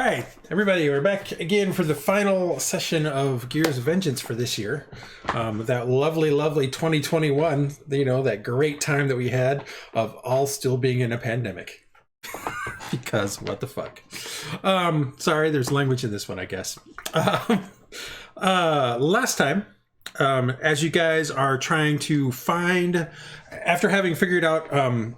right, everybody, we're back again for the final session of Gears of Vengeance for this year. That lovely, lovely 2021, you know, that great time that we had of all still being in a pandemic. Because what the fuck. Sorry, there's language in this one, I guess. Last time, as you guys are trying to find, after having figured out,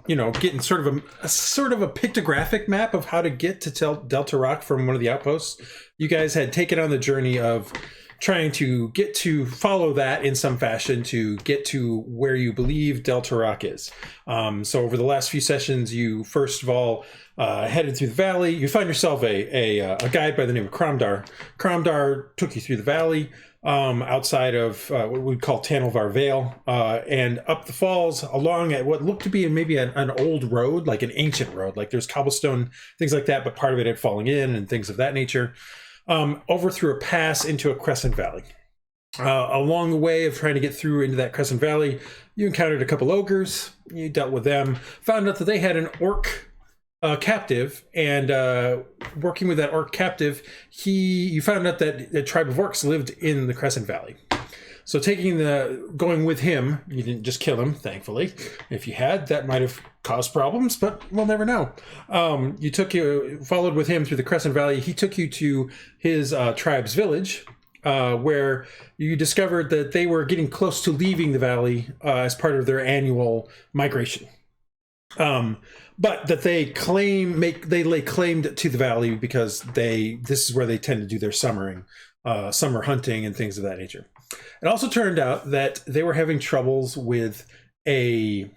you know, getting sort of a pictographic map of how to get to Delta Rock from one of the outposts, you guys had taken on the journey of trying to get to follow that in some fashion to get to where you believe Delta Rock is. So over the last few sessions, you first of all headed through the valley. You find yourself a guide by the name of Cromdar. Cromdar took you through the valley outside of what we'd call Tanelvar Vale, and up the falls along at what looked to be maybe an old road, like an ancient road. Like there's cobblestone, things like that, but part of it had fallen in and things of that nature. Over through a pass into a crescent valley. Along the way of trying to get through into that crescent valley, you encountered a couple ogres. You dealt with them, found out that they had an orc captive, and working with that orc captive, you found out that a tribe of orcs lived in the Crescent Valley. So going with him, you didn't just kill him, thankfully. If you had, that might have caused problems, but we'll never know. Followed with him through the Crescent Valley. He took you to his tribe's village, where you discovered that they were getting close to leaving the valley as part of their annual migration. But that they lay claim to the valley because this is where they tend to do their summer hunting and things of that nature. It also turned out that they were having troubles with a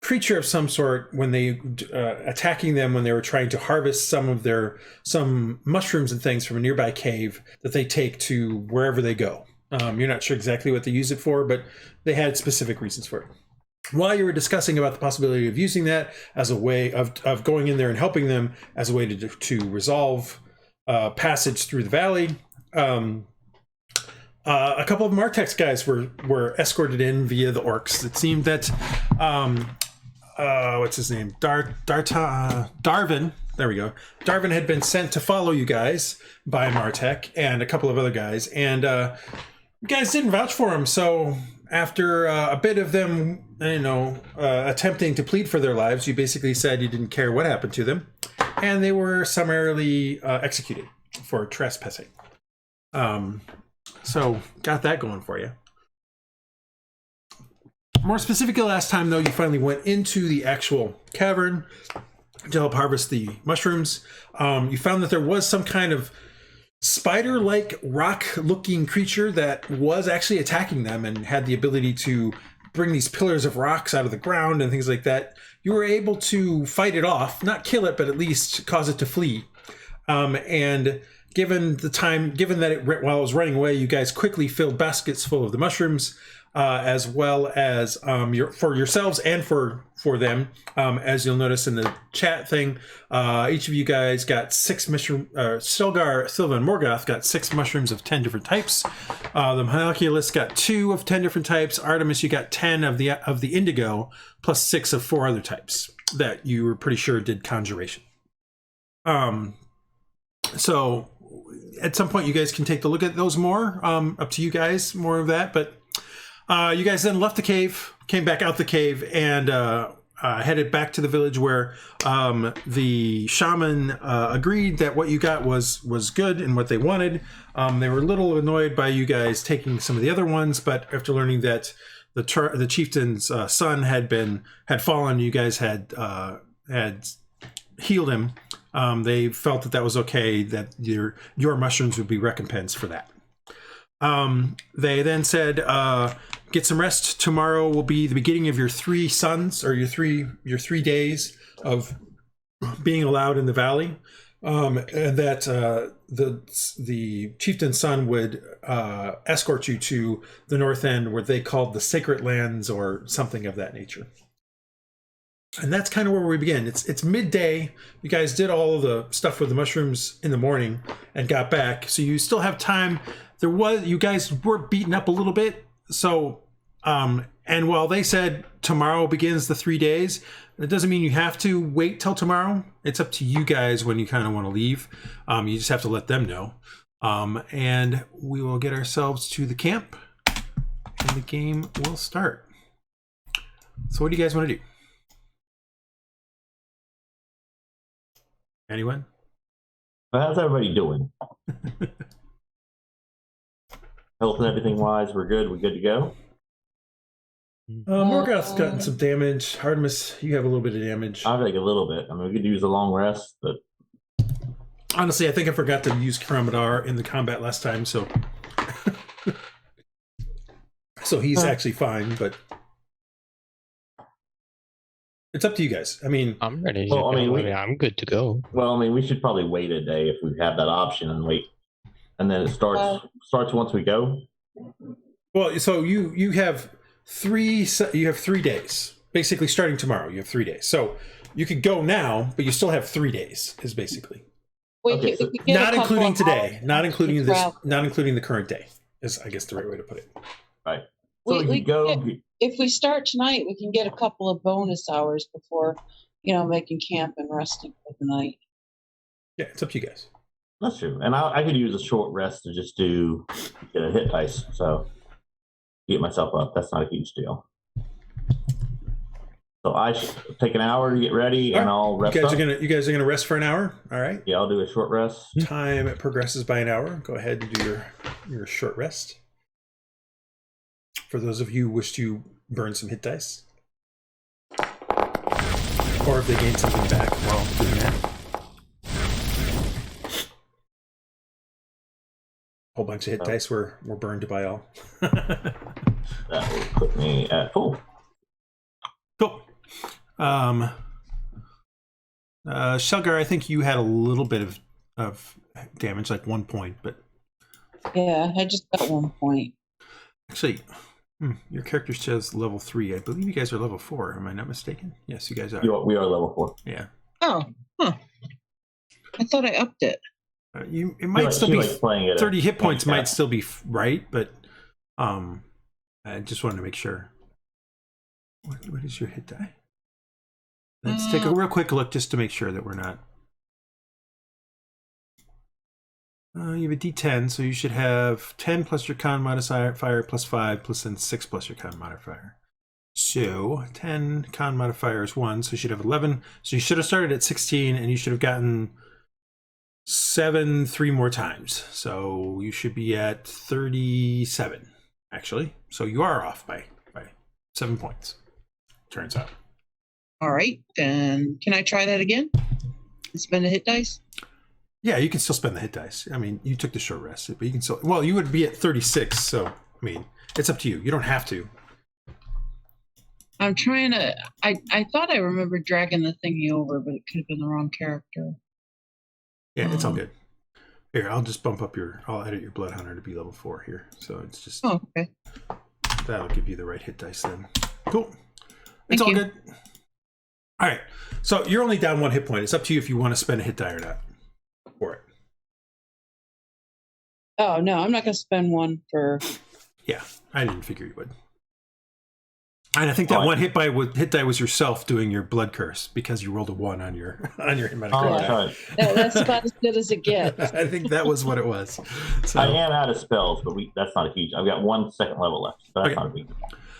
creature of some sort when they attacking them when they were trying to harvest some mushrooms and things from a nearby cave that they take to wherever they go. You're not sure exactly what they use it for, but they had specific reasons for it. While you were discussing about the possibility of using that as a way of going in there and helping them as a way to resolve passage through the valley, a couple of Martex guys were escorted in via the orcs. It seemed that what's his name? Darvin. There we go. Darvin had been sent to follow you guys by Martech and a couple of other guys, and you guys didn't vouch for him. So after a bit of them, attempting to plead for their lives, you basically said you didn't care what happened to them, and they were summarily executed for trespassing. So got that going for you. More specifically, last time though, you finally went into the actual cavern to help harvest the mushrooms. You found that there was some kind of spider-like rock-looking creature that was actually attacking them and had the ability to bring these pillars of rocks out of the ground and things like that. You were able to fight it off, not kill it, but at least cause it to flee. And given that while it was running away, you guys quickly filled baskets full of the mushrooms, as well as for yourselves and for them. As you'll notice in the chat thing, each of you guys got 6 mushroom. Sealgair, Silva, and Morgoth got 6 mushrooms of 10 different types. The Homunculus got 2 of 10 different types. Artemis, you got 10 of the indigo, plus 6 of 4 other types that you were pretty sure did conjuration. So at some point you guys can take a look at those more. Up to you guys, more of that, but. You guys then left the cave, came back out the cave, and headed back to the village where the shaman agreed that what you got was good and what they wanted. They were a little annoyed by you guys taking some of the other ones, but after learning that the chieftain's son had fallen, you guys had healed him. They felt that was okay, that your mushrooms would be recompense for that. They then said, get some rest. Tomorrow will be the beginning of your 3 suns, or your three days of being allowed in the valley. And that the chieftain's son would escort you to the north end, where they called the Sacred Lands or something of that nature. And that's kind of where we begin. It's midday. You guys did all of the stuff with the mushrooms in the morning and got back, so you still have time. You guys were beaten up a little bit, so And while they said tomorrow begins the 3 days, that doesn't mean you have to wait till tomorrow. It's up to you guys when you kind of want to leave. You just have to let them know. And we will get ourselves to the camp and the game will start. So what do you guys want to do? Anyone? How's everybody doing? Health and everything wise, we're good. We're good to go. Morgoth's gotten some damage. Artemis, you have a little bit of damage. I'll take a little bit. I mean, we could use a long rest, but honestly, I think I forgot to use Karamadar in the combat last time, so so he's actually fine. But it's up to you guys. I mean, I'm ready. Well, I mean, I'm good to go. Well, I mean, we should probably wait a day if we have that option and wait, and then it starts once we go. Well, so you have 3 days. Basically, starting tomorrow, you have 3 days. So you could go now, but you still have 3 days. Is basically not including today, not including this, not including the current day. Is I guess the right way to put it. Right. So we go. If we start tonight, we can get a couple of bonus hours before, making camp and resting for the night. Yeah, it's up to you guys. That's true. And I could use a short rest to just get a hit dice. So get myself up. That's not a huge deal. So I should take an hour to get ready, and I'll rest. You guys are gonna rest for an hour. All right. Yeah, I'll do a short rest. Time progresses by an hour. Go ahead and do your short rest. For those of you who wish to burn some hit dice, or if they gain something back while doing that. Whole bunch of hit dice were burned by all. That will put me at full. Cool. Sealgair, I think you had a little bit of damage, like 1 point, but yeah, I just got 1 point. Actually, your character says level 3. I believe you guys are level 4. Am I not mistaken? Yes, you guys are. We are level 4. Yeah. Oh, huh. I thought I upped it. It might still be 30 hit points. Might still be right, but I just wanted to make sure. What is your hit die? Let's take a real quick look just to make sure that we're not. You have a D10, so you should have 10 plus your con modifier plus 5 plus then 6 plus your con modifier. So 10 con modifier is 1, so you should have 11. So you should have started at 16, and you should have gotten 7 3 more times. So you should be at 37, actually. So you are off by 7 points, turns out. All right, then can I try that again? Spend a hit dice? Yeah, you can still spend the hit dice. I mean, you took the short rest, but you can still. Well, you would be at 36, so I mean, it's up to you. You don't have to. I'm trying to. I thought I remembered dragging the thingy over, but it could have been the wrong character. Yeah, it's all good. Here, I'll just bump up I'll edit your Blood Hunter to be level 4 here. So it's just. Oh, okay. That'll give you the right hit dice then. Cool. It's all good. All right. So you're only down 1 hit point. It's up to you if you want to spend a hit die or not for it. Oh, no, I'm not going to spend 1 for. Yeah, I didn't figure you would. And I think that 1 hit die was yourself doing your blood curse because you rolled a 1 on your Metacritic. That's about as good as it gets. I think that was what it was. So, I am out of spells, but that's not a huge. I've got 1 second level left, so that's not a big.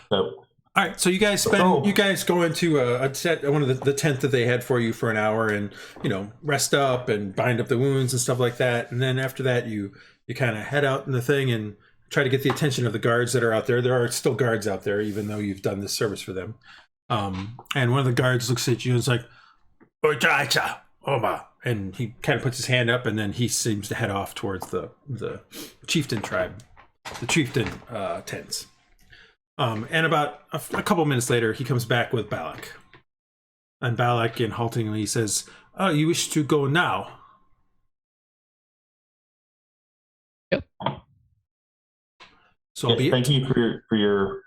So. All right, so you guys go into a set, one of the tent that they had for you for an hour, and rest up and bind up the wounds and stuff like that. And then after that, you kind of head out in the thing and try to get the attention of the guards that are out there. There are still guards out there, even though you've done this service for them. And one of the guards looks at you and is like, "Oicha, Oma," and he kind of puts his hand up, and then he seems to head off towards the chieftain tribe, the chieftain tents. And about a couple minutes later, he comes back with Balak. And Balak, haltingly, says, "Oh, you wish to go now?" Yep. So yes, thank you for your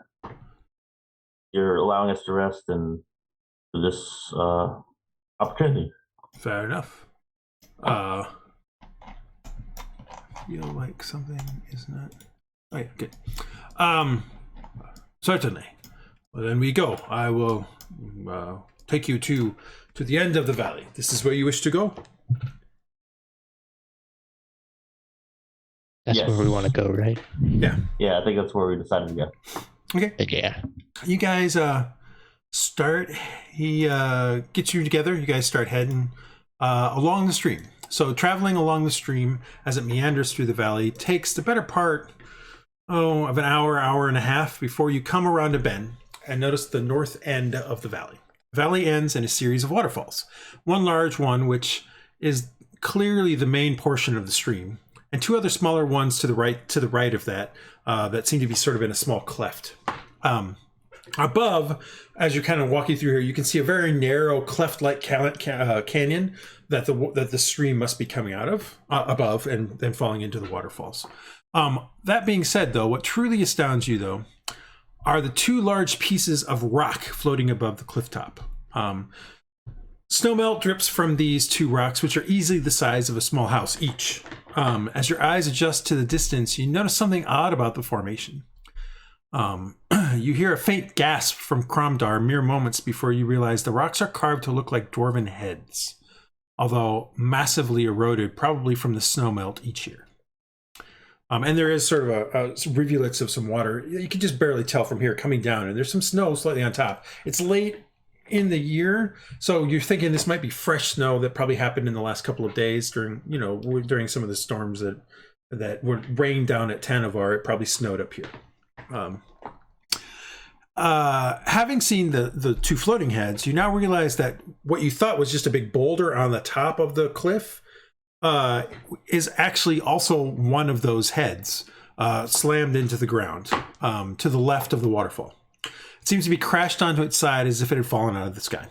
allowing us to rest and for this opportunity. Fair enough. I feel like something is not. Oh yeah, good. Certainly. Well, then we go. I will take you to the end of the valley. This is where you wish to go? That's Yes. where we want to go, right? Yeah. Yeah, I think that's where we decided to go. Okay. Yeah. You guys start. He gets you together. You guys start heading along the stream. So traveling along the stream as it meanders through the valley takes the better part of an hour and a half before you come around a bend and notice the north end of the valley. The valley ends in a series of waterfalls. One large one, which is clearly the main portion of the stream, and two other smaller ones to the right of that that seem to be sort of in a small cleft. Above, as you're kind of walking through here, you can see a very narrow cleft-like canyon that the stream must be coming out of above and then falling into the waterfalls. That being said, though, what truly astounds you, though, are the two large pieces of rock floating above the cliff top. Snowmelt drips from these two rocks, which are easily the size of a small house each. As your eyes adjust to the distance, you notice something odd about the formation. You hear a faint gasp from Cromdar mere moments before you realize the rocks are carved to look like dwarven heads, although massively eroded, probably from the snowmelt each year. And there is sort of some rivulets of some water. You can just barely tell from here coming down, and there's some snow slightly on top. It's late in the year, so you're thinking this might be fresh snow that probably happened in the last couple of days during some of the storms that would rain down at Tanavar. It probably snowed up here. Having seen the two floating heads, you now realize that what you thought was just a big boulder on the top of the cliff is actually also one of those heads slammed into the ground to the left of the waterfall. It seems to be crashed onto its side as if it had fallen out of the sky.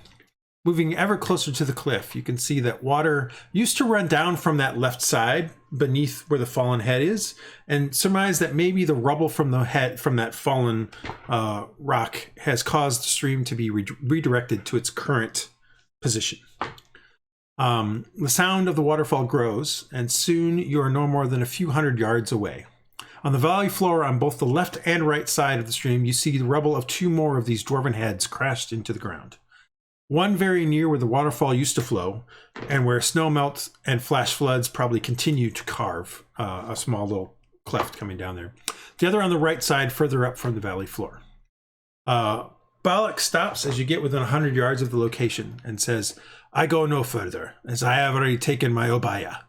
Moving ever closer to the cliff, you can see that water used to run down from that left side beneath where the fallen head is, and surmise that maybe the rubble from that fallen rock has caused the stream to be redirected to its current position. The sound of the waterfall grows, and soon you are no more than a few hundred yards away. On the valley floor on both the left and right side of the stream, you see the rubble of two more of these dwarven heads crashed into the ground. One very near where the waterfall used to flow, and where snow melts and flash floods probably continue to carve a small little cleft coming down there. The other on the right side, further up from the valley floor. Balak stops as you get within 100 yards of the location and says, "I go no further, as I have already taken my obaya,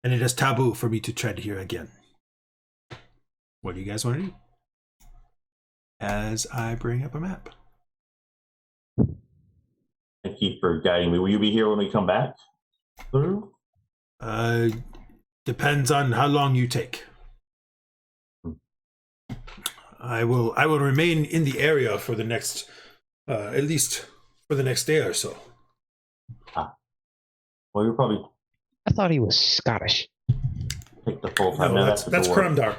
and it is taboo for me to tread here again." What do you guys want to do? As I bring up a map. Thank you for guiding me. Will you be here when we come back through? Depends on how long you take. I will remain in the area for the next, at least for the next day or so. Well, you're probably I thought he was Scottish. take the full time. No, that's Cromdar.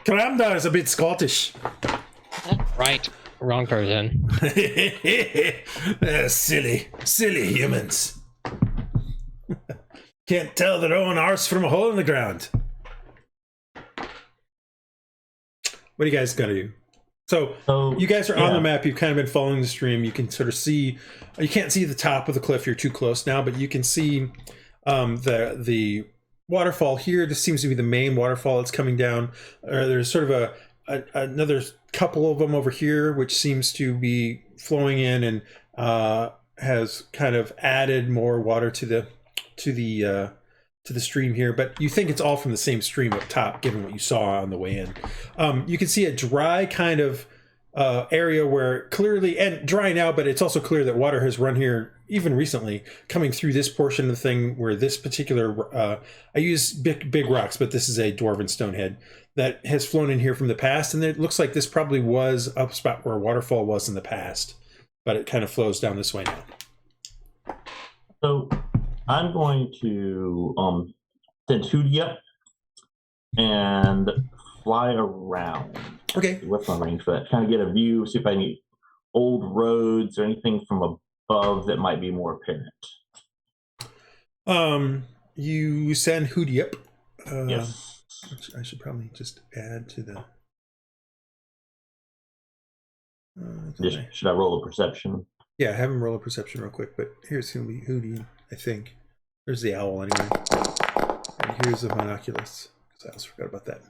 Cromdar is a bit Scottish. Right. Wrong person. Silly humans. Can't tell their own arse from a hole in the ground. What do you guys gotta do? So you guys are on the map. You've kind of been following the stream. You can sort of see. You can't see the top of the cliff. You're too close now, but you can see the waterfall here. This seems to be the main waterfall that's coming down. There's sort of another couple of them over here, which seems to be flowing in and has kind of added more water to the stream here. But you think it's all from the same stream up top, given what you saw on the way in. You can see a dry kind of area where clearly, and dry now, but it's also clear that water has run here even recently, coming through this portion of the thing where this particular, I use big rocks, but this is a dwarven stonehead that has flown in here from the past. And it looks like this probably was a spot where a waterfall was in the past, but it kind of flows down this way now. So I'm going to send Hootie up and fly around. Okay. What's my range for that? Kind of get a view, see if I need old roads or anything from above that might be more apparent. You send Hootie up. Yes. Which I should probably just add to the... Should I roll a perception? Yeah, have him roll a perception real quick. But here's Hootie, I think. There's the owl anyway. And here's the binoculars. Because I also forgot about that.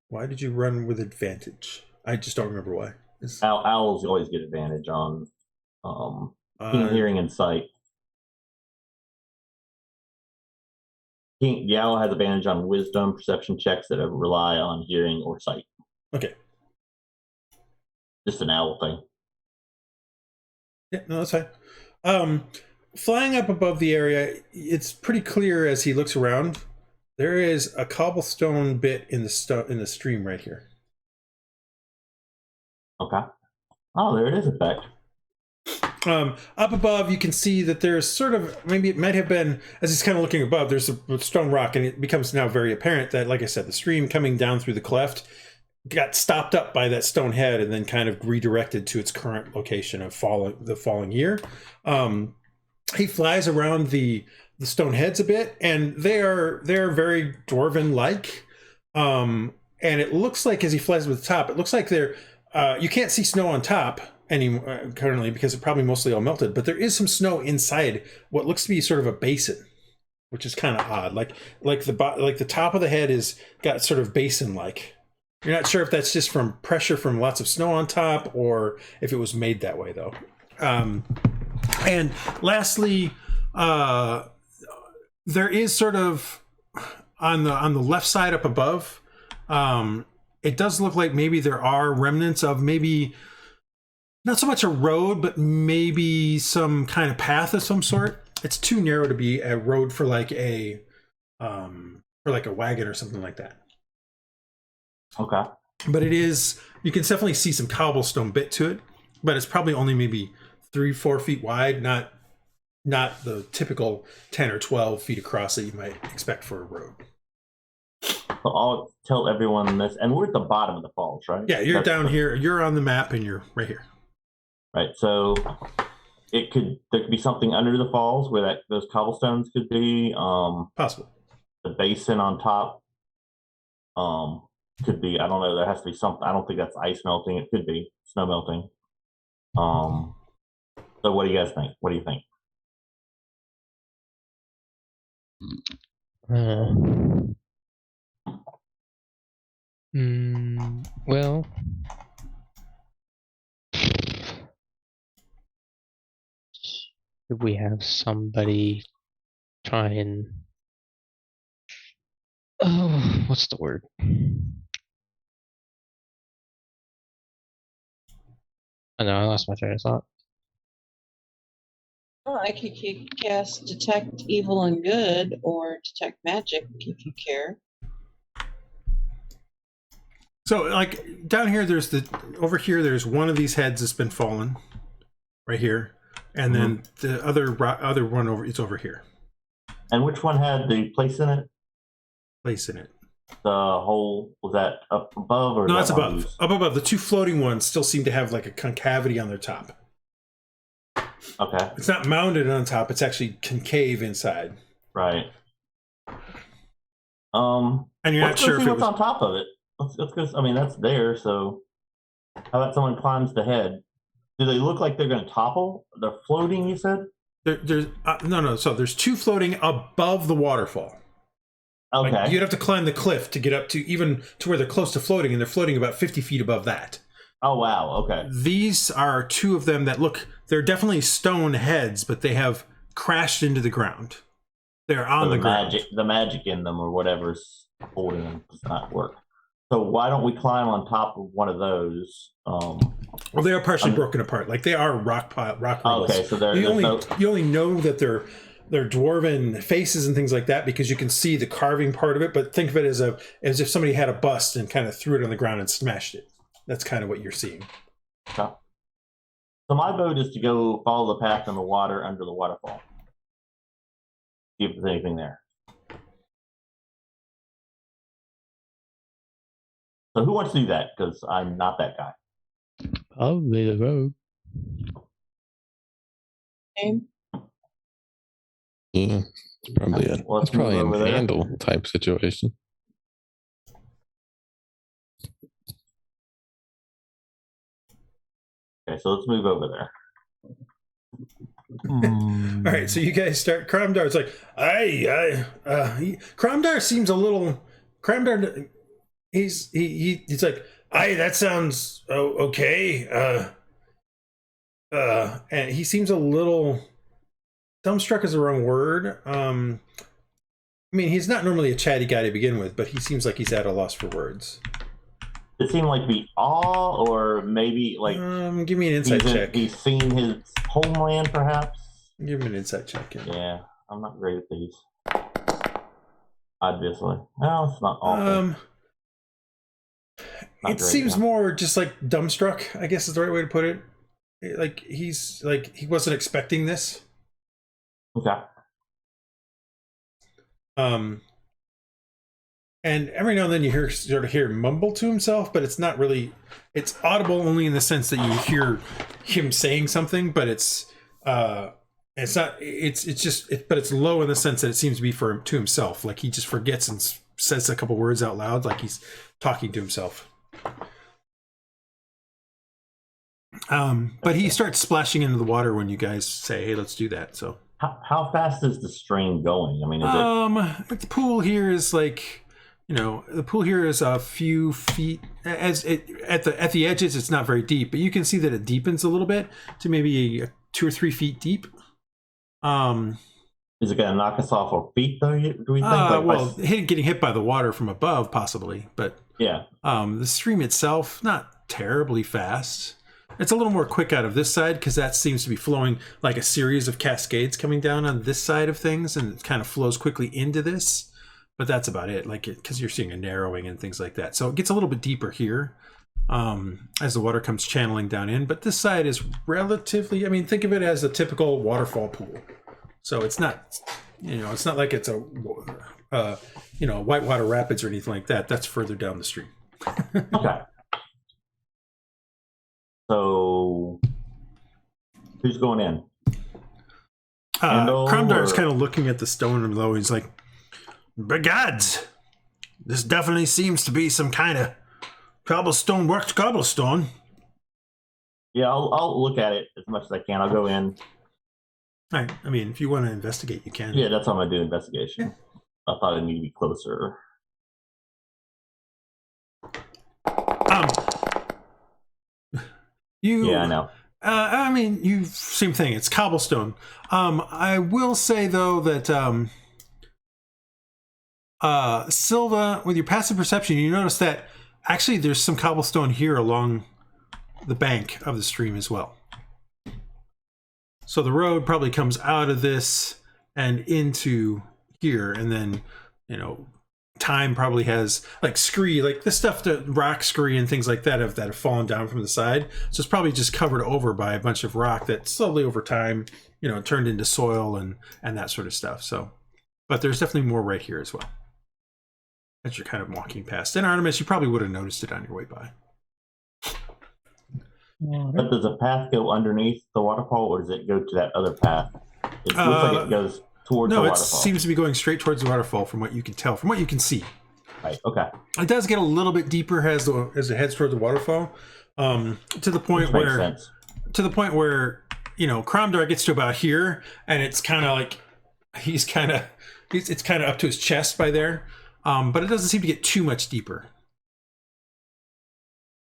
Why did you run with advantage? I just don't remember why. Owls always get advantage on hearing and sight. The owl has advantage on wisdom perception checks that rely on hearing or sight. Okay. Just an owl thing. Yeah, no, that's fine. Flying up above the area, it's pretty clear as he looks around. There is a cobblestone bit in the stream right here. Okay. Oh, there it is, in fact. Up above, you can see that there's sort of, maybe it might have been, as he's kind of looking above, there's a stone rock, and it becomes now very apparent that, like I said, the stream coming down through the cleft got stopped up by that stone head and then kind of redirected to its current location of the falling year. He flies around the stone heads a bit, and they're very dwarven-like. And it looks like, as he flies with the top, it looks like you can't see snow on top anymore currently because it's probably mostly all melted, but there is some snow inside what looks to be sort of a basin, which is kind of odd. Like the top of the head is got sort of basin-like. You're not sure if that's just from pressure from lots of snow on top or if it was made that way, though. And lastly, there is sort of on the left side up above. It does look like maybe there are remnants of maybe not so much a road, but maybe some kind of path of some sort. It's too narrow to be a road for like a wagon or something like that. Okay. But it is, you can definitely see some cobblestone bit to it, but it's probably only maybe 3-4 feet wide, not the typical 10 or 12 feet across that you might expect for a road. So I'll tell everyone this, and we're at the bottom of the falls, right? Yeah, you're down here. You're on the map, and you're right here. Right. So there could be something under the falls where those cobblestones could be. Possible. The basin on top. Could be. I don't know. There has to be something. I don't think that's ice melting. It could be snow melting. So what do you guys think? What do you think? Well, should we have somebody try and what's the word? I know I lost my train of thought. Oh, I could cast Detect Evil and Good or Detect Magic if you care. So, like, down here, over here, there's one of these heads that's been fallen, right here, and then the other one is over here. And which one had the place in it? Place in it. The hole, was that up above or? No, that's above. Up above. The two floating ones still seem to have like a concavity on their top. Okay. It's not mounded on top. It's actually concave inside. Right. And you're not sure if what's on top of it. Let's go. I mean, that's there. So, how about someone climbs the head? Do they look like they're going to topple? They're floating. You said. There's no. So there's two floating above the waterfall. Okay. Like, you'd have to climb the cliff to get up to even to where they're close to floating, and they're floating about 50 feet above that. Oh, wow. Okay. These are two of them that look, they're definitely stone heads, but they have crashed into the ground. They're on the ground. The magic in them or whatever's holding them does not work. So why don't we climb on top of one of those? Well, they are partially broken apart. Like, they are rock riddles. Okay, so you only know that they're dwarven faces and things like that because you can see the carving part of it, but think of it as if somebody had a bust and kind of threw it on the ground and smashed it. That's kind of what you're seeing. Okay. So my vote is to go follow the path in the water under the waterfall. See if there's anything there. So who wants to do that? Because I'm not that guy. I'll lead the road. Same. Yeah, it's probably it's probably an Andal type situation. Okay, so let's move over there. All right, so you guys start. Cromdar's like, Cromdar seems a little. Cromdar, he's like, that sounds okay. And he seems a little dumbstruck is the wrong word. I mean, he's not normally a chatty guy to begin with, but he seems like he's at a loss for words. Does it seem like we all, or maybe like give me an insight check. He's seen his homeland, perhaps. Give me an insight check. Yeah, I'm not great at these. Obviously, no, it's not awful. It seems more just like dumbstruck, I guess is the right way to put it. Like he's like he wasn't expecting this. Okay. And every now and then you sort of hear him mumble to himself, but it's not really. It's audible only in the sense that you hear him saying something, but it's not. It's just. But it's low in the sense that it seems to be to himself. Like he just forgets and says a couple words out loud, like he's talking to himself. But he starts splashing into the water when you guys say, "Hey, let's do that." So how fast is the stream going? I mean, is it... Like the pool here is like, the pool here is a few feet. At the edges, it's not very deep, but you can see that it deepens a little bit to maybe 2 or 3 feet deep. Is it going to knock us off our feet, though? Do we think? Getting hit by the water from above, possibly, but yeah. The stream itself, not terribly fast. It's a little more quick out of this side because that seems to be flowing like a series of cascades coming down on this side of things, and it kind of flows quickly into this. But that's about it, because you're seeing a narrowing and things like that. So it gets a little bit deeper here as the water comes channeling down in. But this side is relatively, I mean, think of it as a typical waterfall pool. So it's not, it's not like it's a, whitewater rapids or anything like that. That's further down the stream. Okay. So, who's going in? Cromdar's kind of looking at the stone and low. He's like, "Begads, this definitely seems to be some kind of cobblestone worked cobblestone." Yeah, I'll look at it as much as I can. I'll go in. All right. I mean, if you want to investigate, you can. Yeah, that's how I'm going to do investigation. Yeah. I thought I need to be closer. Yeah, I know. I mean, same thing. It's cobblestone. I will say though that Silva, with your passive perception, you notice that actually there's some cobblestone here along the bank of the stream as well. So the road probably comes out of this and into here, and then time probably has like scree, like this stuff, the rock scree and things like that have fallen down from the side. So it's probably just covered over by a bunch of rock that slowly over time, turned into soil and that sort of stuff. So, but there's definitely more right here as well as you're kind of walking past. And Artemis, you probably would have noticed it on your way by. But does a path go underneath the waterfall, or does it go to that other path? It looks like it goes towards the waterfall. No, it seems to be going straight towards the waterfall from what you can tell, from what you can see. Right, okay. It does get a little bit deeper as it heads toward the waterfall, to the point where Cromdar gets to about here, and it's kind of like it's kind of up to his chest by there, but it doesn't seem to get too much deeper.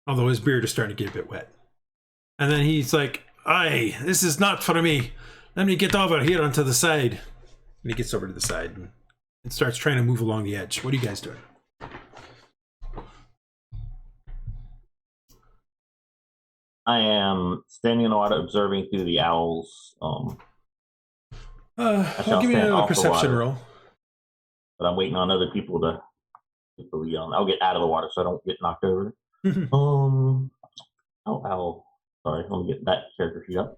Although his beard is starting to get a bit wet. And then he's like, "Aye, this is not for me. Let me get over here onto the side." And he gets over to the side and starts trying to move along the edge. What are you guys doing? I am standing in the water, observing through the owls. I'll give me another perception roll. But I'm waiting on other people to get the lead on. I'll get out of the water so I don't get knocked over. Owl. Sorry, let me get that character sheet up.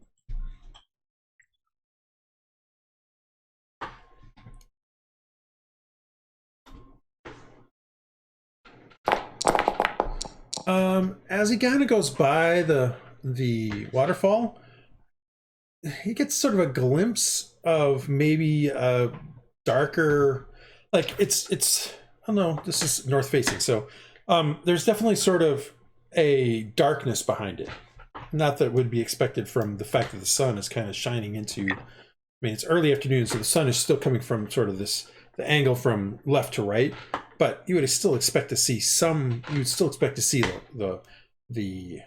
As he kind of goes by the waterfall, he gets sort of a glimpse of maybe a darker, like it's I don't know, this is north facing, so there's definitely sort of a darkness behind it. not that would be expected from the fact that the sun is kind of shining into. I mean, it's early afternoon, so the sun is still coming from sort of the angle from left to right. But you would still expect to see some. You would still expect to see the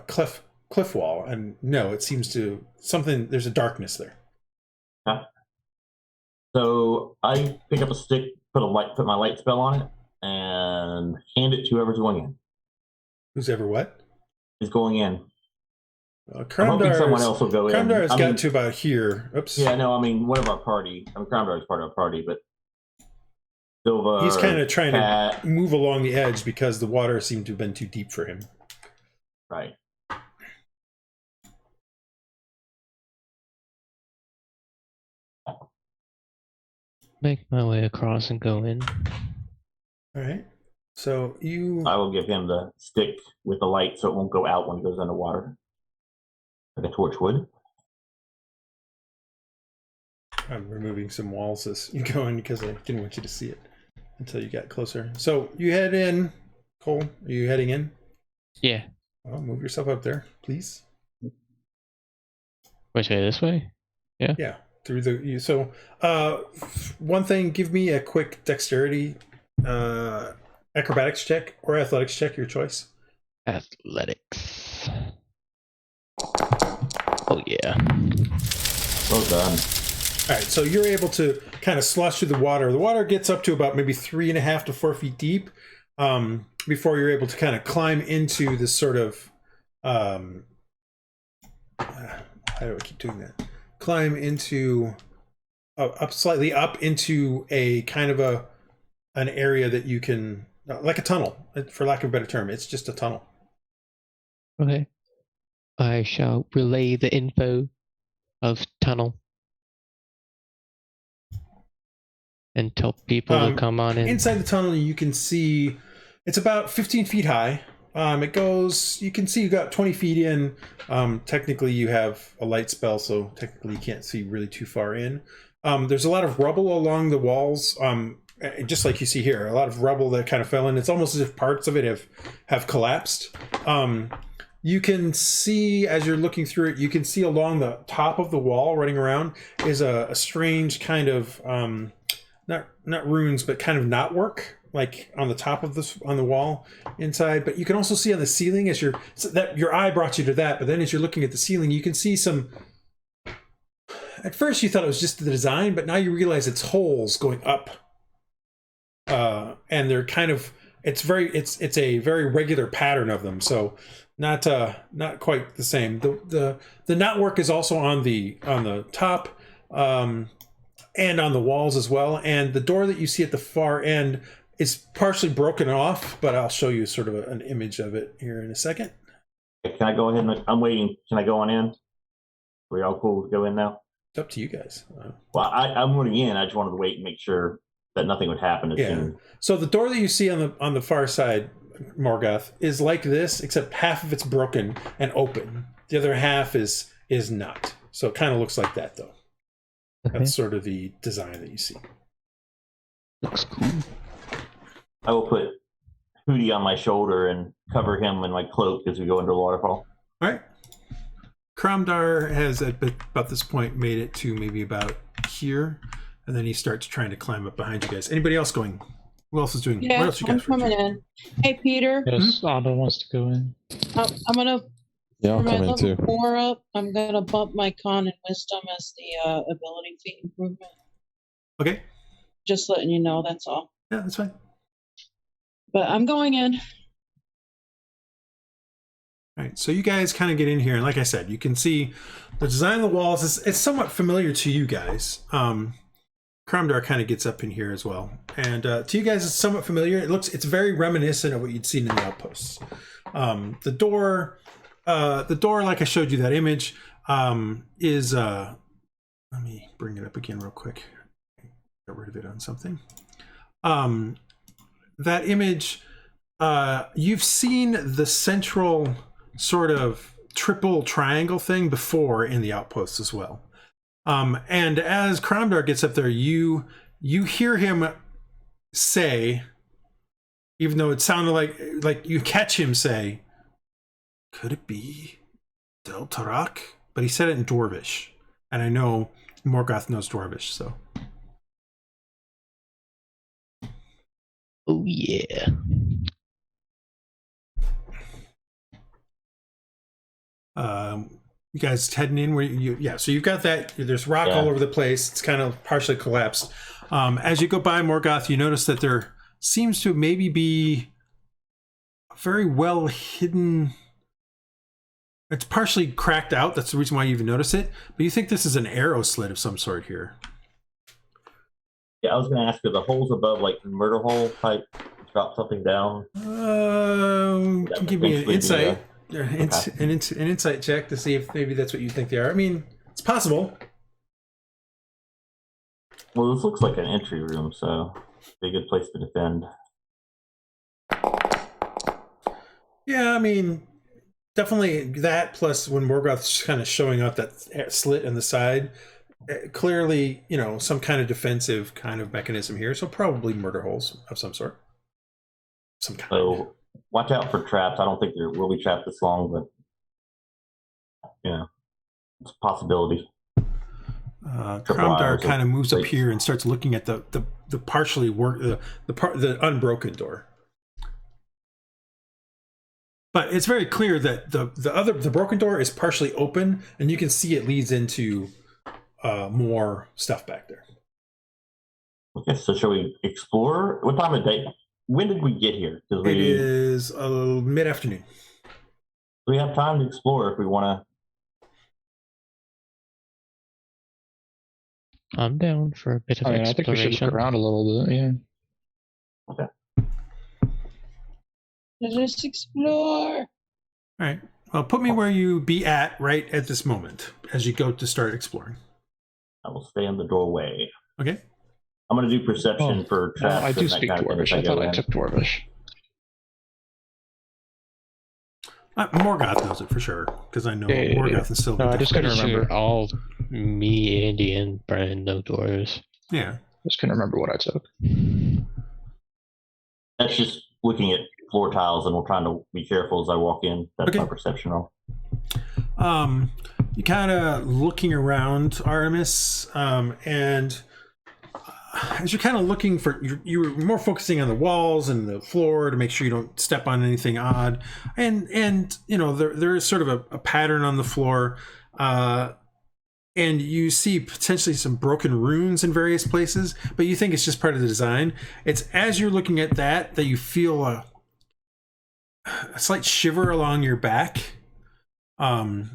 cliff wall, and no, it seems to something. There's a darkness there. Huh? So I pick up a stick, put my light spell on it, and hand it to whoever's going in. Who's ever what? Is going in. I'm hoping someone else will go in. Kramdar's got to about here. Oops. Yeah, no, I mean, one of our party. Kramdar's part of our party, but Silva. He's kind of trying to move along the edge because the water seemed to have been too deep for him. Right. Make my way across and go in. All right. So I will give him the stick with the light so it won't go out when it goes underwater. Like a torch would. I'm removing some walls as you go in because I didn't want you to see it until you got closer. So you head in. Cole, are you heading in? Yeah. Well, move yourself up there, please. Which way? This way? Yeah. Yeah. Through the so one thing, give me a quick dexterity acrobatics check or athletics check, your choice. Athletics. Oh yeah. Well done. All right, so you're able to kind of slosh through the water. The water gets up to about maybe 3.5 to 4 feet deep before you're able to kind of climb into this sort of how do I keep doing that? Climb into slightly up into a kind of an area that you can like a tunnel, for lack of a better term. It's just a tunnel. Okay. I shall relay the info of tunnel and tell people to come on in. Inside the tunnel, you can see it's about 15 feet high. It goes, you can see you got 20 feet in. Technically, you have a light spell, so technically you can't see really too far in. There's a lot of rubble along the walls, just like you see here. A lot of rubble that kind of fell in. It's almost as if parts of it have collapsed. You can see, as you're looking through it, you can see along the top of the wall running around is a strange kind of, not runes, but kind of knotwork, like on the top of this, on the wall inside. But you can also see on the ceiling as your eye brought you to that. But then as you're looking at the ceiling, you can see some, at first you thought it was just the design, but now you realize it's holes going up. And they're kind of, it's a very regular pattern of them. So not quite the same. The knotwork is also on the top, and on the walls as well. And the door that you see at the far end is partially broken off, but I'll show you sort of an image of it here in a second. Can I go ahead and I'm waiting. Can I go on in? Are y'all cool to go in now? It's up to you guys. Well, I'm going in. I just wanted to wait and make sure that nothing would happen. So the door that you see on the far side, Morgoth, is like this, except half of it's broken and open. The other half is not. So it kind of looks like that, though. Okay. That's sort of the design that you see. Looks cool. I will put Hootie on my shoulder and cover him in my cloak as we go into the waterfall. All right. Kramdar has at about this point made it to maybe about here, and then he starts trying to climb up behind you guys. Anybody else going? Who else is doing? Yeah, what else you guys I'm coming in. Hey, Peter. Yes, Andal wants to go in. I'm gonna. Yeah, I'll for my come in level too. 4 up, I'm gonna bump my con and wisdom as the ability feat improvement. Okay. Just letting you know, that's all. Yeah, that's fine. But I'm going in. All right, so you guys kind of get in here, and like I said, you can see the design of the walls. It's somewhat familiar to you guys. Kramdar kind of gets up in here as well, and to you guys, it's somewhat familiar. It's very reminiscent of what you'd seen in the outposts. The door, like I showed you that image, is. Let me bring it up again real quick. Get rid of it on something. That image, you've seen the central sort of triple triangle thing before in the outposts as well. And as Kramdar gets up there, you hear him say, even though it sounded like you catch him say, Could it be Deltarak? But he said it in Dwarvish. And I know Morgoth knows Dwarvish, so. Oh yeah. You guys heading in where so you've got that. There's rock all over the place. It's kind of partially collapsed. As you go by Morgoth, you notice that there seems to maybe be a very well hidden. It's partially cracked out. That's the reason why you even notice it. But you think this is an arrow slit of some sort here. Yeah, I was going to ask, are the holes above like murder hole type? Drop something down. Can give me an insight. An insight check to see if maybe that's what you think they are. I mean, it's possible. Well, this looks like an entry room, so it'd be a good place to defend. Yeah, I mean, definitely that. Plus, when Morgoth's kind of showing up that slit in the side, clearly, you know, some kind of defensive kind of mechanism here. So probably murder holes of some sort. Some kind. So watch out for traps. I don't think there will be trapped this long, but it's a possibility. Cromdar kind of moves up here and starts looking at the partially the unbroken door. But it's very clear that the broken door is partially open, and you can see it leads into more stuff back there. Okay, so shall we explore? What time of day? When did we get here? It is mid-afternoon. We have time to explore if we want to. I'm down for a bit of exploration. I think we should look around a little bit, yeah. Okay. Let us explore. All right. Well, put me where you be at right at this moment as you go to start exploring. I will stay in the doorway. Okay. I'm going to do perception for traps. I do speak Dwarvish. I thought I took Dwarvish. Morgoth knows it for sure, because I know Morgoth and Silva. No, I just couldn't remember. All me, Andy, and Brian know dwarves. Yeah. Just couldn't remember what I took. That's just looking at floor tiles, and we're trying to be careful as I walk in. That's my perception roll. You kind of looking around, Artemis, and as you're kind of looking for, you're more focusing on the walls and the floor to make sure you don't step on anything odd, and you know there is sort of a pattern on the floor, and you see potentially some broken runes in various places, but you think it's just part of the design. It's as you're looking at that you feel a slight shiver along your back, and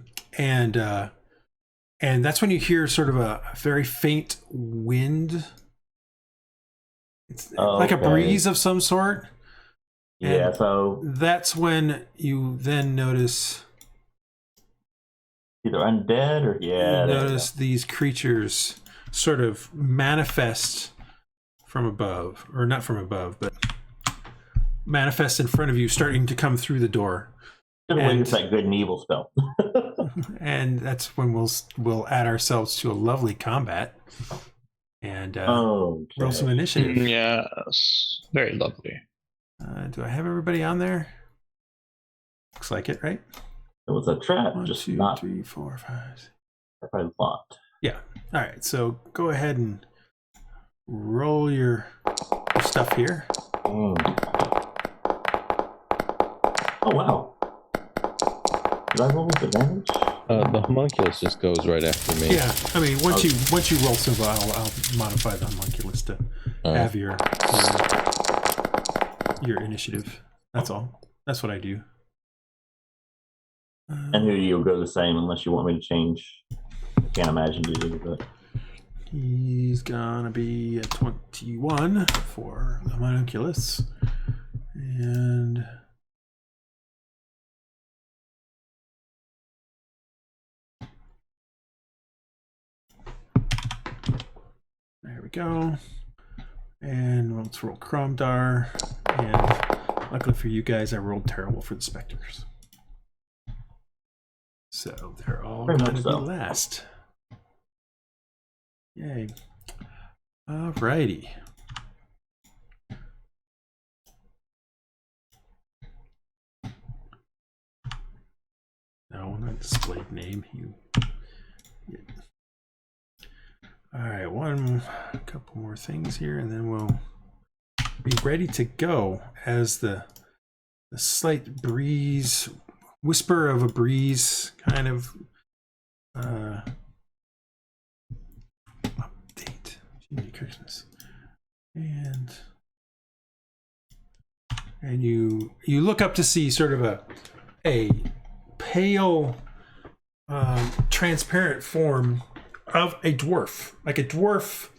that's when you hear sort of a very faint wind. It's like a breeze of some sort. Yeah, so that's when you then notice either undead or notice these creatures sort of manifest from above, or not from above, but manifest in front of you, starting to come through the door. It's that good and evil spell. And that's when we'll add ourselves to a lovely combat. And roll some initiative. Yes, very lovely. Do I have everybody on there? Looks like it, right? It was a trap. 1, just 2, not 3, 4, 5. I thought. Yeah. All right. So go ahead and roll your stuff here. Oh wow! Did I roll with advantage? The homunculus just goes right after me. Yeah, I mean, once you roll Silva, I'll modify the homunculus to have your initiative. That's all. That's what I do. And here you'll go the same unless you want me to change. I can't imagine you do, but he's gonna be at 21 for the homunculus, and there we go. And let's roll Cromdar. And luckily for you guys, I rolled terrible for the specters. So they're all going to be last. Yay. Alrighty. No, not displayed name. You. Yeah. All right, a couple more things here, and then we'll be ready to go as the slight breeze, whisper of a breeze, kind of update. Merry Christmas, and you look up to see sort of a pale, transparent form of a dwarf, like a dwarf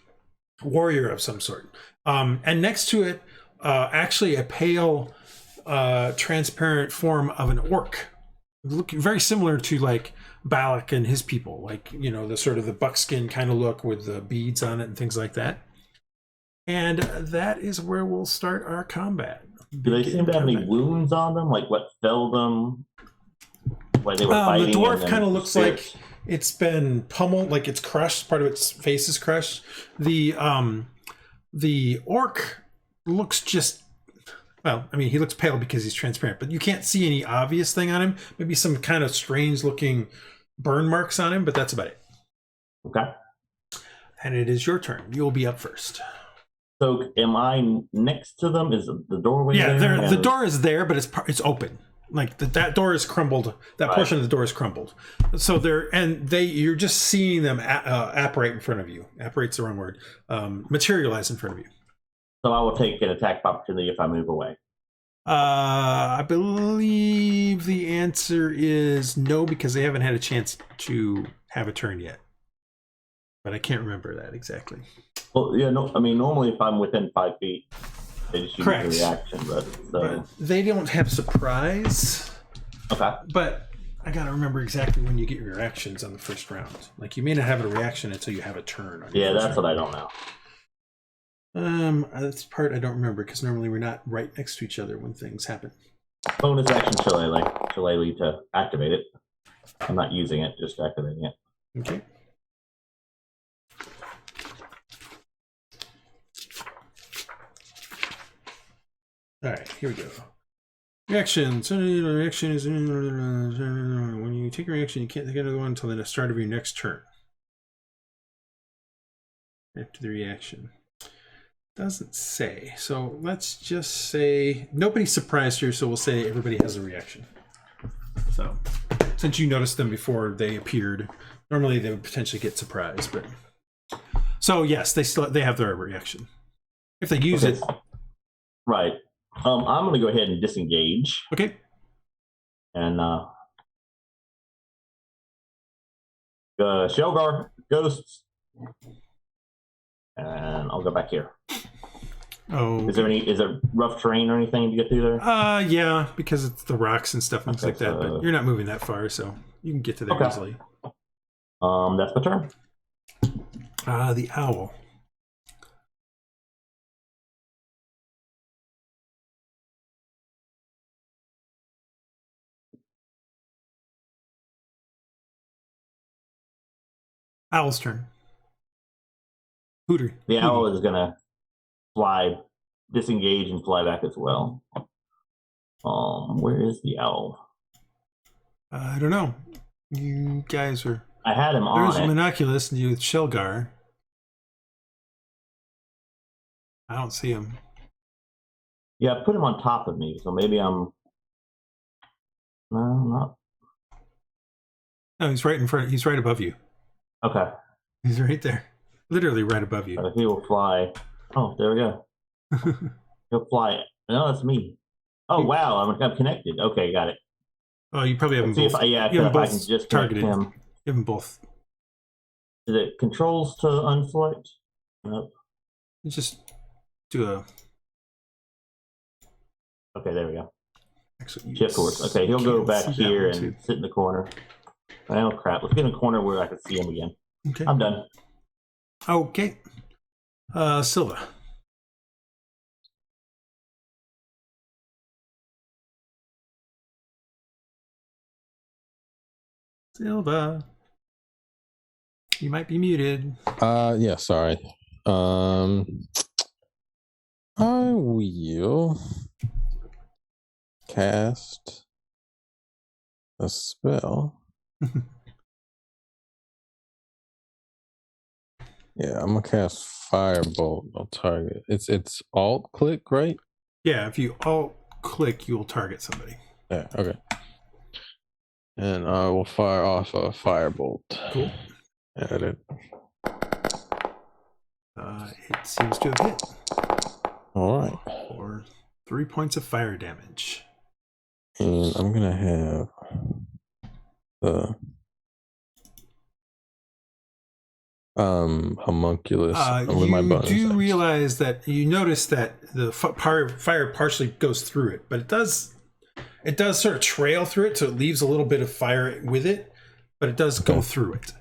warrior of some sort, and next to it, actually a pale, transparent form of an orc, looking very similar to like Balak and his people, like, you know, the sort of the buckskin kind of look with the beads on it and things like that. And that is where we'll start our combat. Do they seem to have any wounds on them? Like what felled them? Why they were fighting? The dwarf kind of looks like it's been pummeled, like it's crushed. Part of its face is crushed. The orc looks just, well, I mean, he looks pale because he's transparent, but you can't see any obvious thing on him. Maybe some kind of strange looking burn marks on him, but that's about it. Okay. And it is your turn. You'll be up first. So am I next to them? Is the doorway there? The door is there, but it's open. Like that door is crumbled. That portion of the door is crumbled. So you're just seeing them apparate in front of you. Apparate's the wrong word. Materialize in front of you. So I will take an attack opportunity if I move away. I believe the answer is no, because they haven't had a chance to have a turn yet. But I can't remember that exactly. Well, yeah, no. I mean, normally if I'm within 5 feet, they just use a reaction. But they don't have surprise. Okay. But I gotta remember exactly when you get your reactions on the first round. Like, you may not have a reaction until you have a turn. Yeah, that's what I don't know. That's the part I don't remember, because normally we're not right next to each other when things happen. Bonus action shillelagh to activate it. I'm not using it, just activating it. Okay. All right, here we go. Reactions. Reaction is when you take a reaction, you can't take another one until the start of your next turn. After the reaction. Doesn't say. So let's just say nobody's surprised here, so we'll say everybody has a reaction. So since you noticed them before they appeared, normally they would potentially get surprised, but so yes, they have their reaction. If they use it. Right. I'm gonna go ahead and disengage. Okay. And Sealgair, ghosts. And I'll go back here. Oh, is there rough terrain or anything to get through there? Yeah, because it's the rocks and stuff and things like that. But you're not moving that far, so you can get to there easily. That's my turn. The owl. Owl's turn. Hooter. The owl is gonna disengage and fly back as well. Where is the owl? I don't know. You guys are. I had him on. There's Monoculus and you with Sealgair. I don't see him. Yeah, I put him on top of me, so maybe I'm. No, not. No, he's right in front. He's right above you. Okay. He's right there. Literally right above you. He will fly. Oh, there we go. He'll fly. No, that's me. Oh, wow. I'm connected. Okay, got it. Oh, you probably have them both. If I can just targeted him. You have them both. Is it controls to unselect? Nope. You just do a. Okay, there we go. Actually, shift course. Okay, he'll go back here and sit in the corner. Oh crap! Let's get in a corner where I can see him again. Okay, I'm done. Okay, Silva. Silva, you might be muted. Yeah, sorry. I will cast a spell. Yeah, I'm gonna cast Firebolt. I'll target. It's alt click, right? Yeah, if you alt click, you will target somebody. Yeah, okay. And I will fire off a Firebolt. Cool. At it. It seems to have hit. All right. For 3 points of fire damage. And I'm gonna have the homunculus with my bonus. You do realize that you notice that the fire partially goes through it, but it does sort of trail through it, so it leaves a little bit of fire with it, but it does go through it.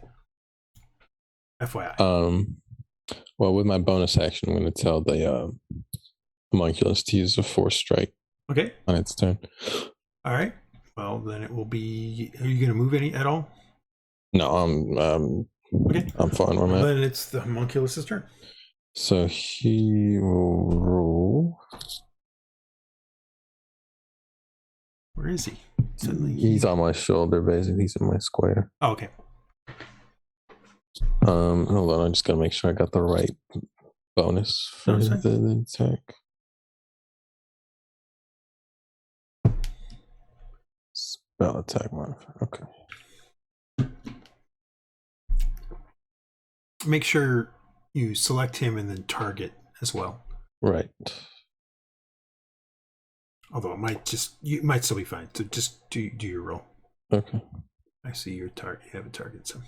FYI. Well, with my bonus action, I'm going to tell the homunculus to use a force strike. Okay. On its turn. All right. Well, then it will be. Are you going to move any at all? No, okay. I'm fine where I'm at. Then it's the homunculus's turn. So he will roll. Where is he? Suddenly he's on my shoulder, basically. He's in my square. Oh, okay. Hold on. I'm just gonna make sure I got the right bonus for the attack. Spell attack modifier. Okay. Make sure you select him and then target as well. Right. Although you might still be fine. So just do your roll. Okay. I see your target. You have a target. So.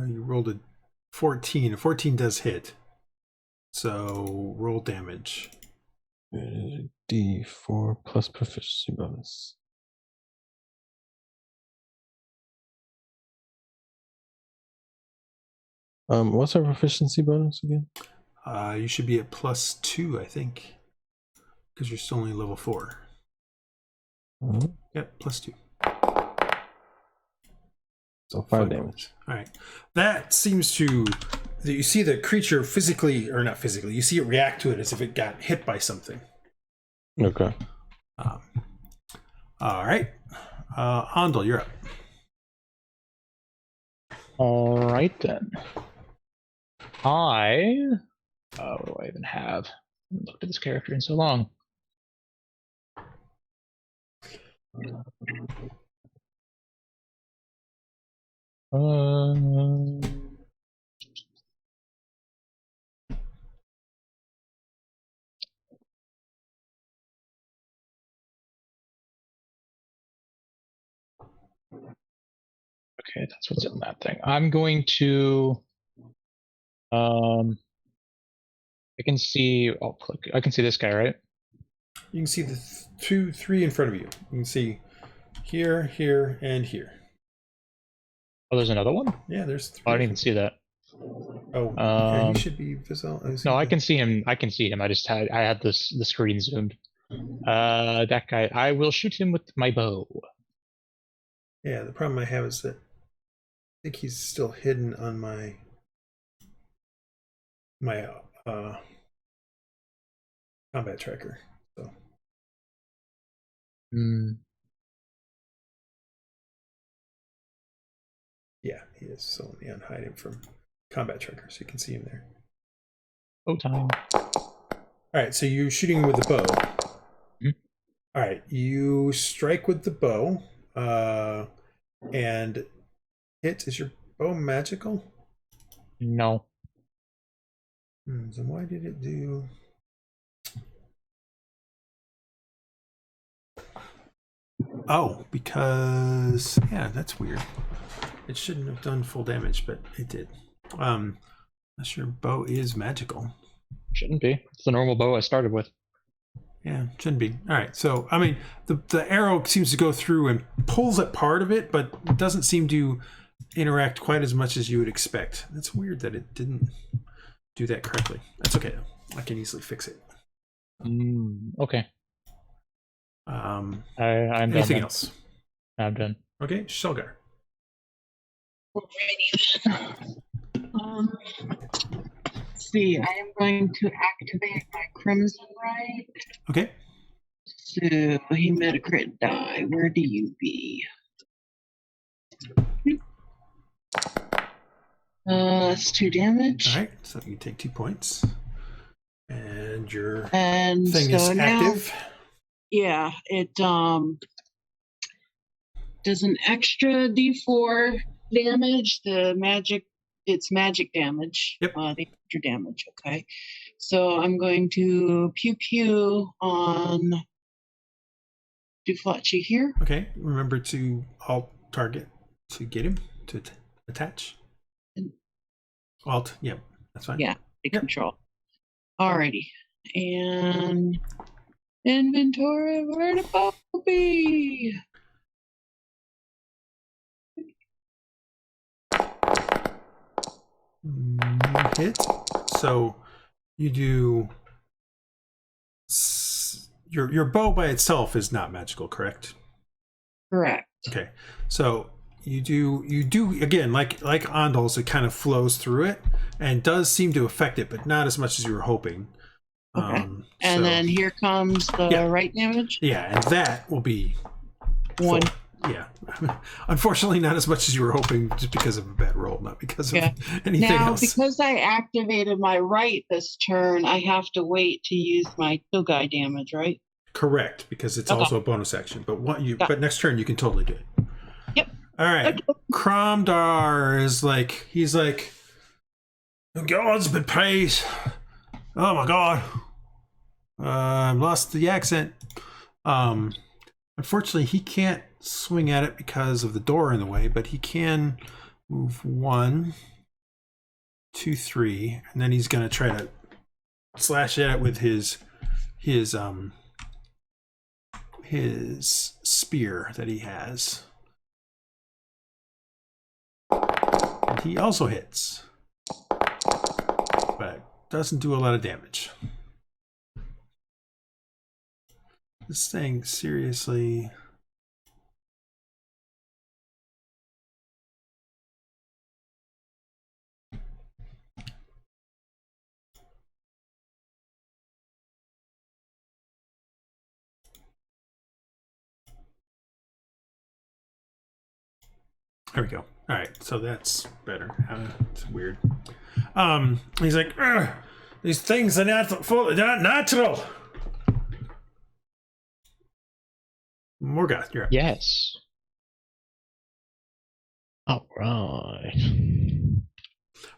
You rolled a 14. A 14 does hit. So roll damage. D4 plus proficiency bonus. What's our proficiency bonus again? You should be at +2, I think, because you're still only level 4. Yep, +2. So 5 damage. All right, that seems to. You see the creature physically, or not physically. You see it react to it as if it got hit by something. Okay. All right, Andal, you're up. All right then. What do I even have? I haven't looked at this character in so long. Okay, that's what's in that thing. I'm going to. I can see. I'll click. I can see this guy, right? You can see the 2, 3 in front of you. You can see here, here, and here. Oh, there's another one? Yeah, there's 3. Oh, I didn't even see that. Oh, yeah, he should be visible. No, I can see him. I can see him. I had the screen zoomed. That guy. I will shoot him with my bow. Yeah, the problem I have is that I think he's still hidden on my combat tracker. So. Yeah, he is. So let me unhide him from combat tracker so you can see him there. Oh, time. All right, so you're shooting with the bow. All right, you strike with the bow, and hit. Is your bow magical? No. So why did it do? Oh, because yeah, that's weird. It shouldn't have done full damage, but it did. Unless your bow is magical. Shouldn't be. It's the normal bow I started with. Yeah, shouldn't be. All right, so I mean, the arrow seems to go through and pulls at part of it, but it doesn't seem to interact quite as much as you would expect. That's weird that it didn't do that correctly. That's okay though. I can easily fix it. Okay. I'm done. Anything else? I'm done. Okay, Sealgair. Alrighty then. Let's see. I am going to activate my Crimson Right. Okay. So he made a crit die. Where do you be? That's 2 damage. All right. So you take 2 points. And your And thing so is now, active. yeah, it does an extra D4 damage. It's magic damage. Yep. The extra damage. Okay. So I'm going to pew on Duflachi here. Okay. Remember to alt target to get him to attach. Alt. Yep. That's fine. Yeah, take Yep. control. Alrighty. And inventory, where the ball be? Hit. So you do. Your bow by itself is not magical, correct? Correct. Okay. So you do again like Andal's, it kind of flows through it and does seem to affect it, but not as much as you were hoping. Okay. And then here comes the right damage. Yeah, and that will be 1. full. Yeah. Unfortunately, not as much as you were hoping, just because of a bad roll, not because of anything Now, else. because I activated my right this turn, I have to wait to use my kill guy damage, right? Correct, because it's also a bonus action. But but next turn you can totally do it. Yep. All right. Cromdar is like, he's like, the gods be praised. Oh my god. I've lost the accent. Unfortunately, he can't swing at it because of the door in the way, but he can move 1, 2, 3, and then he's gonna try to slash at it with his spear that he has. And he also hits, but doesn't do a lot of damage. This thing, seriously. There we go. All right, so that's better. It's weird. He's like, these things are they're not natural. Morgoth, you're up. Yes. All right.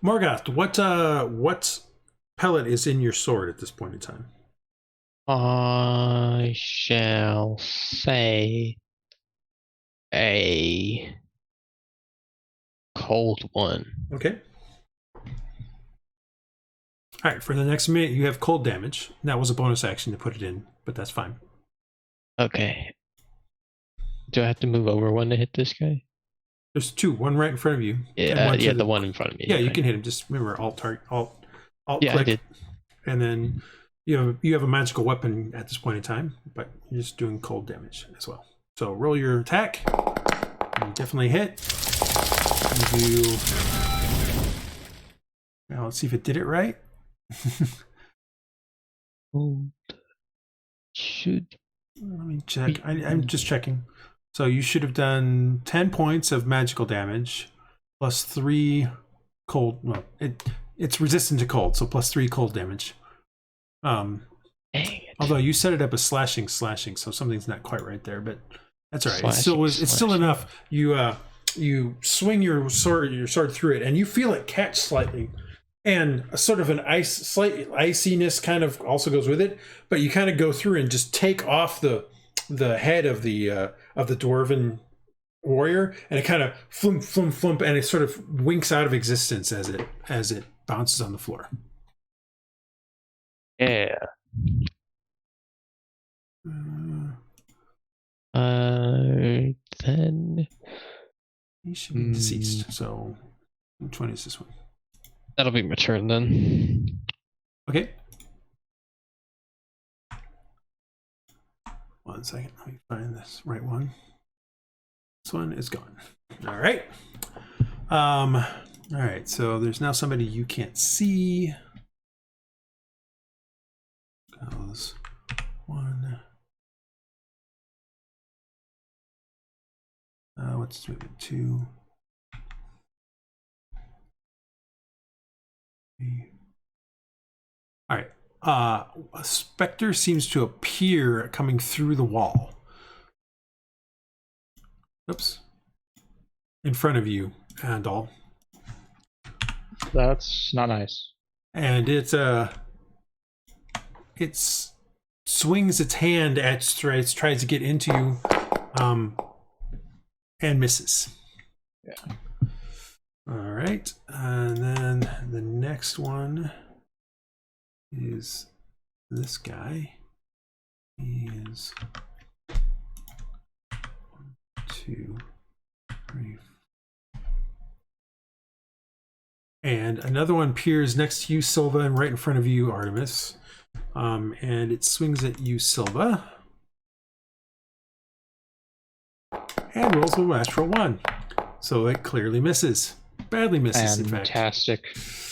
Morgoth, what pellet is in your sword at this point in time? I shall say a cold one. Okay. All right, for the next minute, you have cold damage. That was a bonus action to put it in, but that's fine. Okay. Do I have to move over one to hit this guy? There's 2, one right in front of you. Yeah, the one in front of me. Yeah, you can hit him. Just remember alt yeah, click, I did. and then you have a magical weapon at this point in time, but you're just doing cold damage as well. So roll your attack. You definitely hit. You do. Now let's see if it did it right. Should. Let me check. I'm just checking. So you should have done 10 points of magical damage, plus 3 cold. Well, it's resistant to cold, so plus 3 cold damage. Dang it. Although you set it up as slashing, so something's not quite right there, but that's all right. Slashing, It's still enough. You swing your sword through it, and you feel it catch slightly, and a sort of slight iciness kind of also goes with it. But you kind of go through and just take off the head of the dwarven warrior, and it kind of flump, flump, flump, and it sort of winks out of existence as it bounces on the floor. Yeah. Then He should be deceased. So, which one is this one? that'll be my turn then. Okay. 1 second. Let me find this right one. This one is gone. All right. All right. So there's now somebody you can't see. goes 1. What's 2? 3. All right. A specter seems to appear coming through the wall. Oops. In front of you, Andal. That's not nice. And it swings its hand at Strides, tries to get into you, and misses. Yeah. All right. And then the next one is this guy. He is 1, 2, 3. And another one appears next to you, Silva, and right in front of you, Artemis. And it swings at you, Silva. And rolls a natural 1. So it clearly misses. Badly misses, in fact. Fantastic.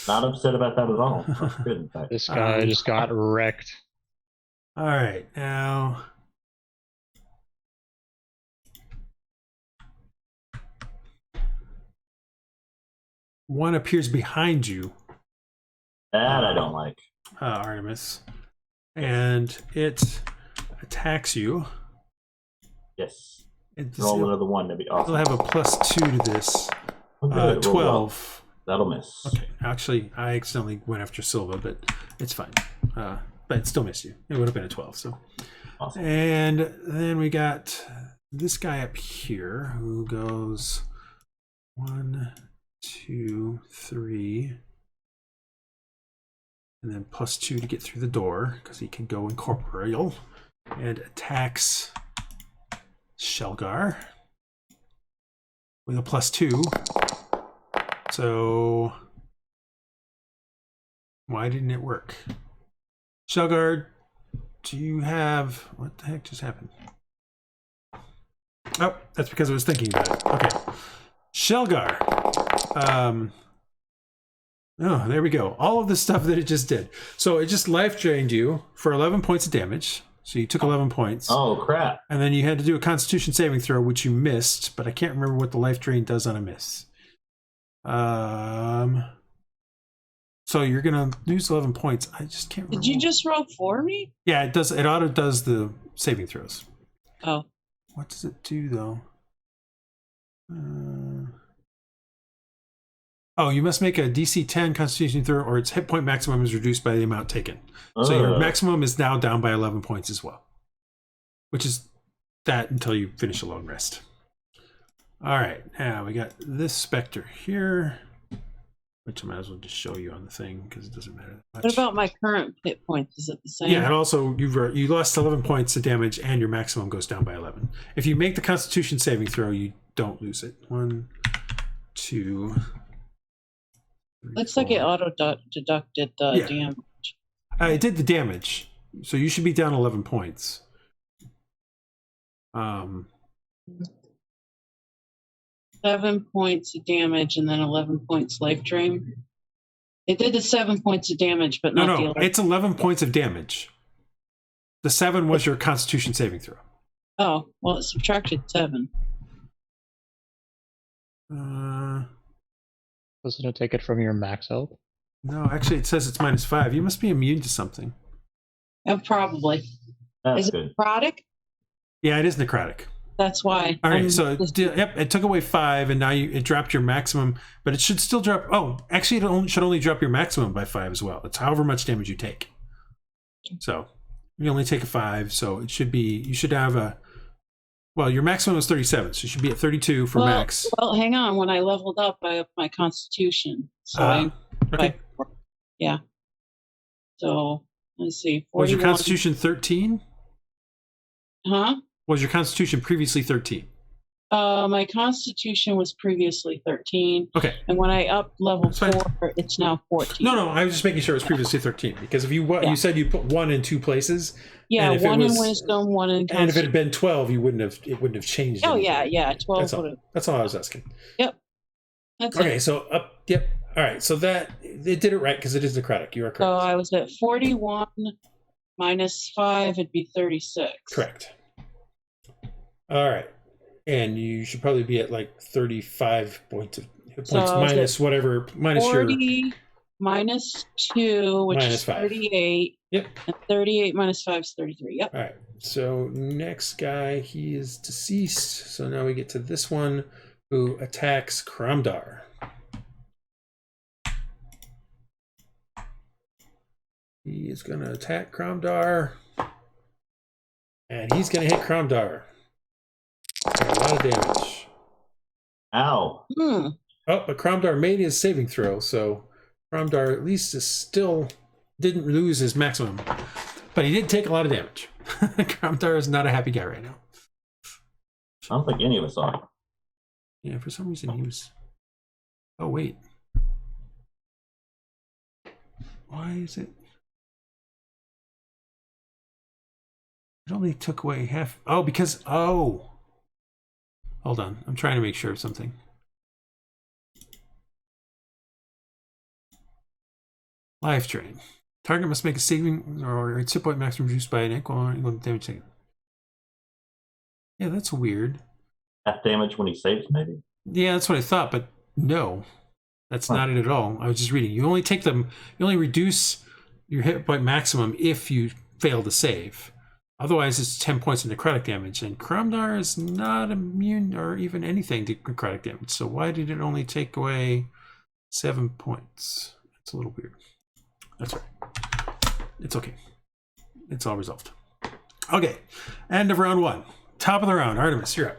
Not upset about that at all. That's good, in fact. This guy just got wrecked. All right, now... one appears behind you. That I don't like. Artemis. And it attacks you. Yes. It's, Roll another 1, that'd be awesome. it'll have a +2 to this. Okay, roll 12. well. That'll miss. Okay, actually, I accidentally went after Silva, but it's fine. But it still missed you. It would have been a 12, so. Awesome. And then we got this guy up here who goes 1, 2, 3. And then +2 to get through the door, because he can go incorporeal. And attacks Sealgair with a +2. So why didn't it work? Sealgair, do you have... what the heck just happened? Oh, that's because I was thinking about it. Okay. Sealgair. Oh, there we go. All of the stuff that it just did. So it just life drained you for 11 points of damage. So you took 11 points. Oh, crap. And then you had to do a Constitution saving throw, which you missed, but I can't remember what the life drain does on a miss. So you're gonna lose 11 points. I just can't remember. Did you just roll for me? Yeah, it does. It auto does the saving throws. Oh. What does it do though? Oh, you must make a DC 10 Constitution throw, or its hit point maximum is reduced by the amount taken. So your maximum is now down by 11 points as well, which is that until you finish a long rest. All right, now we got this specter here, which I might as well just show you on the thing because it doesn't matter that much. What about my current hit points? Is it the same? Yeah, and also you lost 11 points of damage, and your maximum goes down by 11. If you make the Constitution saving throw, you don't lose it. 1, 2. 3, Looks 4. like it auto deducted the damage. It did the damage, so you should be down 11 points. 7 points of damage and then 11 points life drain. It did the 7 points of damage, but not the 11. It's 11 points of damage. The 7 was your Constitution saving throw. Oh, well, it subtracted 7. Doesn't it take it from your max health? No, actually, it says it's -5. You must be immune to something. Probably. That's Is good. it necrotic? Yeah, it is necrotic. That's why. All right, so it took away 5, and now it dropped your maximum, but it should still drop. Oh, actually, it should only drop your maximum by 5 as well. It's however much damage you take. So you only take a 5, so it should be. You should have a. Well, your maximum is 37, so you should be at 32 for max. Well, hang on. When I leveled up, I upped my Constitution. So okay. Yeah. So let's see. 41. Was your Constitution 13? Huh? Was your Constitution previously 13? My Constitution was previously 13. Okay. And when I up level 4, it's now 14. No, I was just making sure it was previously 13 because if you said you put 1 in 2 places. Yeah, 1 in wisdom, 1 in Constitution. And if it had been 12, it wouldn't have changed. Oh anything. yeah, 12 would have. That's all I was asking. Yep. That's okay, it. so up. Yep. All right, so that it did it right because it is necrotic. You are correct. So I was at 41 -5, it'd be 36. Correct. All right. And you should probably be at like 35 points of hit points So minus whatever, minus 40 minus 2, which Minus is 5. 38. Yep. And 38 minus 5 is 33. Yep. All right. So next guy, he is deceased. So now we get to this one who attacks Kramdar. He is going to attack Kramdar. And he's going to hit Kramdar. A lot of damage. Ow. Hmm. Oh, but Kramdar made his saving throw, so Kramdar at least is still didn't lose his maximum. But he did take a lot of damage. Kramdar is not a happy guy right now. I don't think any of us are. Yeah, for some reason he was... Oh, wait. Why is it... It only took away half... Oh, because... Oh! Hold on. I'm trying to make sure of something. Life drain. Target must make a saving or its hit point maximum reduced by an equal damage taken. Yeah, that's weird. Half damage when he saves, maybe? Yeah, that's what I thought, but no. That's not it at all. I was just reading. You only take them, you only reduce your hit point maximum if you fail to save. Otherwise, it's 10 points of necrotic damage, and Kramdar is not immune or even anything to necrotic damage. So why did it only take away 7 points? It's a little weird. That's right. It's okay. It's all resolved. Okay. End of round 1. Top of the round. Artemis, you're up.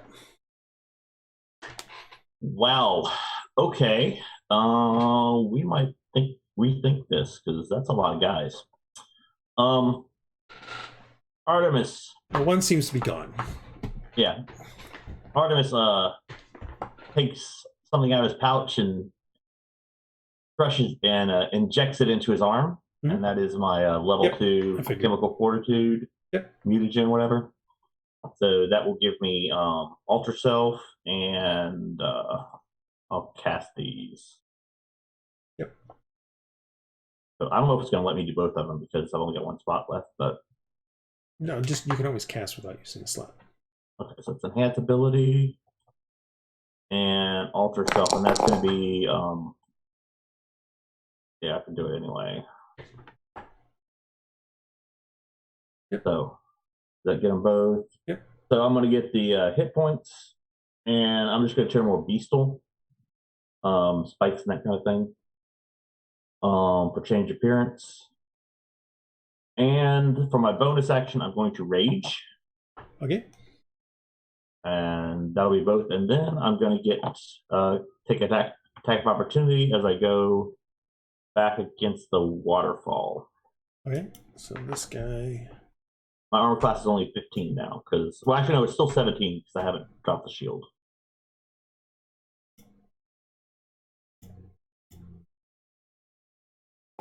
Wow. Okay. We might rethink this because that's a lot of guys. Artemis. Well, one seems to be gone. Yeah. Artemis takes something out of his pouch and crushes and injects it into his arm. Mm-hmm. And that is my level 2 chemical fortitude, mutagen, whatever. So that will give me Alter Self, and I'll cast these. Yep. So I don't know if it's going to let me do both of them because I've only got one spot left. But no, just you can always cast without using a slot. Okay, so it's Enhance Ability and Alter Self, and that's going to be yeah, I can do it anyway. Yep. So does that get them both? Yep. So I'm going to get the hit points, and I'm just going to turn more beastal, spikes and that kind of thing, for change appearance. And for my bonus action, I'm going to rage. Okay. And that'll be both. And then I'm going to get take attack of opportunity as I go back against the waterfall. Okay. So this guy. My armor class is only 15 now because, well, actually no, it's still 17 because I haven't dropped the shield.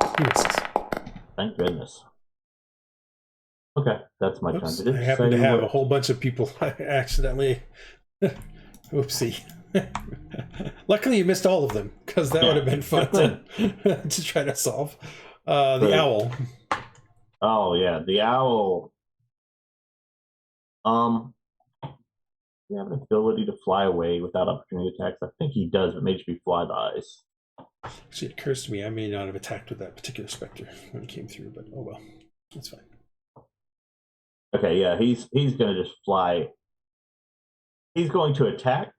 He misses. Thank goodness. Okay, that's my Oops, turn. I happen to have a whole bunch of people accidentally. Oopsie. Luckily, you missed all of them because that would have been fun to try to solve. The owl. Oh yeah, the owl. You have an ability to fly away without opportunity attacks. I think he does, but maybe be flybys. Actually, it occurs to me I may not have attacked with that particular specter when he came through, but oh well, that's fine. Okay, yeah, he's going to just fly. He's going to attack.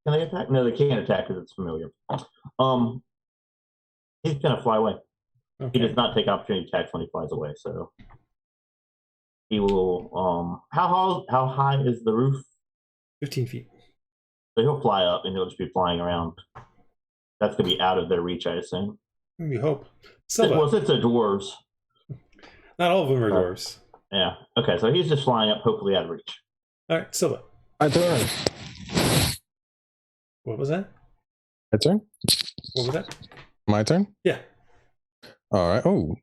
Can they attack? No, they can't attack because it's familiar. He's going to fly away. Okay. He does not take opportunity attacks when he flies away, so he will. How high is the roof? 15 feet. So he'll fly up and he'll just be flying around. That's going to be out of their reach, I assume. We hope. Silva. Well, it's a dwarves. Not all of them are dwarves. Yeah. Okay, so he's just flying up, hopefully out of reach. All right, Silva. My turn. What was that? My turn? What was that? My turn? Yeah. All right. Oh.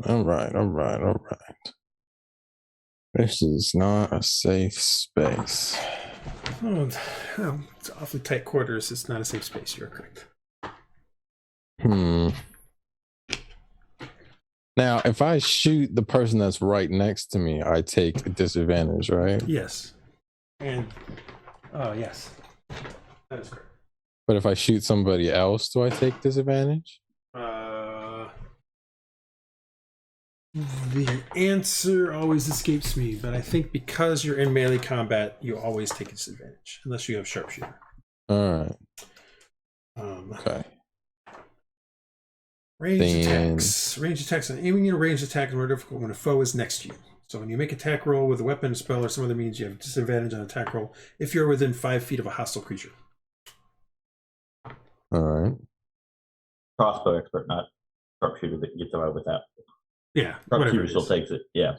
All right. This is not a safe space. Oh, it's awfully tight quarters. It's not a safe space. You're correct. Now, if I shoot the person that's right next to me, I take a disadvantage, right? Yes. And yes, that is correct. But if I shoot somebody else, do I take disadvantage? The answer always escapes me, but I think because you're in melee combat, you always take a disadvantage, unless you have sharpshooter. All right. Okay. Ranged attacks. Ranged attacks. Aiming in a ranged attack is more difficult when a foe is next to you. So when you make attack roll with a weapon, spell, or some other means, you have disadvantage on attack roll if you're within 5 feet of a hostile creature. All right. Crossbow expert, not sharpshooter that gets away with that. Yeah. Sharpshooter still takes it. Yeah.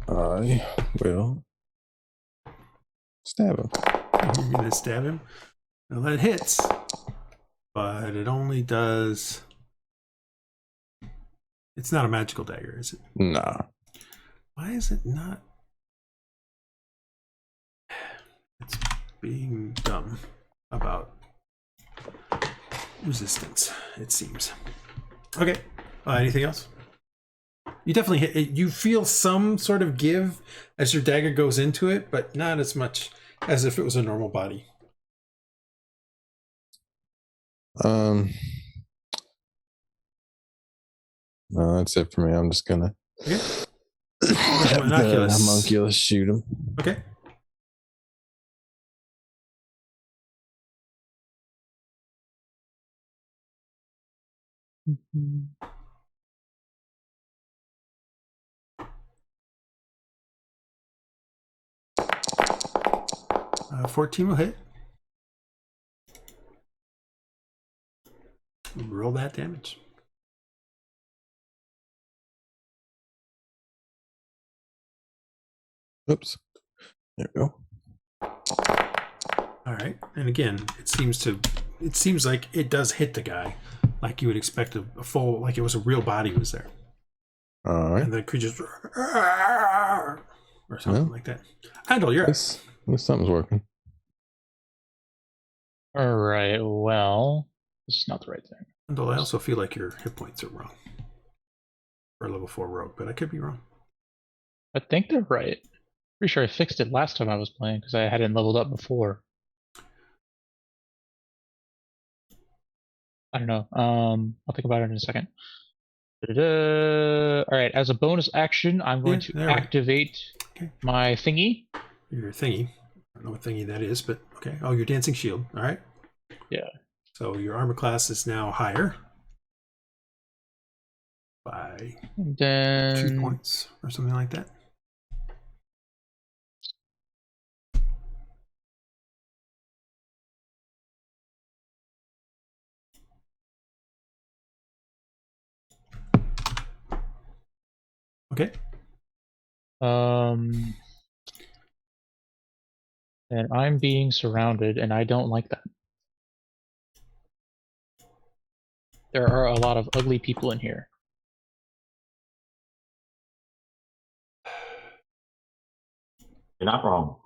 I will stab him. You're going to stab him. Well, that hits, but it only does... It's not a magical dagger, is it? Nah. Why is it not? It's being dumb about resistance, it seems. Okay. Anything else? You definitely hit it. You feel some sort of give as your dagger goes into it, but not as much as if it was a normal body. No, that's it for me. I'm just gonna homunculus shoot him. Okay. Mm-hmm. 14 will hit. Roll that damage. Oops. There we go. All right. And again, it seems like it does hit the guy, like you would expect a full, like it was a real body was there. All right. And the creature's or something like that. Andal, you're up. Something's working. All right. Well, this is not the right thing. Andal, I also feel like your hit points are wrong for a level 4 rogue, but I could be wrong. I think they're right. Pretty sure I fixed it last time I was playing because I hadn't leveled up before. I don't know. I'll think about it in a second. All right. As a bonus action, I'm going to activate my thingy. Your thingy. I don't know what thingy that is, but okay. Oh, your dancing shield. All right. Yeah. So your armor class is now higher by 2 points or something like that. Okay. And I'm being surrounded, and I don't like that. There are a lot of ugly people in here. You're not wrong.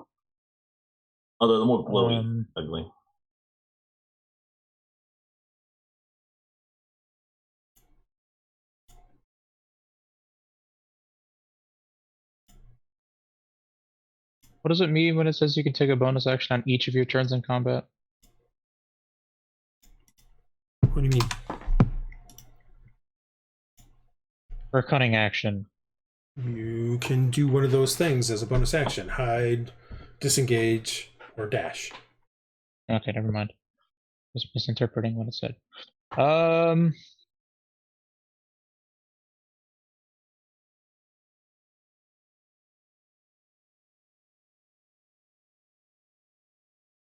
Although the more glowy, ugly. What does it mean when it says you can take a bonus action on each of your turns in combat? What do you mean? For a cunning action. You can do one of those things as a bonus action. Hide, disengage, or dash. Okay, never mind. Just misinterpreting what it said.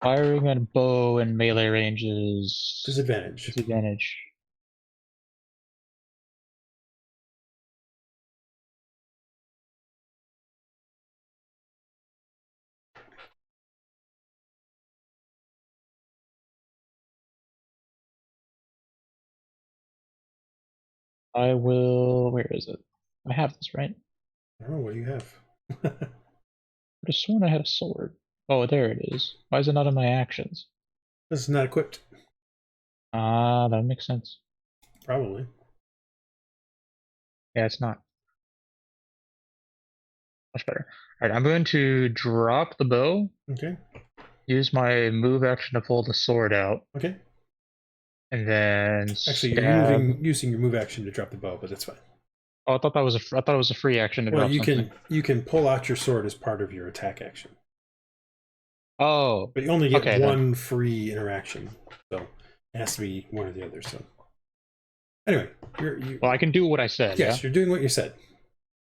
Firing at bow and melee ranges. Disadvantage. Disadvantage. I will. Where is it? I have this, right? I don't know what do you have. I could have sworn I had a sword. Oh, there it is. Why is it not in my actions? This is not equipped. That makes sense. Probably. Yeah, it's not. Much better. All right, I'm going to drop the bow. Okay. Use my move action to pull the sword out. Okay. And then actually, you're using your move action to drop the bow, but that's fine. Oh, I thought that was a free action to drop something. You can pull out your sword as part of your attack action. Oh. But you only get one free interaction, so it has to be one or the other. So anyway, well, I can do what I said. Yes, yeah? You're doing what you said.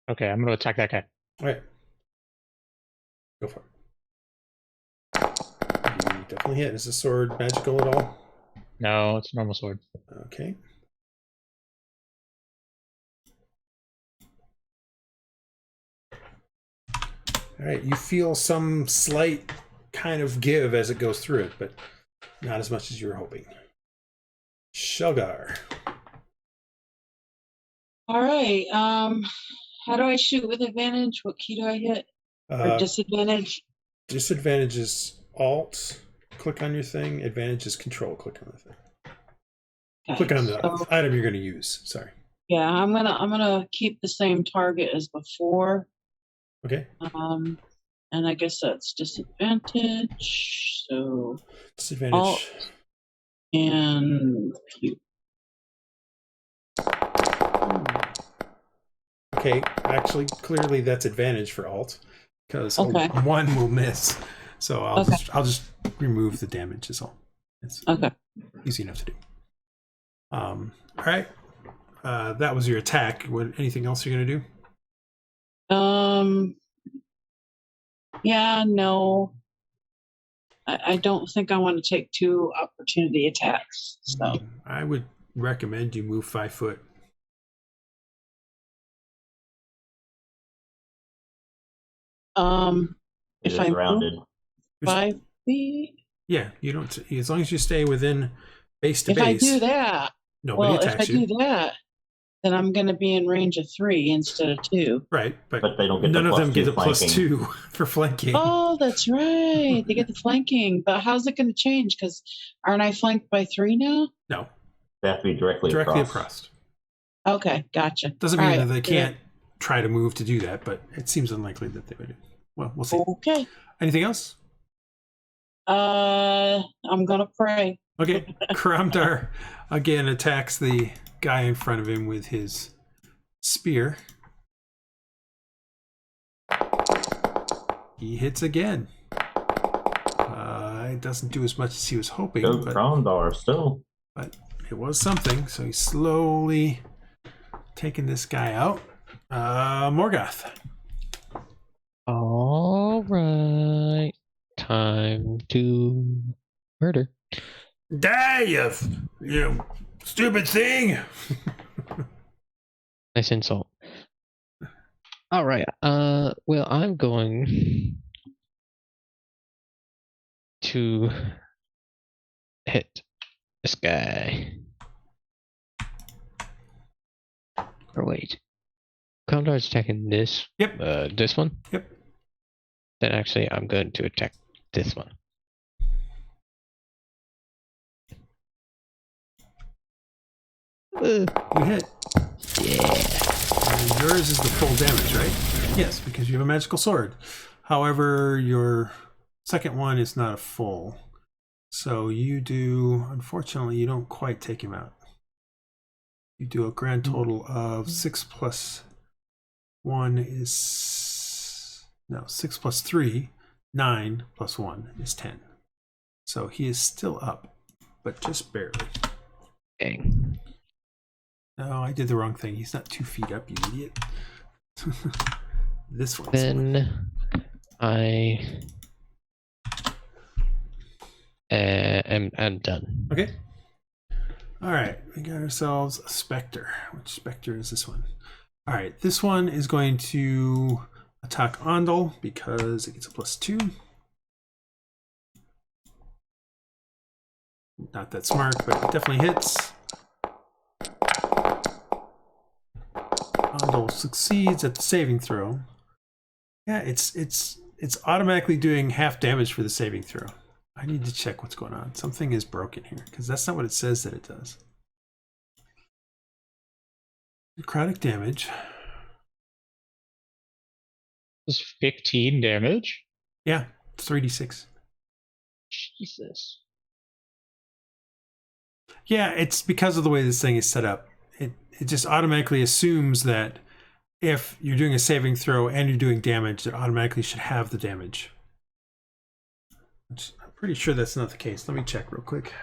Okay, I'm going to attack that guy. All right. Go for it. You definitely hit. Is the sword magical at all? No, it's a normal sword. Okay. All right, you feel some slight kind of give as it goes through it, but not as much as you were hoping. Sealgair. All right. How do I shoot with advantage? What key do I hit? Or disadvantage? Disadvantage is Alt. Click on your thing. Advantage is Control. Click on the thing. Okay, click on the item you're going to use. Sorry. Yeah, I'm gonna keep the same target as before. Okay. And I guess that's disadvantage. So disadvantage. Alt and okay, actually, clearly that's advantage for Alt because one will miss. So I'll just remove the damage. Is all. It's easy enough to do. All right. That was your attack. Anything else you're gonna do? Yeah, no. I don't think I want to take 2 opportunity attacks. So I would recommend you move 5 foot. If I rounded 5 feet. Yeah, you don't. As long as you stay within base to base. If I do that, nobody attacks you. If I do that, then I'm going to be in range of 3 instead of 2. Right, but they don't get none of them get a flanking. +2 for flanking. Oh, that's right. They get the flanking. But how's it going to change? Because aren't I flanked by 3 now? No. They have to be directly across. Okay, gotcha. Doesn't mean that they can't try to move to do that, but it seems unlikely that they would. Well, we'll see. Okay. Anything else? I'm going to pray. Okay. Karamdar again attacks the guy in front of him with his spear. He hits again. It doesn't do as much as he was hoping. But Karamdar still. But it was something. So he's slowly taking this guy out. Morgoth. All right. Time to murder. Die, you stupid thing. Nice insult. All right. Well, I'm going to hit this guy. Or wait. Karamdar's attacking this. Yep. This one? Yep. Then actually I'm going to attack this one. You hit. Yeah. And yours is the full damage, right? Yes, because you have a magical sword. However, your second one is not a full. So you do, unfortunately, you don't quite take him out. You do a grand total of 6 plus 1 is, no, 6 plus 3, 9 plus 1 is 10. So he is still up, but just barely. Dang. No, I did the wrong thing. He's not 2 feet up, you idiot. This one. Then I am done. Okay. All right, we got ourselves a Spectre. Which Spectre is this one? All right, this one is going to attack Andal because it gets a +2. Not that smart, but it definitely hits. Andal succeeds at the saving throw. Yeah, it's automatically doing half damage for the saving throw. I need to check what's going on. Something is broken here because that's not what it says that it does. Necrotic damage. This is 15 damage. Yeah, it's 3d6. Jesus. Yeah, it's because of the way this thing is set up. It just automatically assumes that if you're doing a saving throw and you're doing damage, it automatically should have the damage. Which I'm pretty sure that's not the case. Let me check real quick.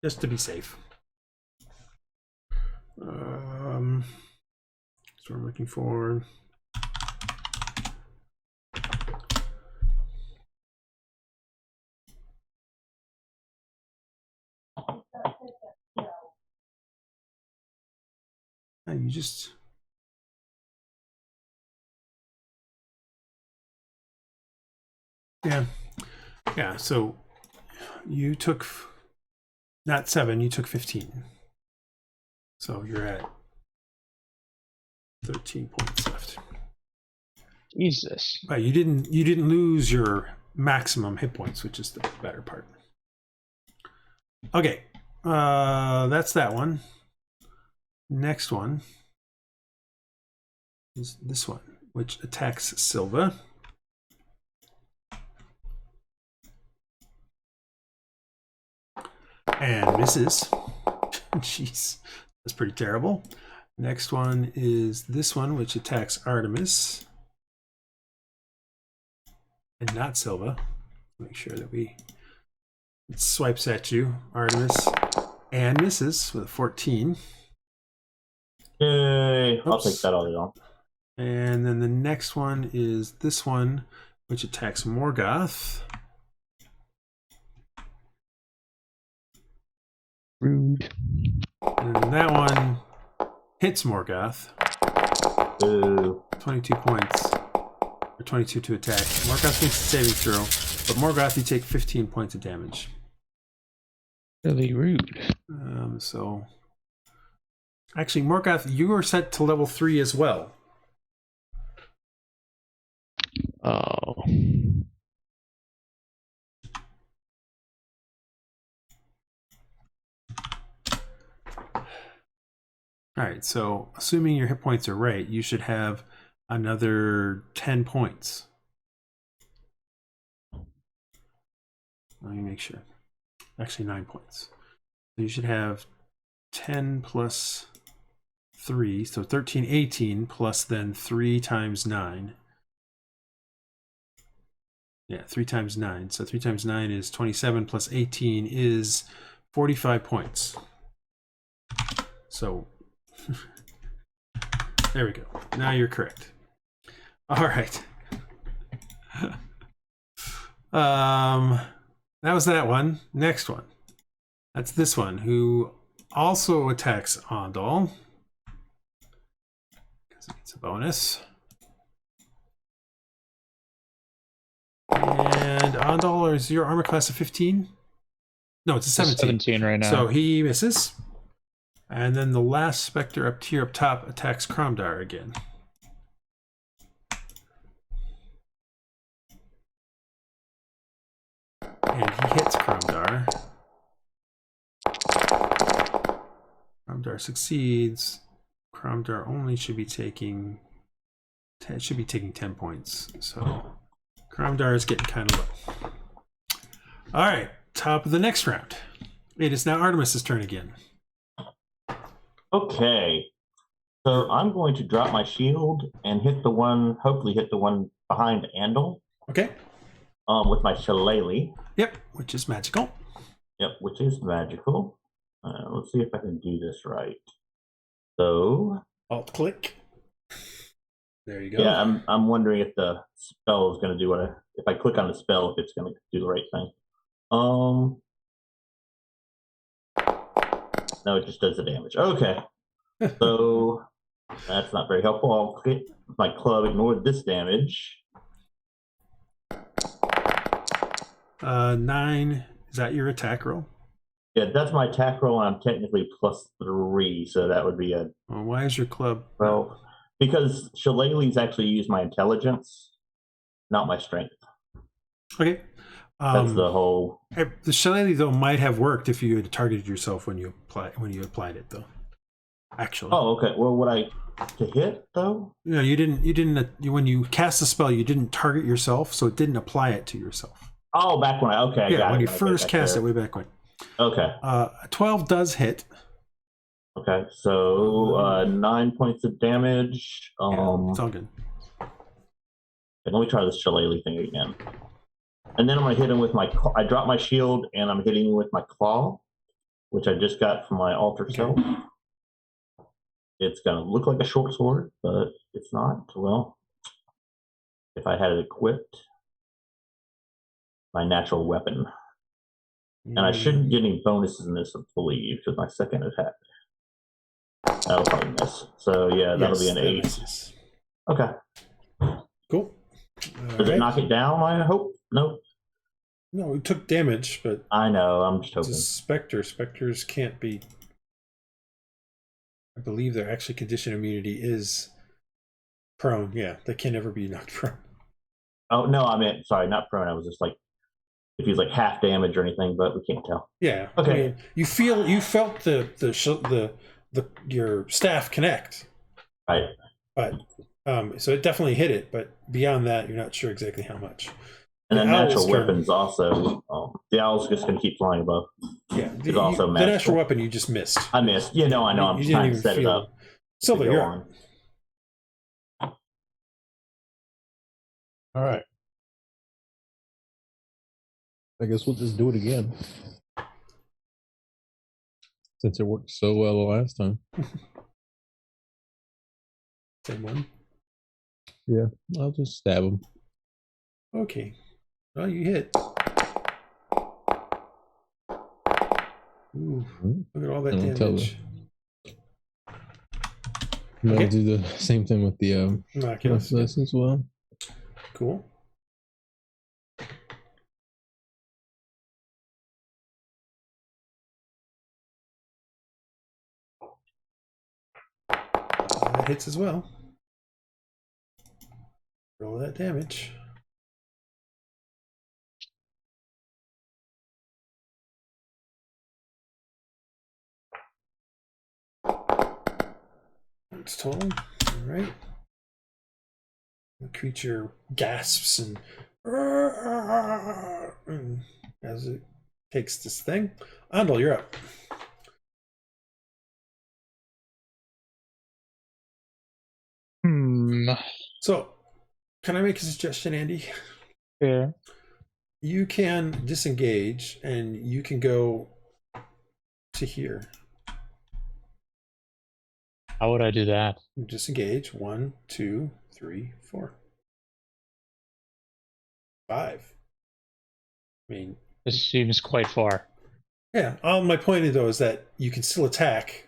Just to be safe. That's what I'm looking for. You just... Yeah, so you took not 7, you took 15. So you're at 13 points left. Jesus. Right, you didn't lose your maximum hit points, which is the better part. Okay, that's that one. Next one is this one, which attacks Silva. And misses. Jeez, that's pretty terrible. Next one is this one, which attacks Artemis. And not Silva. Make sure that it swipes at you, Artemis, and misses with a 14. Yay! I'll take that all day long. And then the next one is this one, which attacks Morgoth. Rude. And that one hits Morgoth. Ooh. 22 points. Or 22 to attack. Morgoth makes a saving throw, but Morgoth, you take 15 points of damage. Really rude. So actually, Morgoth, you are set to level 3 as well. Oh. All right, so assuming your hit points are right, you should have another 10 points. Let me make sure. Actually, 9 points. So you should have 10 plus 3, so 13, 18, plus then 3 times 9. Yeah, 3 times 9. So 3 times 9 is 27, plus 18 is 45 points. So there we go. Now you're correct. All right. That was that one. Next one. That's this one, who also attacks Andal. Because it gets a bonus. And Andal, is your armor class a 15? No, it's a 17. It's 17 right now. So he misses. And then the last specter up here up top attacks Cromdar again. And he hits Cromdar. Cromdar succeeds. Cromdar only should be taking 10 points. So Cromdar is getting kind of low. All right, top of the next round. It is now Artemis's turn again. Okay, so I'm going to drop my shield and hopefully hit the one behind Andal. Okay. With my shillelagh. Yep, which is magical. Yep, which is magical. Let's see if I can do this right. So, Alt click. There you go. Yeah, I'm wondering if the spell is going to do if I click on the spell, if it's going to do the right thing. No, it just does the damage. Okay. So that's not very helpful. I'll hit my club, ignore this damage. 9. Is that your attack roll? Yeah, that's my attack roll, and I'm technically +3, so that would be a... Well, why is your club... Well, because shillelaghs actually use my intelligence, not my strength. Okay. That's the whole. The shillelagh though might have worked if you had targeted yourself when you applied it though. Actually. Oh, okay. Well, would I to hit though? No, you didn't. When you cast the spell, you didn't target yourself, so it didn't apply it to yourself. Oh, back when when you first cast it way back when. Okay. 12 does hit. Okay, so 9 points of damage. It's all good. And let me try this shillelagh thing again. And then I'm going to hit him with my... I drop my shield, and I'm hitting him with my claw, which I just got from my altar self. It's going to look like a short sword, but it's not. Well, if I had it equipped, my natural weapon. And I shouldn't get any bonuses in this, I believe, with my second attack. That'll probably miss. So, yeah, that'll be an 8. Misses. Okay. Cool. Does it knock it down, I hope? No. No, it took damage, but... I know, I'm just hoping. It's a specter. Specters can't be... I believe their actually condition immunity is prone. Yeah, they can never be knocked prone. Oh, no, I meant, sorry, not prone. I was just like, if he's like half damage or anything, but we can't tell. Yeah. Okay. I mean, you felt your staff connect. Right. But so it definitely hit it, but beyond that, you're not sure exactly how much. And then natural weapons also. The owl's just going to keep flying above. Yeah. It's also the natural weapon you just missed. I missed. Yeah, no, I know. I'm trying to set it up. Silva, you're on. All right. I guess we'll just do it again. Since it worked so well the last time. Same one? Yeah, I'll just stab him. Okay. Well, you hit. Ooh, look at all that damage. I'll do the same thing with the Oculus as well. Cool. That hits as well. Roll that damage. It's total. All right. The creature gasps and as it takes this thing. Andal, you're up. So, can I make a suggestion, Andy? Yeah. You can disengage, and you can go to here. How would I do that? Disengage. 1, 2, 3, 4, 5. I mean, this seems quite far. Yeah. All my point though is that you can still attack,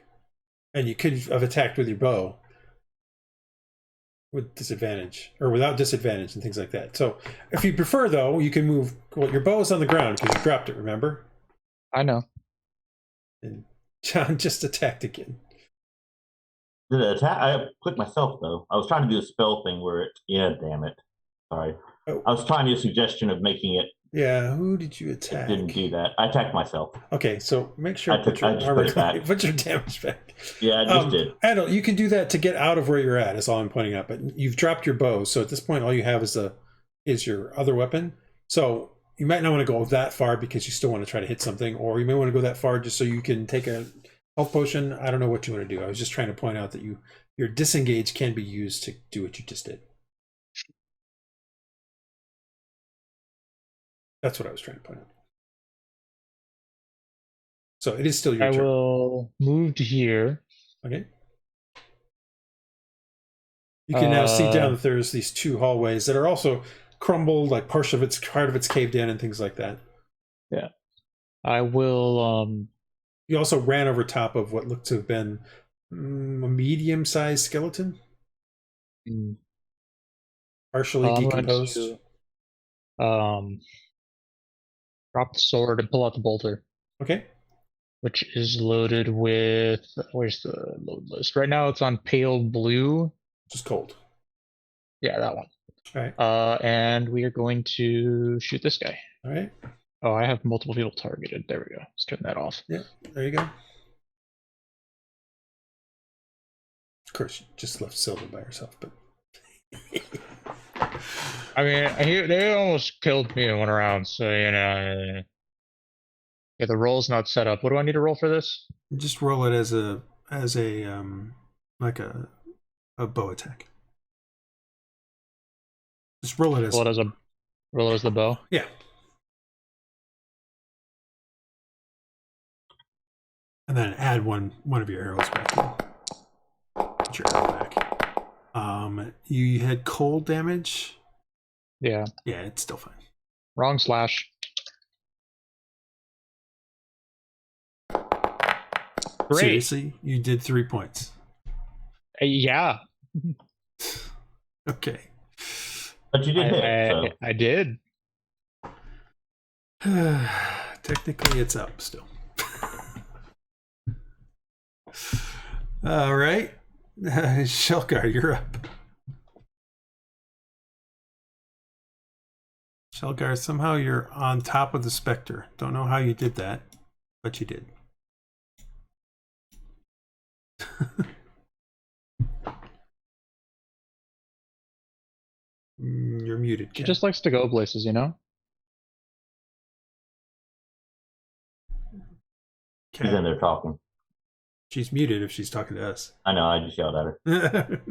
and you could have attacked with your bow with disadvantage or without disadvantage and things like that. So if you prefer though, you can move. Well, your bow is on the ground because you dropped it. Remember? I know. And John just attacked again. Did it attack? I clicked myself though. I was trying to do a spell thing where it. Yeah, damn it. Sorry. Oh. I was trying to do a suggestion of making it. Yeah, who did you attack? It didn't do that. I attacked myself. Okay, so make sure put your damage back. Yeah, I just did. Andal, you can do that to get out of where you're at. Is all I'm pointing out. But you've dropped your bow, so at this point, all you have is your other weapon. So you might not want to go that far because you still want to try to hit something, or you may want to go that far just so you can take a health potion. I don't know what you want to do. I was just trying to point out that your disengage can be used to do what you just did. That's what I was trying to point out. So it is still your turn. I will move to here. Okay. You can now see down that there's these two hallways that are also crumbled, like part of it's caved in and things like that. Yeah. I will You also ran over top of what looked to have been a medium-sized skeleton. Partially decomposed. Drop the sword and pull out the bolter. Okay. Which is loaded with... Where's the load list? Right now it's on pale blue. Just cold. Yeah, that one. All right. And we are going to shoot this guy. All right. Oh, I have multiple people targeted. There we go. Let's turn that off. Yeah, there you go. Of course, you just left Silva by herself, but... I mean, they almost killed me in one round, so, you know... Yeah, the roll's not set up. What do I need to roll for this? Just roll it as a like a bow attack. Just roll it as the bow. Yeah. And then add one of your arrows back in. Get your arrow back. You had cold damage. Yeah. Yeah, it's still fine. Wrong slash. Great. Seriously, you did 3 points. Yeah. Okay. But you did hit. So. I did. Technically, it's up still. All right. Sealgair, you're up. Sealgair, somehow you're on top of the Spectre. Don't know how you did that, but you did. You're muted. She just likes to go places, you know? She's in there talking. She's muted if she's talking to us. I know, I just yelled at her.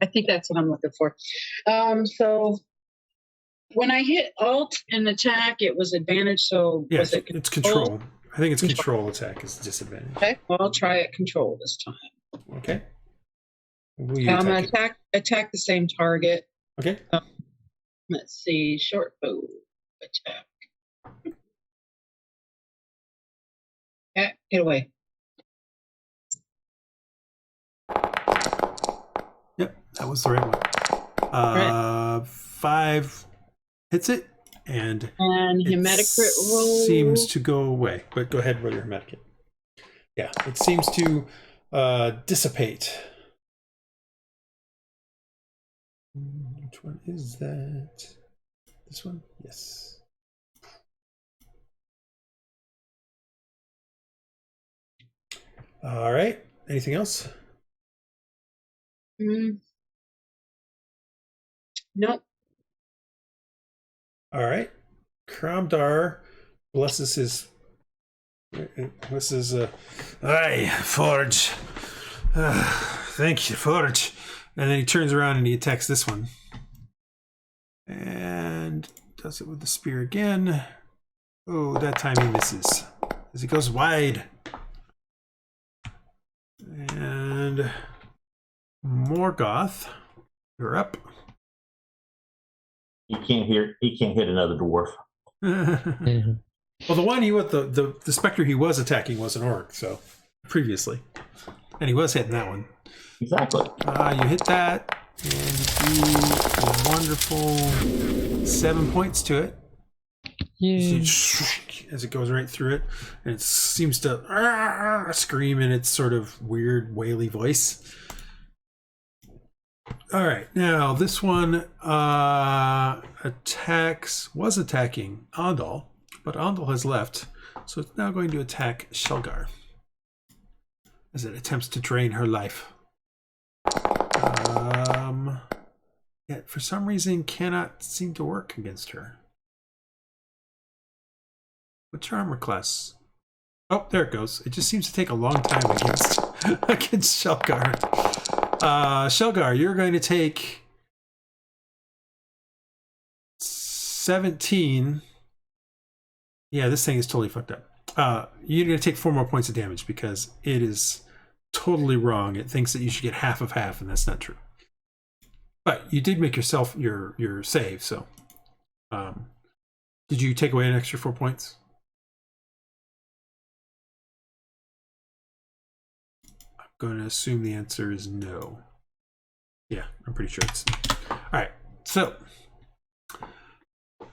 I think that's what I'm looking for. So when I hit Alt and attack, it was advantage. So yes, was it it's control. I think it's control attack is disadvantage. Okay, well, I'll try it control this time. Okay. I'm going to attack the same target. Okay. Let's see, short bow attack. Yeah, get away. Yep, that was the right one. 5 hits it, and hematocrit roll seems to go away. But go ahead, roll your hematocrit. Yeah, it seems to dissipate. Which one is that? This one? Yes. All right. Anything else? Nope. All right. Kramdar blesses his. This is aye, Forge. Thank you, Forge. And then he turns around and he attacks this one. And does it with the spear again. Oh, that time he misses. As he goes wide. And Morgoth, you're up. He can't hit another dwarf. Well, the one the Spectre he was attacking was an orc, so previously. And he was hitting that one. Exactly. You hit that, and you do a wonderful 7 points to it. As it goes right through it, and it seems to scream in its sort of weird, waily voice. All right, now this one was attacking Andal, but Andal has left, so it's now going to attack Sealgair as it attempts to drain her life. Yet for some reason cannot seem to work against her. What's your armor class? Oh, there it goes. It just seems to take a long time against Sealgair. Sealgair, you're going to take 17. Yeah, this thing is totally fucked up. You're going to take 4 more points of damage because it is totally wrong. It thinks that you should get half of half, and that's not true. But you did make yourself your save, so. Did you take away an extra 4 points? I'm going to assume the answer is no. Yeah, I'm pretty sure it's. All right, so.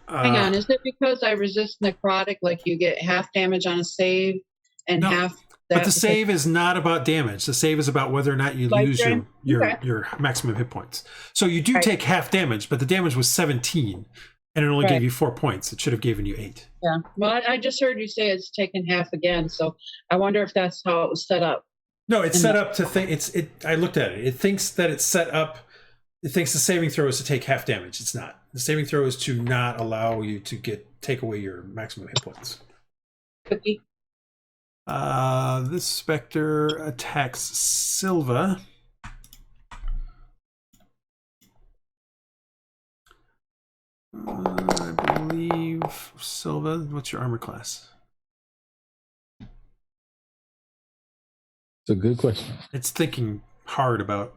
Hang on, is it because I resist necrotic, like you get half damage on a save and no, half? But the save is not about damage. The save is about whether or not you lose your maximum hit points. So you do take half damage, but the damage was 17, and it only gave you 4 points. It should have given you 8. Yeah. Well, I just heard you say it's taken half again, so I wonder if that's how it was set up. No, it's set up to think. I looked at it. It thinks that it's set up. It thinks the saving throw is to take half damage. It's not. The saving throw is to not allow you to take away your maximum hit points. Cookie. This Spectre attacks Silva. I believe Silva. What's your armor class? It's a good question. It's thinking hard about.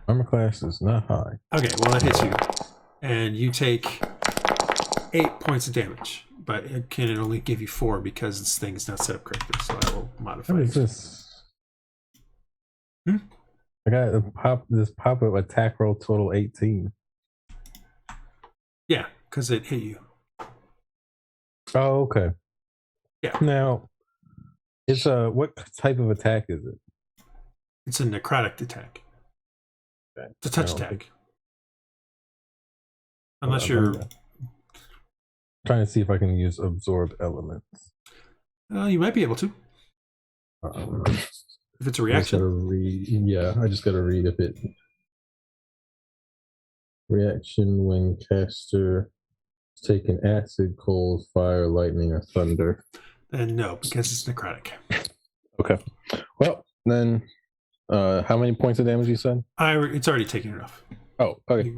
Armor class is not high. Okay, well that hits you, and you take 8 points of damage. But it can only give you 4 because this thing is not set up correctly. So I will modify. What is this? I got this pop-up attack roll total 18. Yeah, because it hit you. Oh, okay. Yeah. Now, it's what type of attack is it? It's a necrotic attack. Okay. It's a touch attack. Unless you're trying to see if I can use absorb elements. You might be able to. If it's a reaction. I just gotta read if it. Reaction when caster is taking acid, cold, fire, lightning, or thunder. And no, because it's necrotic. Okay. Well, then, how many points of damage you said? It's already taken enough. Oh, okay.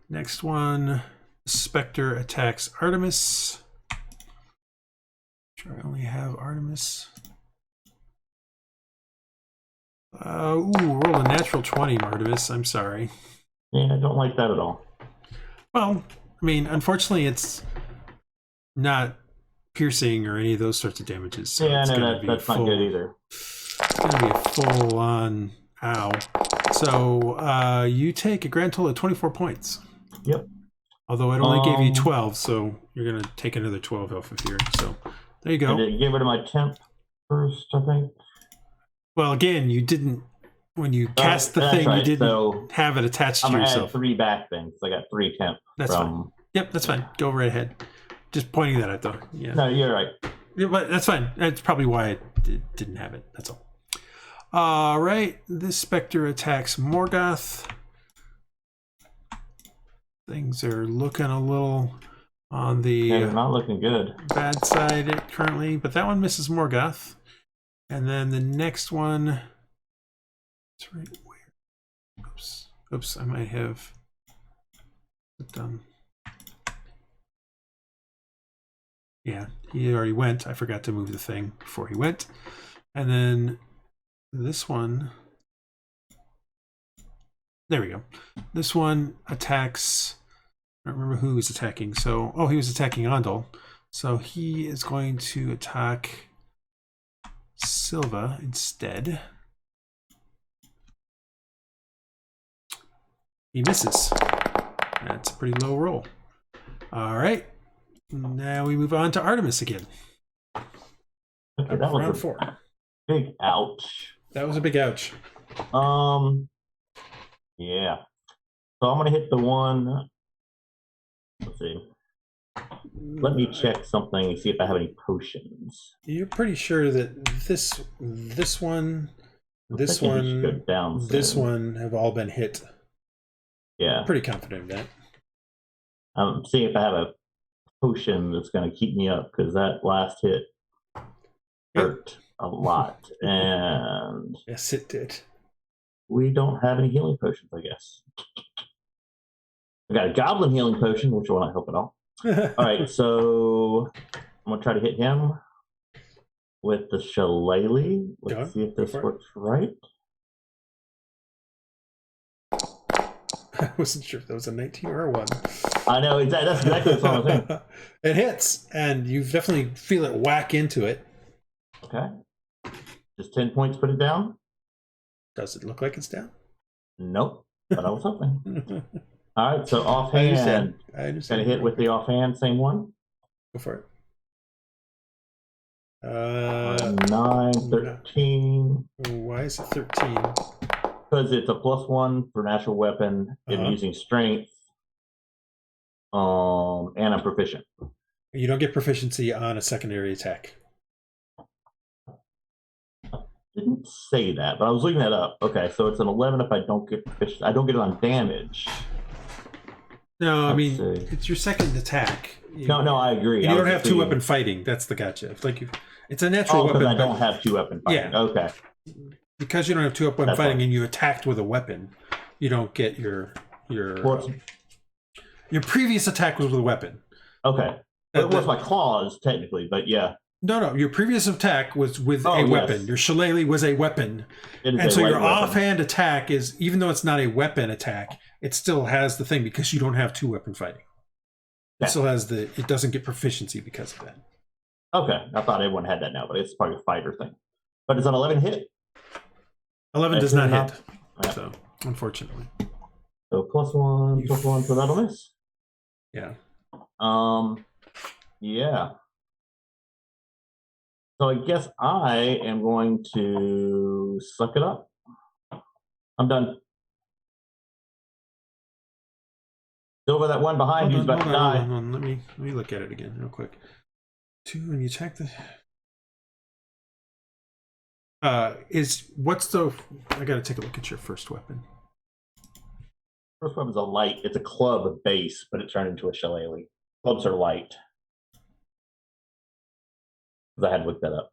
Next one, Spectre attacks Artemis. Sure, I only have Artemis. Roll a natural 20, Artemis. I'm sorry. Yeah, I don't like that at all. Well, I mean, unfortunately, it's not piercing or any of those sorts of damages. So yeah, no, that's not good either. It's going to be a full-on ow. So you take a grand total of 24 points. Yep. Although it only gave you 12, so you're going to take another 12 off of here. So there you go. I did get rid of my temp first, I think. Well, again, you didn't. When you cast the thing, you didn't have it attached to yourself. I'm going to add 3 back things. I got 3 temp. That's fine. Yep, that's fine. Go right ahead. Just pointing that out, though. Yeah. No, you're right. Yeah, but that's fine. That's probably why it didn't have it. That's all. All right. This Spectre attacks Morgoth. Things are looking a little on the they're not looking good. Bad side currently, but that one misses Morgoth. And then the next one. It's right where? Oops, I might have done. Yeah, he already went. I forgot to move the thing before he went. And then this one. There we go. This one attacks. I don't remember who he was attacking. So, he was attacking Andal. So he is going to attack Silva instead. He misses. That's a pretty low roll. All right. Now we move on to Artemis again. Okay, that was round 4. Big ouch. That was a big ouch. Yeah. So I'm gonna hit the one. Let's see. Let me check something and see if I have any potions. You're pretty sure that this one, this one have all been hit. Yeah. I'm pretty confident of that. I'm seeing if I have a potion that's going to keep me up, because that last hit hurt a lot. And yes, it did. We don't have any healing potions, I guess. I got a goblin healing potion, which will not help at all. All right, so I'm going to try to hit him with the shillelagh. Let's see if this works right. I wasn't sure if that was a 19 or a 1. I know, that's exactly what I was saying. It hits, and you definitely feel it whack into it. Okay. Just 10 points put it down? Does it look like it's down? Nope, but I was hoping. All right, so offhand. I understand. Gonna hit with the offhand, same one? Go for it. 9, 13. Why is it 13? Because it's a +1 for natural weapon. I'm using strength. And I'm proficient. You don't get proficiency on a secondary attack. Didn't say that, but I was looking that up. Okay, so it's an 11 if I don't get proficient. I don't get it on damage. No, I mean it's your second attack. No, I agree. You don't have two weapon fighting. That's the gotcha. It's like it's a natural weapon. Because I don't have two weapon fighting. Yeah. Okay. Because you don't have two weapon fighting and you attacked with a weapon, you don't get your previous attack was with a weapon. Okay. It was my claws technically, but yeah. No. Your previous attack was with a weapon. Yes. Your shillelagh was a weapon. And so your offhand attack is, even though it's not a weapon attack, it still has the thing because you don't have two weapon fighting. It still has it doesn't get proficiency because of that. Okay. I thought everyone had that now, but it's probably a fighter thing. But it's an 11 hit. 11 does not hit. Yeah. So, unfortunately. So +1, so that'll miss. Yeah. Yeah. So I guess I am going to suck it up. I'm done. Silva, that one behind you is about to die. Hold on. Let me look at it again real quick. 2, and you check the. I gotta take a look at your first weapon. First weapon's a light. It's a club base, but it turned into a shillelagh. Clubs are light. I had to look that up.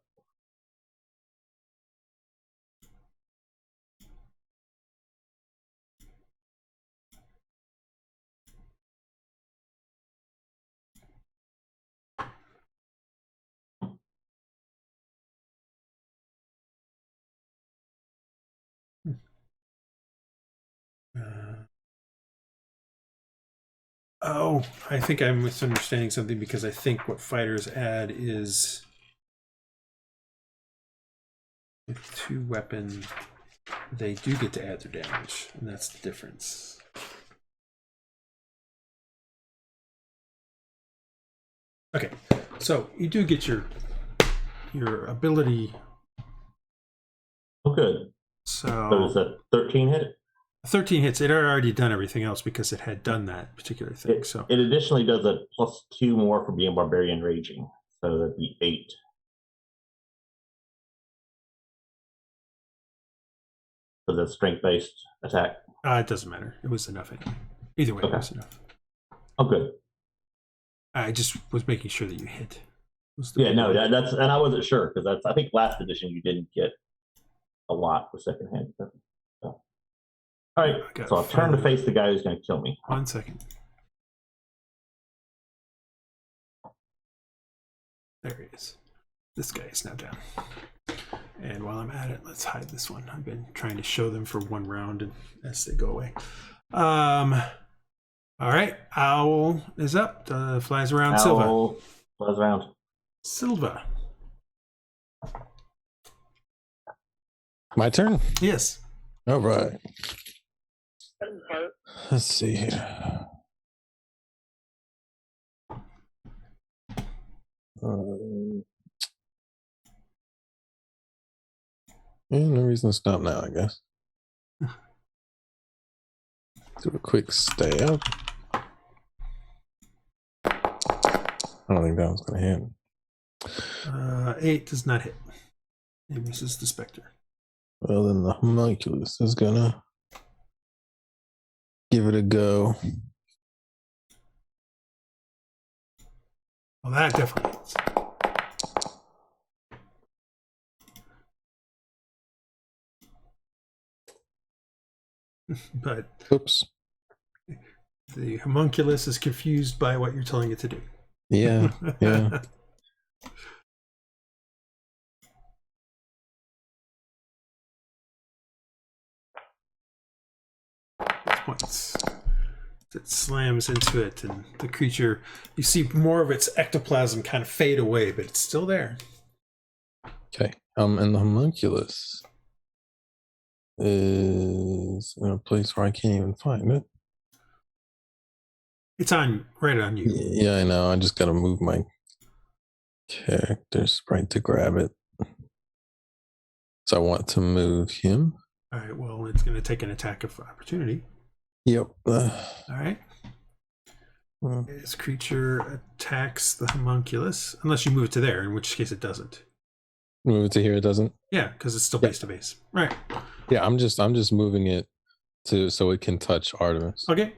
I think I'm misunderstanding something because I think what fighters add is with 2 weapon, they do get to add their damage, and that's the difference. Okay, so you do get your ability. Oh, good. So is that 13 hit? 13 hits. It had already done everything else because it had done that particular thing. It additionally does a +2 more for being barbarian raging, so that'd be 8. So that's strength-based attack. It doesn't matter. It was enough anyway. Either way, it was enough. Oh, good. I just was making sure that you hit. Yeah, no, that's, and I wasn't sure because I think last edition you didn't get a lot for second hand. So. All right, so I'll turn to face the guy who's going to kill me. 1 second. There he is. This guy is now down. And while I'm at it, let's hide this one. I've been trying to show them for 1 round and as they go away. All right, Owl is up. Flies around. Owl flies around. Silva. My turn? Yes. All right. Let's see here. No reason to stop now, I guess. Do a quick stab. I don't think that was going to hit. 8 does not hit. It misses the Spectre. Well, then the homunculus is going to give it a go. Well, that definitely hits. But oops, the homunculus is confused by what you're telling it to do. Yeah, yeah. Points. It slams into it, and the creature, you see more of its ectoplasm kind of fade away, but it's still there. Okay. And the homunculus is in a place where I can't even find it. It's right on you. Yeah, I know. I just got to move my character sprite to grab it. I want to move him. All right, well, it's going to take an attack of opportunity. Yep. All right. This creature attacks the homunculus, unless you move it to there, in which case it doesn't. Move it to here, it doesn't? Yeah, because it's still base to base. Right. Yeah, I'm just moving it to so it can touch Artemis. Okay.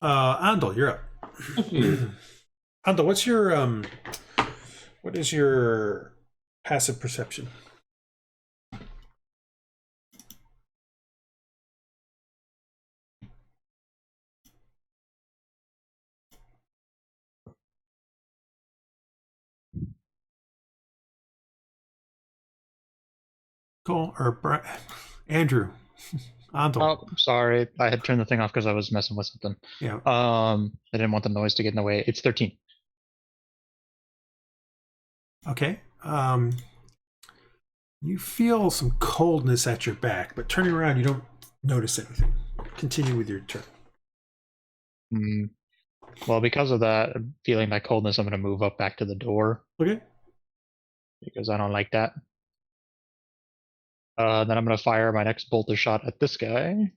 Andal, you're up. Andal, what is your passive perception? Cool. Or Andrew. Andal. Oh, sorry. I had turned the thing off because I was messing with something. Yeah. I didn't want the noise to get in the way. It's 13. Okay. You feel some coldness at your back, but turning around, you don't notice anything. Continue with your turn. Well, because of that feeling that coldness, I'm going to move up back to the door. Okay. Because I don't like that. Then I'm going to fire my next bolter shot at this guy.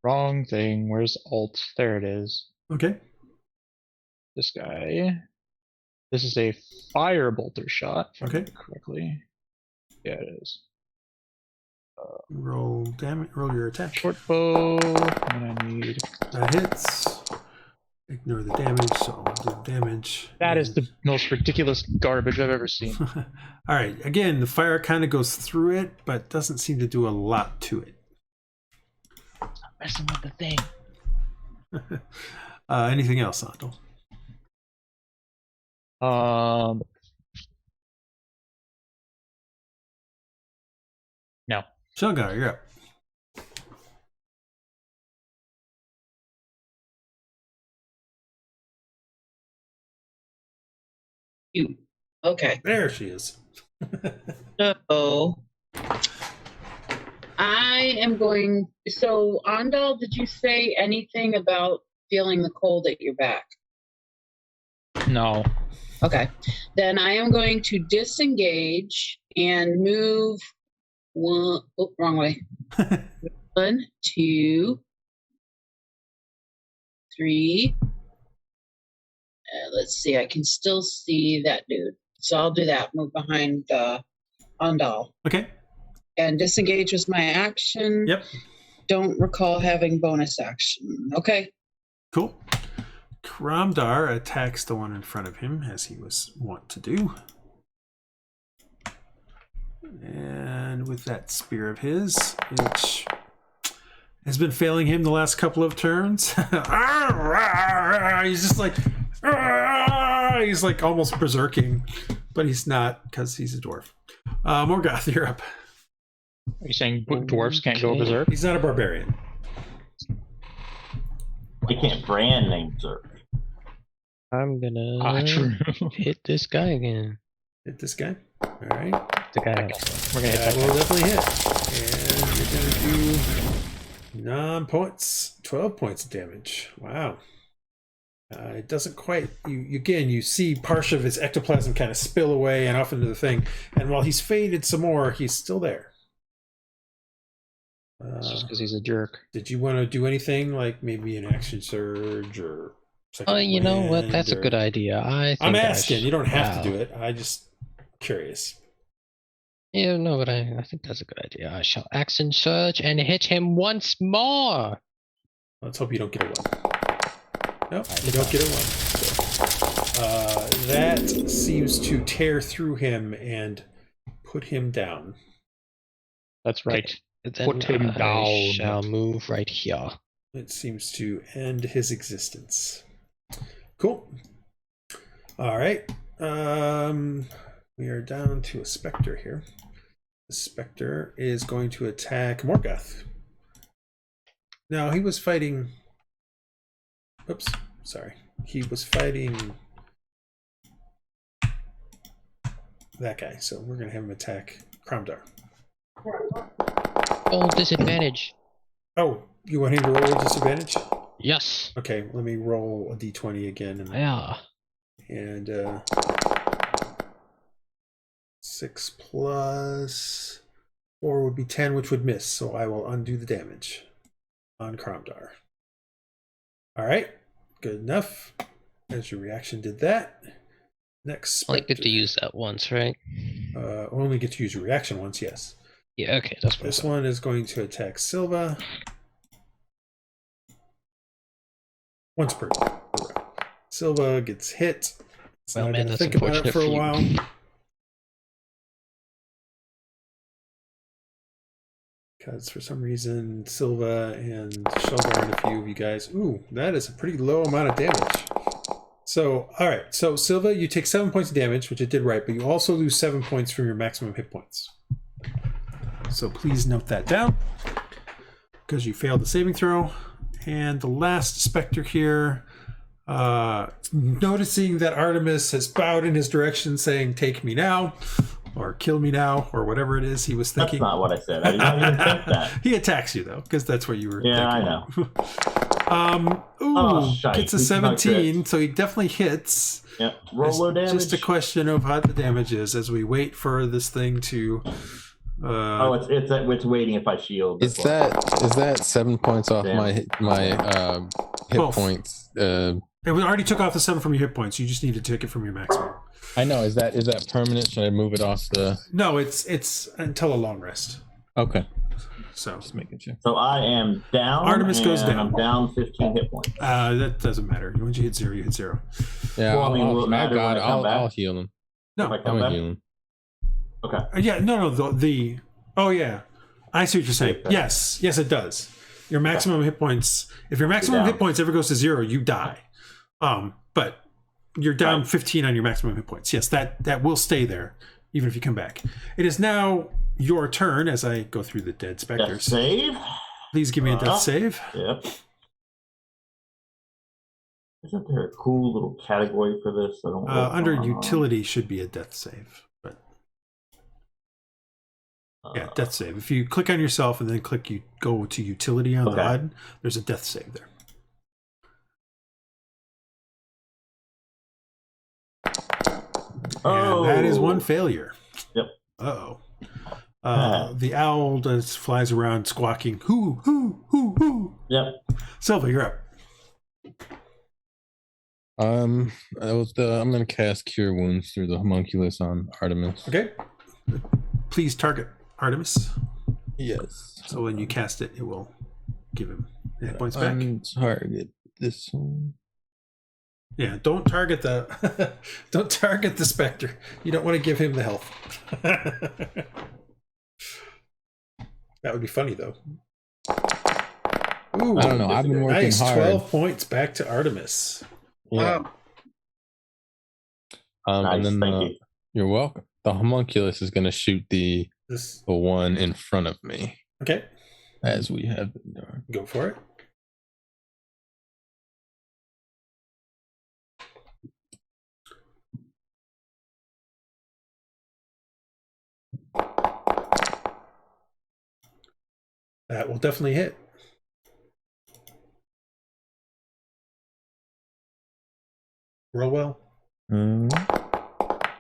Wrong thing. Where's alt? There it is. Okay. This guy. This is a fire bolter shot. If I Okay. remember correctly. Yeah, it is. Roll damage. Roll your attack. Short bow. And I need. That hits. Ignore the damage, so I'll do damage. That is the most ridiculous garbage I've ever seen. All right. Again, the fire kind of goes through it, but doesn't seem to do a lot to it. Stop messing with the thing. Anything else, Andal? No. Sealgair, you're up. You. Okay. There she is. So I am going. So Andal, did you say anything about feeling the cold at your back? No. Okay. Then I am going to disengage and move one. Oh, wrong way. 1, 2, 3. Let's see. I can still see that dude. So I'll do that. Move behind Andal. Okay. And disengage was my action. Yep. Don't recall having bonus action. Okay. Cool. Kramdar attacks the one in front of him, as he was wont to do. And with that spear of his, which has been failing him the last couple of turns, he's just like, he's like almost berserking, but he's not because he's a dwarf. Morgoth, you're up. Are you saying dwarves can't go berserk? He's not a barbarian. They can't brand name berserk. I'm gonna hit this guy again. Hit this guy. All right. The guy. We're gonna hit That that will guy. definitely hit. And you're gonna do 9 points, 12 points of damage. Wow. It doesn't quite. You see part of his ectoplasm kind of spill away and off into the thing. And while he's faded some more, he's still there. It's just because he's a jerk. Did you want to do anything like maybe an action surge or? You know what? That's a good idea. I'm asking. You don't have to do it. I just curious. Yeah, no, but I think that's a good idea. I shall action surge and hit him once more. Let's hope you don't get a 1. Nope, you don't get a 1. So, that seems to tear through him and put him down. That's right. Then Put him I down. shall move right here. It seems to end his existence. Cool. All right. We are down to a Spectre here. The Spectre is going to attack Morgoth. Now, he was fighting... Oops, sorry. He was fighting that guy, so we're going to have him attack Kramdar. Oh, disadvantage. Oh, you want him to roll a disadvantage? Yes. Okay, let me roll a d20 again. Yeah. And 6 plus 4 would be 10, which would miss. So I will undo the damage on Kromdar. All right, good enough. As your reaction did that. Next, only get to use that once, right? Only get to use your reaction once, yes. Yeah, okay, that's what This one is going to attack Silva. Once per round. Silva gets hit. It's not going to think about it for a while. Because for some reason, Silva and Sealgair and a few of you guys... Ooh, that is a pretty low amount of damage. So, all right. So, Silva, you take 7 points of damage, which it did right, but you also lose 7 points from your maximum hit points. So please note that down, because you failed the saving throw. And the last Spectre here, noticing that Artemis has bowed in his direction, saying, take me now, or kill me now, or whatever it is he was thinking. That's not what I said. I did not even think that. He attacks you, though, because that's what you were thinking. I know. Gets a 17, so he definitely hits. Yep. Roll low damage. Just a question of how the damage is as we wait for this thing to... it's waiting if I shield. Is that 7 points off my hit points? It already took off the 7 from your hit points. You just need to take it from your maximum. I know. Is that permanent? Should I move it off the? No, it's until a long rest. Okay. So just making sure. So I am down. Artemis goes down. I'm down 15 hit points. That doesn't matter. Once you hit 0, you hit 0. Yeah. Well, I'll heal him. No, I'm gonna heal him. Okay. Yeah. No. Oh yeah. I see what you're saying. Yes, it does. Your maximum hit points. If your maximum hit points ever goes to 0, you die. But you're down 15 on your maximum hit points. Yes, that will stay there, even if you come back. It is now your turn as I go through the dead specters. Death save. Please give me a death save. Yep. Isn't there a cool little category for this? I don't know. Under utility should be a death save. But yeah, death save. If you click on yourself and then go to utility on the HUD, there's a death save there. And that is one failure. Yep. The owl flies around squawking, hoo, hoo, hoo, hoo. Yep. Silva, you're up. I'm gonna cast Cure Wounds through the homunculus on Artemis. Okay. Please target Artemis. Yes. So when you cast it, it will give him hit points back. Target this one. Yeah, don't target the Spectre. You don't want to give him the health. That would be funny though. Ooh, I don't know. I've been working hard. 12 points back to Artemis. Yeah. Nice, and then thank you. You're welcome. The homunculus is going to shoot the one in front of me. Okay. As we have been doing. Go for it. That will definitely hit. Roll well. Come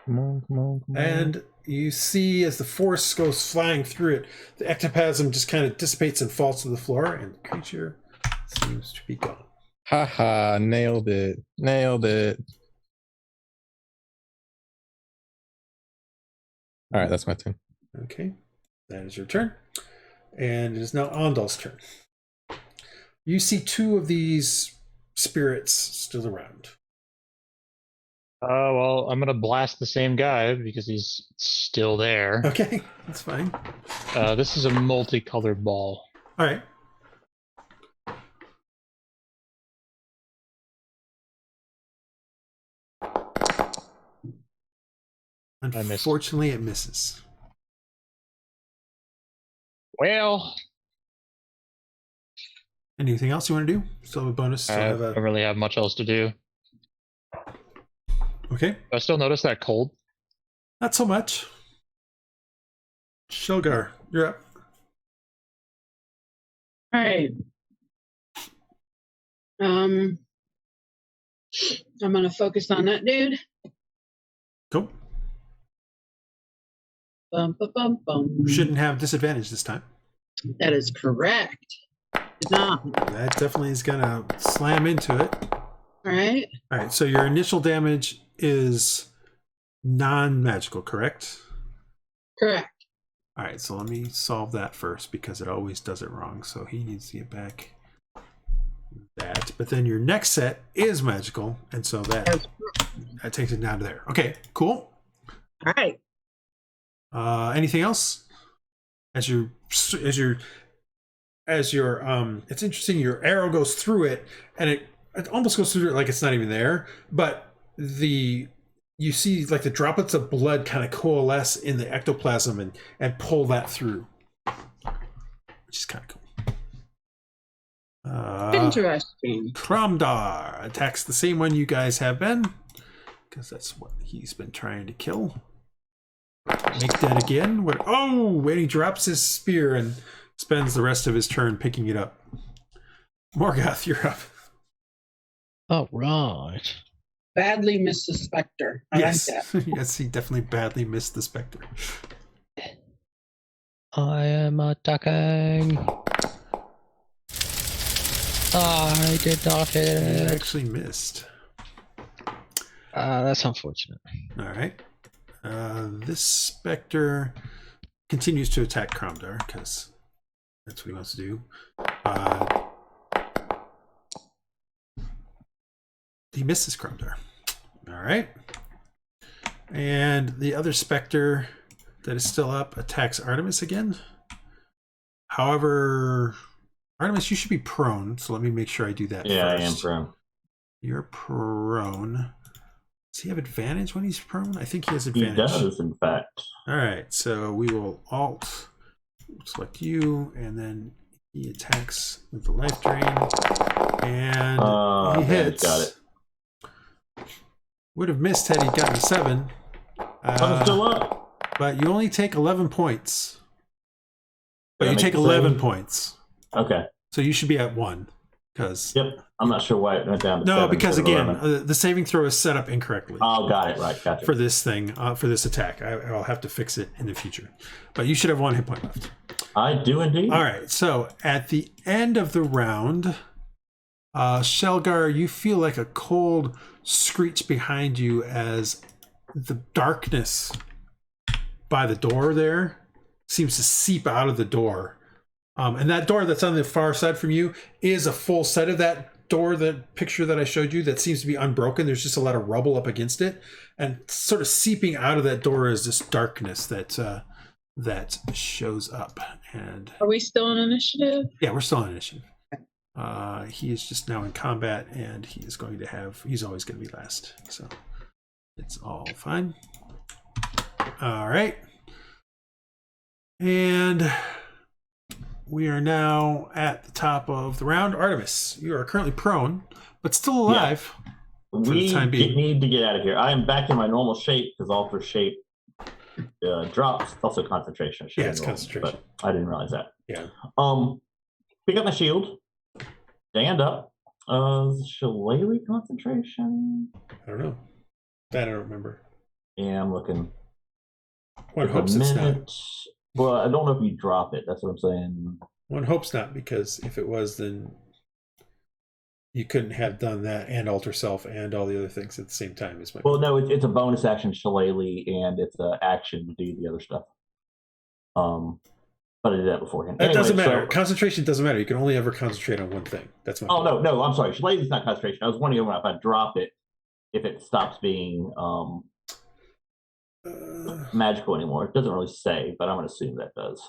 on. And you see as the force goes flying through it, the ectoplasm just kind of dissipates and falls to the floor, and the creature seems to be gone. Haha, nailed it. All right, that's my turn. Okay, that is your turn. And it is now Andal's turn. You see 2 of these spirits still around. Well, I'm gonna blast the same guy because he's still there. Okay, that's fine. This is a multicolored ball. All right. Unfortunately, it misses. Well, anything else you want to do? Still have a bonus. I don't really have much else to do. Okay. Do I still notice that cold? Not so much. Sealgair, you're up. All right. I'm gonna focus on that dude. Cool. Bum, bum, bum, bum. You shouldn't have disadvantage this time. That is correct. Did not. That definitely is going to slam into it. All right. All right, so your initial damage is non-magical, correct? Correct. All right, so let me solve that first because it always does it wrong. So he needs to get back that. But then your next set is magical, and so that takes it down to there. Okay, cool. All right. Anything else? As your it's interesting. Your arrow goes through it, and it almost goes through it like it's not even there. But you see like the droplets of blood kind of coalesce in the ectoplasm and pull that through, which is kind of cool. Interesting. Kromdar attacks the same one you guys have been, because that's what he's been trying to kill. Make that again. And he drops his spear and spends the rest of his turn picking it up. Morgoth, you're up. All right. Badly missed the specter. Yes. Like that. Yes, he definitely badly missed the specter. I am attacking. I did not hit He it. actually missed. That's unfortunate. All right. This specter continues to attack Kromdar because that's what he wants to do. He misses Kromdar. All right. And the other specter that is still up attacks Artemis again. However, Artemis, you should be prone, so let me make sure I do that Yeah, first. I am prone. You're prone. Does he have advantage when he's prone? I think he has advantage. He does, in fact. All right, so we will alt select you, and then he attacks with the life drain, and he hits. Got it. Would have missed had he gotten a 7. I'm still up. But you only take 11 points. But you Did I take make the 11 save? points. Okay. So you should be at 1. Because Yep. I'm not sure why it went down to no, 7 because instead of again, 11. the saving throw is set up incorrectly. Oh, got it. Right. Gotcha. For this thing, for this attack. I'll have to fix it in the future. But you should have 1 hit point left. I do indeed. All right, so at the end of the round, Sealgair, you feel like a cold screech behind you as the darkness by the door there seems to seep out of the door. And that door that's on the far side from you is a full set of that door, the picture that I showed you, that seems to be unbroken. There's just a lot of rubble up against it. And sort of seeping out of that door is this darkness that shows up. And Are we still in initiative? yeah, we're still in initiative. He is just now in combat, and he's always going to be last. So it's all fine. All right. And we are now at the top of the round. Artemis, you are currently prone, but still alive. We the time being. need to get out of here. I am back in my normal shape because alter shape drops. It's also concentration. Yeah, it's concentration. But I didn't realize that. Yeah. Pick up my shield. Stand up. Shillelagh concentration. I don't know. That I don't remember. Yeah, I'm looking. One It's hopes a it's not. minute. Well, I don't know if you drop it. That's what I'm saying. One hopes not, because if it was, then you couldn't have done that and alter self and all the other things at the same time. Is my Well, no, it's a bonus action shillelagh, and it's an action to do the other stuff. But I did that beforehand. That Anyway, doesn't matter. so- Concentration doesn't matter. You can only ever concentrate on one thing. That's my Oh point. no, I'm sorry. Shillelagh is not concentration. I was wondering if I drop it, if it stops being magical anymore. It doesn't really say, but I'm going to assume that does.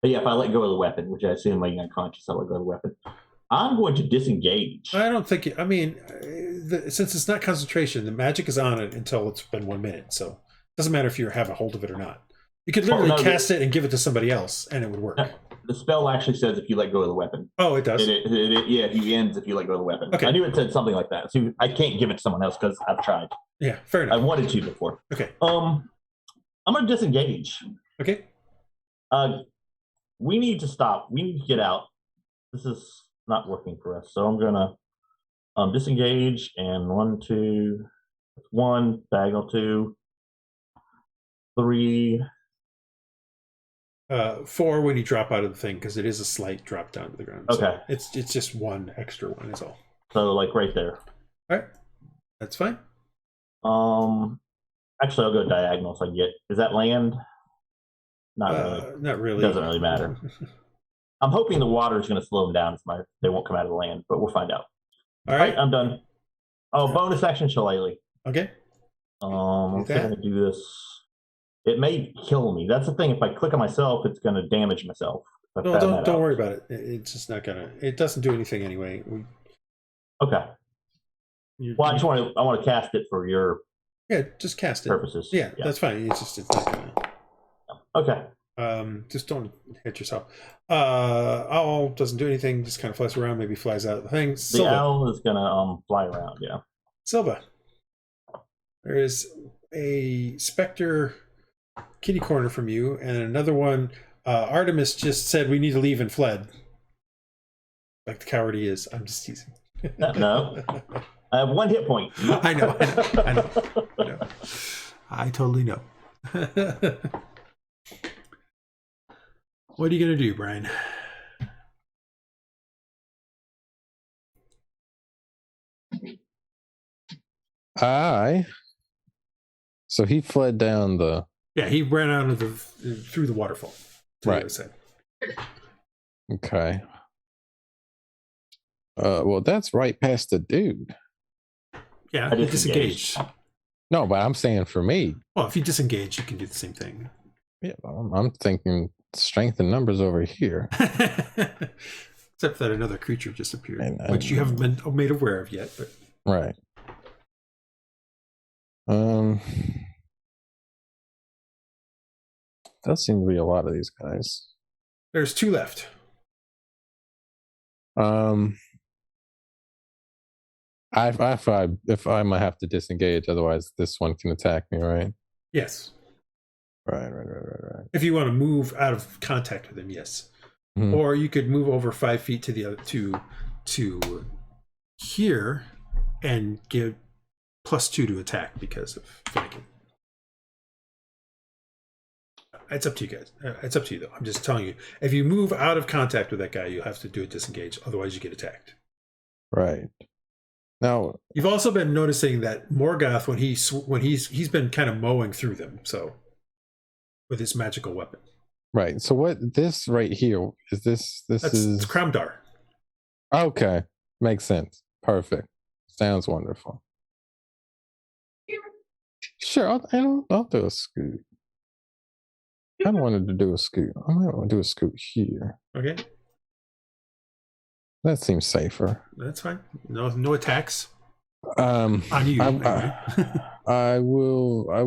But yeah, if I let go of the weapon, which I assume I'm unconscious, I let go of the weapon. I'm going to disengage. I don't think. I mean, since it's not concentration, the magic is on it until it's been 1 minute. So it doesn't matter if you have a hold of it or not. You could literally cast it and give it to somebody else, and it would work. The spell actually says if you let go of the weapon. Oh, it does. Yeah, if you ends if you let go of the weapon. Okay. I knew it said something like that. So I can't give it to someone else because I've tried. Yeah, fair I enough. wanted to before. Okay. I'm going to disengage. Okay. We need to stop. We need to get out. This is not working for us. So I'm gonna disengage and 1, 2, 1, diagonal 2, 3, 4 when you drop out of the thing, because it is a slight drop down to the ground. Okay. So it's just 1 extra one is all. So like right there. All right. That's fine. Actually, I'll go diagonal so I get. Is that land? Not really. Not really. It doesn't really matter. I'm hoping the water is going to slow them down. They won't come out of the land, but we'll find out. All right. I'm done. Oh, bonus action shillelagh. Okay. I'm going to do this. It may kill me. That's the thing. If I click on myself, it's going to damage myself. No, don't worry about it. It's just not gonna. It doesn't do anything anyway. Okay. Well, I want to cast it for your. Yeah, just cast it. Purposes. Yeah, that's fine. It's not gonna. Okay. Just don't hit yourself. Owl doesn't do anything. Just kind of flies around. Maybe flies out of the thing. The owl is gonna fly around. Yeah. Silva. There is a specter kitty corner from you, and another one. Artemis just said we need to leave and fled. Like the coward he is. I'm just teasing. No. I have 1 hit point. I know. I totally know. What are you going to do, Brian? So he fled down the... Yeah, he ran out of through the waterfall. Right. Okay. Well, that's right past the dude. Yeah, he disengaged. No, but I'm saying for me. Well, if you disengage, you can do the same thing. Yeah, I'm thinking strength in numbers over here. Except that another creature just appeared, which you haven't been made aware of yet. But right. Does seem to be a lot of these guys. There's 2 left. If I might have to disengage, otherwise this one can attack me, right? Yes. Right. If you want to move out of contact with him, yes. Mm-hmm. Or you could move over 5 feet to the other to here and give +2 to attack because of flanking. It's up to you guys. It's up to you though. I'm just telling you. If you move out of contact with that guy, you'll have to do a disengage. Otherwise, you get attacked. Right. Now you've also been noticing that Morgoth, when he's been kind of mowing through them. So with his magical weapon. Right. So what this right here is this is Kramdar. Okay. Makes sense. Perfect. Sounds wonderful. Sure, I'll do a scoot. I kind of wanted to do a scoot. I might want to do a scoot here. Okay. That seems safer. That's fine. No attacks. On you. I will. I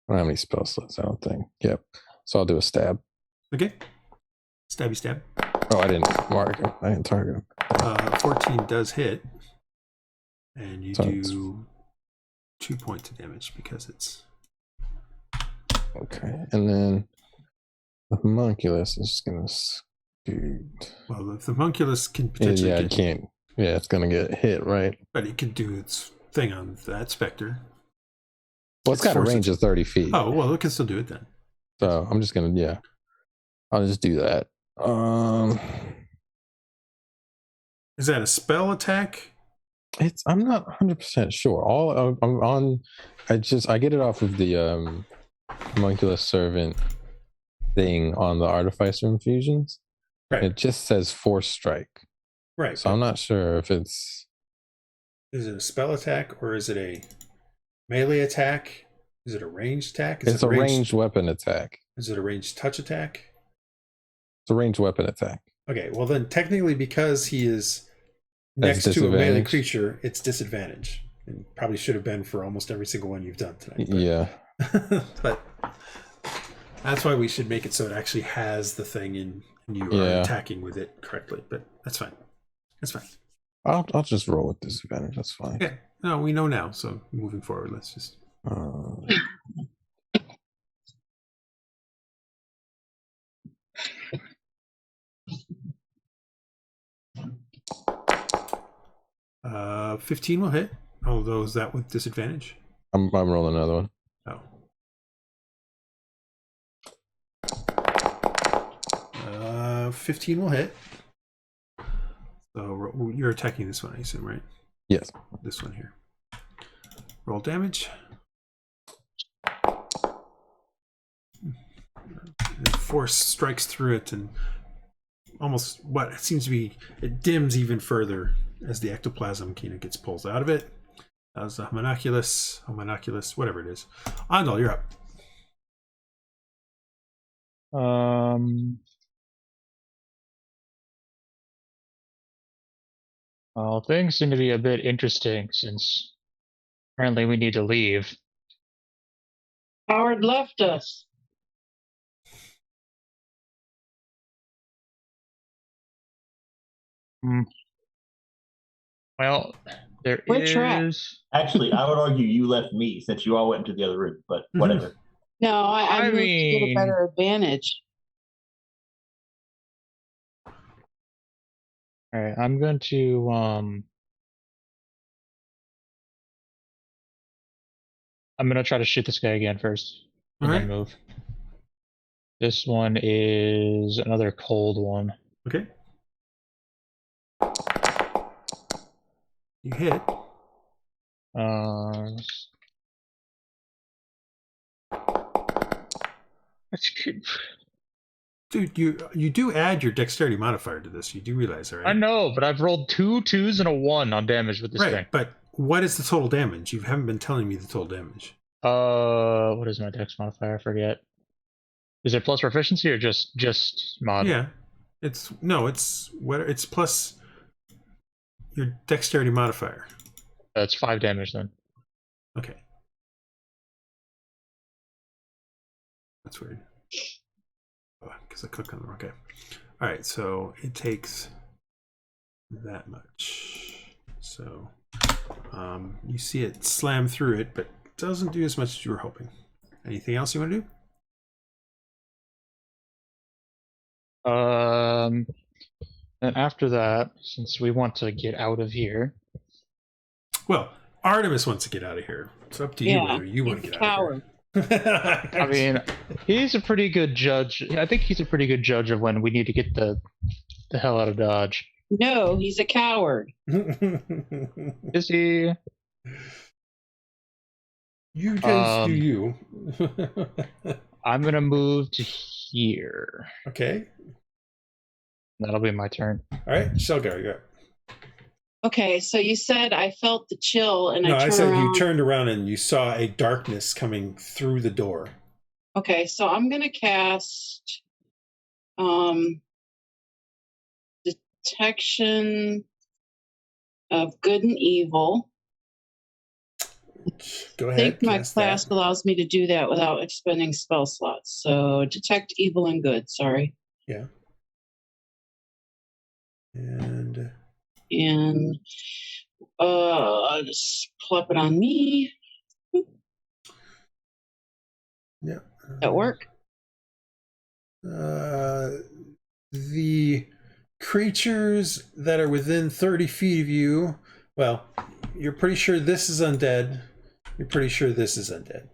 don't have any spell slots, I don't think. Yep. So I'll do a stab. Okay. Stabby stab. Oh, I didn't mark him. I didn't target him. 14 does hit. And you do 2 points of damage because it's... Okay. And then the homunculus is just going to scoot. Well, the homunculus can potentially it can't. Yeah, it's going to get hit, right? But it can do its thing on that specter. Well, it's got a range of 30 feet. Oh, well, it can still do it then. So I'm just going to, I'll just do that. Is that a spell attack? I'm not 100% sure. I get it off of the homunculus servant thing on the Artificer infusions. Right. It just says force strike. Right. So I'm not sure if it's... Is it a spell attack or is it a melee attack? Is it a ranged attack? It's a ranged weapon attack. Is it a ranged touch attack? It's a ranged weapon attack. Okay, well then technically because he is next to a melee creature, it's disadvantage. And probably should have been for almost every single one you've done tonight. But, yeah. But that's why we should make it so it actually has the thing and you are attacking with it correctly. But that's fine. That's fine. I'll just roll with disadvantage. That's fine. Yeah. No, we know now. So moving forward, let's just... 15 will hit. Although is that with disadvantage? I'm rolling another one. Oh. 15 will hit. So you're attacking this one, I assume, right? Yes. This one here. Roll damage. The force strikes through it and almost what it seems to be, it dims even further as the ectoplasm kind of gets pulled out of it. That was a homunculus, whatever it is. Andal, you're up. Well, things seem to be a bit interesting since apparently we need to leave. Howard left us. Well, We're trapped. Actually, I would argue you left me since you all went into the other room, but whatever. No, I moved to get a better advantage. All right, I'm going to I'm gonna try to shoot this guy again first, and then move. This one is another cold one. Okay. You hit. That's good. Dude, you do add your dexterity modifier to this. You do realize that, right? I know, but I've rolled 2 2s and a 1 on damage with this thing. But what is the total damage? You haven't been telling me the total damage. What is my dex modifier? I forget. Is it plus proficiency or just mod? Yeah, it's plus your dexterity modifier. That's 5 damage then. Okay, that's weird. Because I clicked on the okay. All right, so it takes that much. So you see it slam through it, but it doesn't do as much as you were hoping. Anything else you want to do? And after that, since we want to get out of here. Well, Artemis wants to get out of here. It's up to you whether you want to get out of here. I mean, he's a pretty good judge. I think he's a pretty good judge of when we need to get the hell out of Dodge. No, he's a coward. Is he? You just do you. I'm gonna move to here. Okay. That'll be my turn. All right, Sealgair, you're up. Okay, so you said I felt the chill, and I said you turned around and you saw a darkness coming through the door. Okay, so I'm gonna cast detection of good and evil. Go ahead. I think my class allows me to do that without expending spell slots. So detect evil and good. Sorry. Yeah. And I'll just plop it on me. Yeah. That work? The creatures that are within 30 feet of you, well, you're pretty sure this is undead. You're pretty sure this is undead.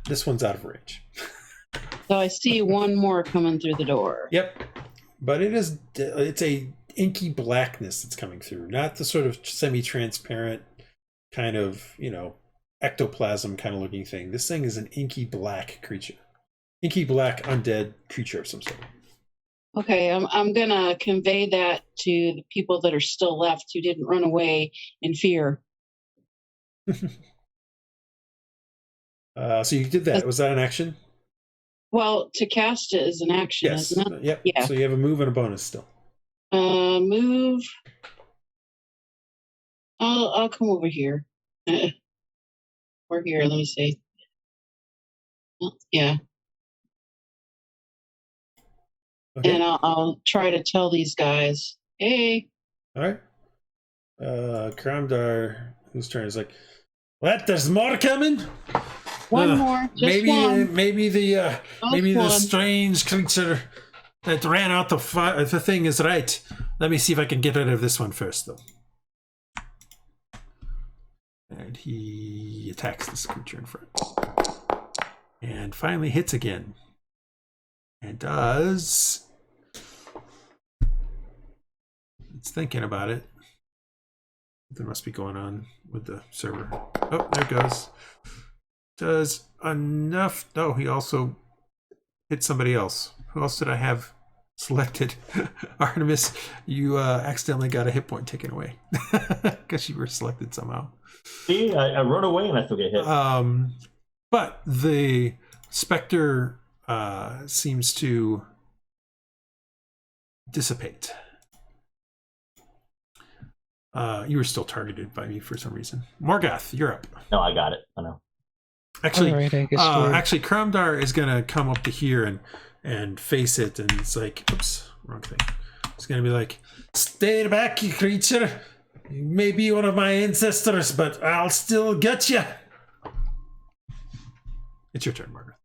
This one's out of range. So I see one more coming through the door. Yep. But it's a inky blackness that's coming through, not the sort of semi-transparent kind of, ectoplasm kind of looking thing. This thing is an inky black creature. Inky black undead creature of some sort. Okay, I'm gonna convey that to the people that are still left who didn't run away in fear. So you did that. Was that an action? Well, to cast it is an action, yes. Isn't it? Yep. Yeah. So you have a move and a bonus still. Move. I'll come over here. We're here. Let me see. Yeah. Okay. And I'll try to tell these guys, hey. All right. Karamdar, whose turn is like, what? There's more coming? One more. Just one. Maybe the strange creature that ran out the thing is right. Let me see if I can get rid of this one first, though. And he attacks this creature in front. And finally hits again. And does It's thinking about it. There must be going on with the server. Oh, there it goes. Does enough. No, he also hit somebody else. Who else did I have selected? Artemis, you accidentally got a hit point taken away because you were selected somehow. See, I run away and I still get hit. But the Spectre seems to dissipate. You were still targeted by me for some reason. Morgoth, you're up. No, I got it. I know. Actually, All right, I guess actually, Cromdar is gonna come up to here and face it, and it's like, oops, wrong thing. It's gonna be like, stay back, you creature. You may be one of my ancestors, but I'll still get you. It's your turn, Margaret.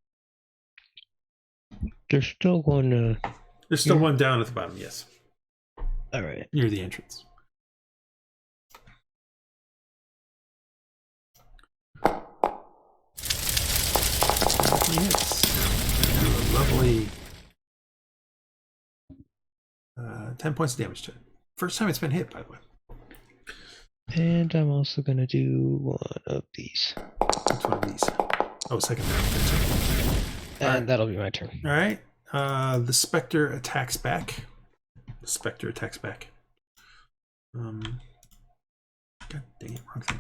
There's still one. There's still one down at the bottom. Yes. All right. Near the entrance. Hits. A lovely 10 points of damage to it. First time it's been hit, by the way. And I'm also gonna do one of these. Which one of these? Oh, second round. And that'll be my turn. All right. The Spectre attacks back. God dang it, wrong thing.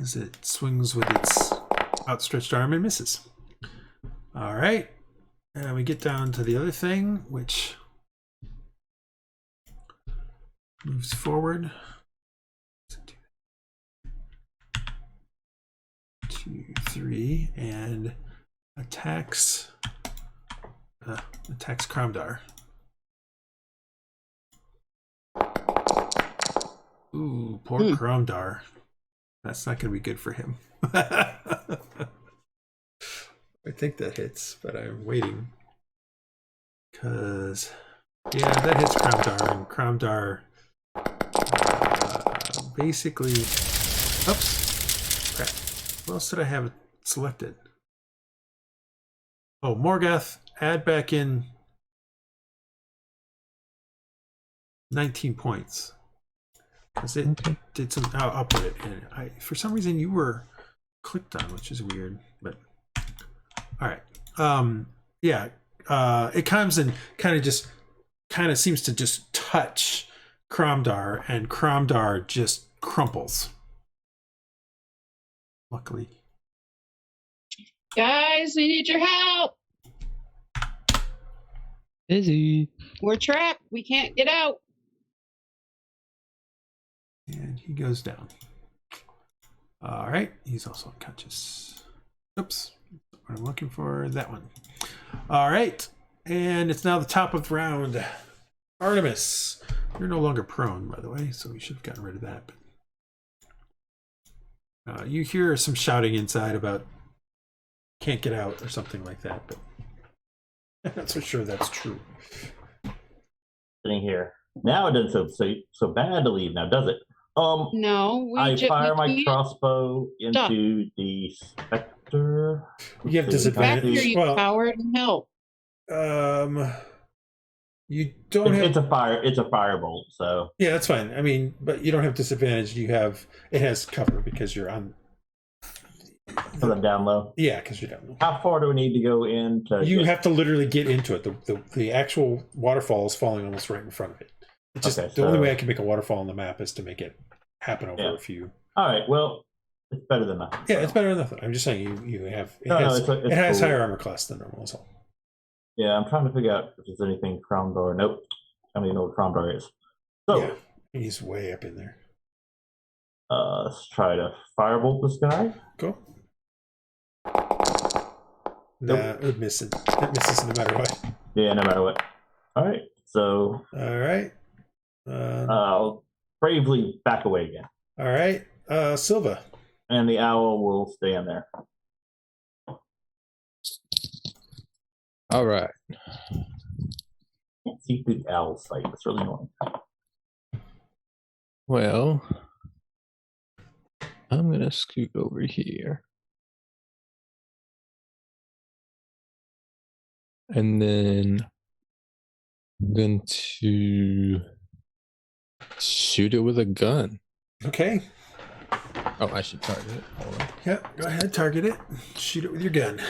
As it swings with its outstretched arm and misses. All right. And we get down to the other thing, which moves forward. 2, 3, and attacks Cromdar. Ooh, poor Cromdar. That's not going to be good for him. I think that hits, but I'm waiting. Because, yeah, that hits Cromdar, and Cromdar basically... Oops. Crap. What else did I have selected? Oh, Morgoth, add back in 19 points. Because it did some... I'll put it in. For some reason, you were clicked on, which is weird, but... All right. Yeah. It comes and kind of seems to just touch Cromdar, and Cromdar just crumples. Luckily. Guys, we need your help. Busy. We're trapped. We can't get out. And he goes down. All right. He's also unconscious. Oops. I'm looking for that one. All right. And it's now the top of the round. Artemis. You're no longer prone, by the way, so we should have gotten rid of that. But, you hear some shouting inside about can't get out or something like that, but I'm not so sure that's true. Sitting here. Now it doesn't so bad to leave now, does it? No. I fire my crossbow into the Spectre. You have disadvantage. Spectre, you power and help. You don't have... It's a firebolt, so yeah, that's fine. I mean, but you don't have disadvantage. It has cover because you're on. Because I'm down low. Yeah, because you're down low. How far do we need to go in? You have to literally get into it. The actual waterfall is falling almost right in front of it. It's just the only way I can make a waterfall on the map is to make it happen over a few. All right. Well, it's better than nothing. Yeah, it's better than nothing. I'm just saying you have. It it has higher armor class than normal. So. Yeah, I'm trying to figure out if there's anything Cromdar. Nope. I don't even know what Cromdar is. So yeah, he's way up in there. Let's try to firebolt this guy. Go. Nope. It misses. It misses no matter what. Yeah, no matter what. All right. So. All right. I'll bravely back away again. All right. Silva. And the owl will stay in there. All right. Can't see through the owl's sight. It's really annoying. Well, I'm gonna scoot over here. And then I'm going to shoot it with a gun. Okay. Oh, I should target it. Hold on. Yeah, go ahead, target it. Shoot it with your gun.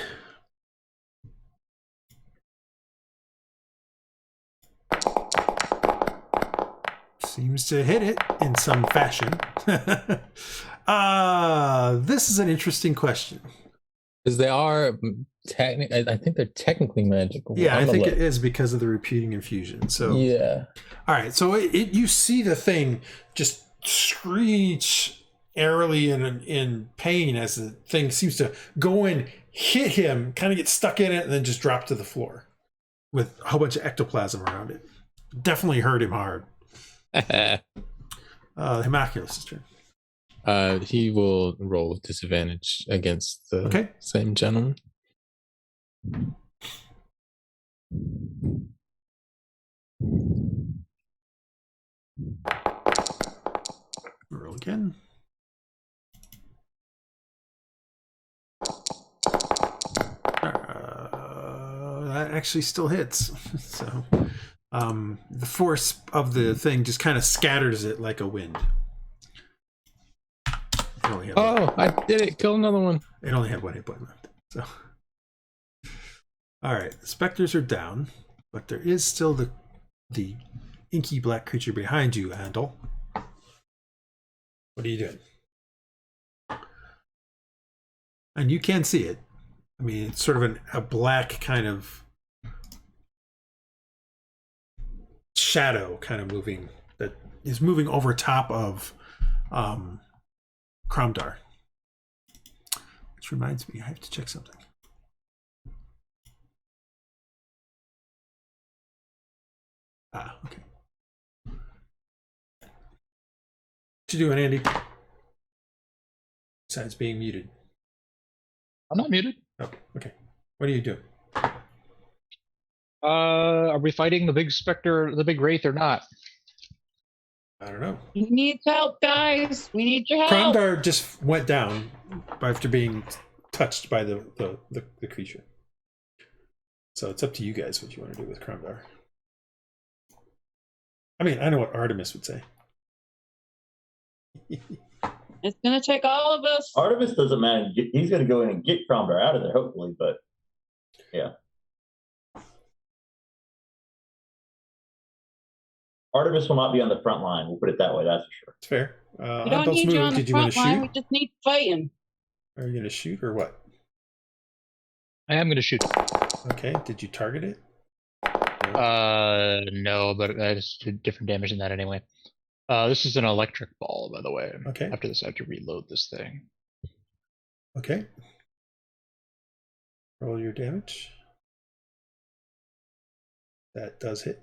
Seems to hit it in some fashion. This is an interesting question. Because they are I think they're technically magical. Yeah, I think it is because of the repeating infusion. So yeah. All right, so you see the thing just screech airily in pain as the thing seems to go and hit him, kind of get stuck in it, and then just drop to the floor with a whole bunch of ectoplasm around it. Definitely hurt him hard. Homunculus' turn. He will roll with disadvantage against the same gentleman. Roll again. That actually still hits. So the force of the thing just kind of scatters it like a wind. I did it. Kill another one. It only had one hit point left. So, all right, the specters are down, but there is still the inky black creature behind you, Andal. What are you doing? And you can see it. I mean, it's sort of a black kind of shadow kind of moving that is moving over top of Kromdar. Which reminds me, I have to check something. Okay. What you doing, Andy? Besides being muted. I'm not muted. Oh, okay. What are you doing? Are we fighting the big specter, the big wraith, or not? I don't know. We need help, guys. We need your help. Kromdar just went down after being touched by the creature. So it's up to you guys what you want to do with Kromdar. I mean, I know what Artemis would say. It's going to take all of us. Artemis doesn't matter. He's going to go in and get Kromdar out of there, hopefully, but yeah. Artemis will not be on the front line. We'll put it that way, that's for sure. It's fair. We don't need you on the front line. We just need fighting. Are you going to shoot or what? I am going to shoot. Okay. Did you target it? No, but I just did different damage than that anyway. This is an electric ball, by the way. Okay. After this, I have to reload this thing. Okay. Roll your damage. That does hit.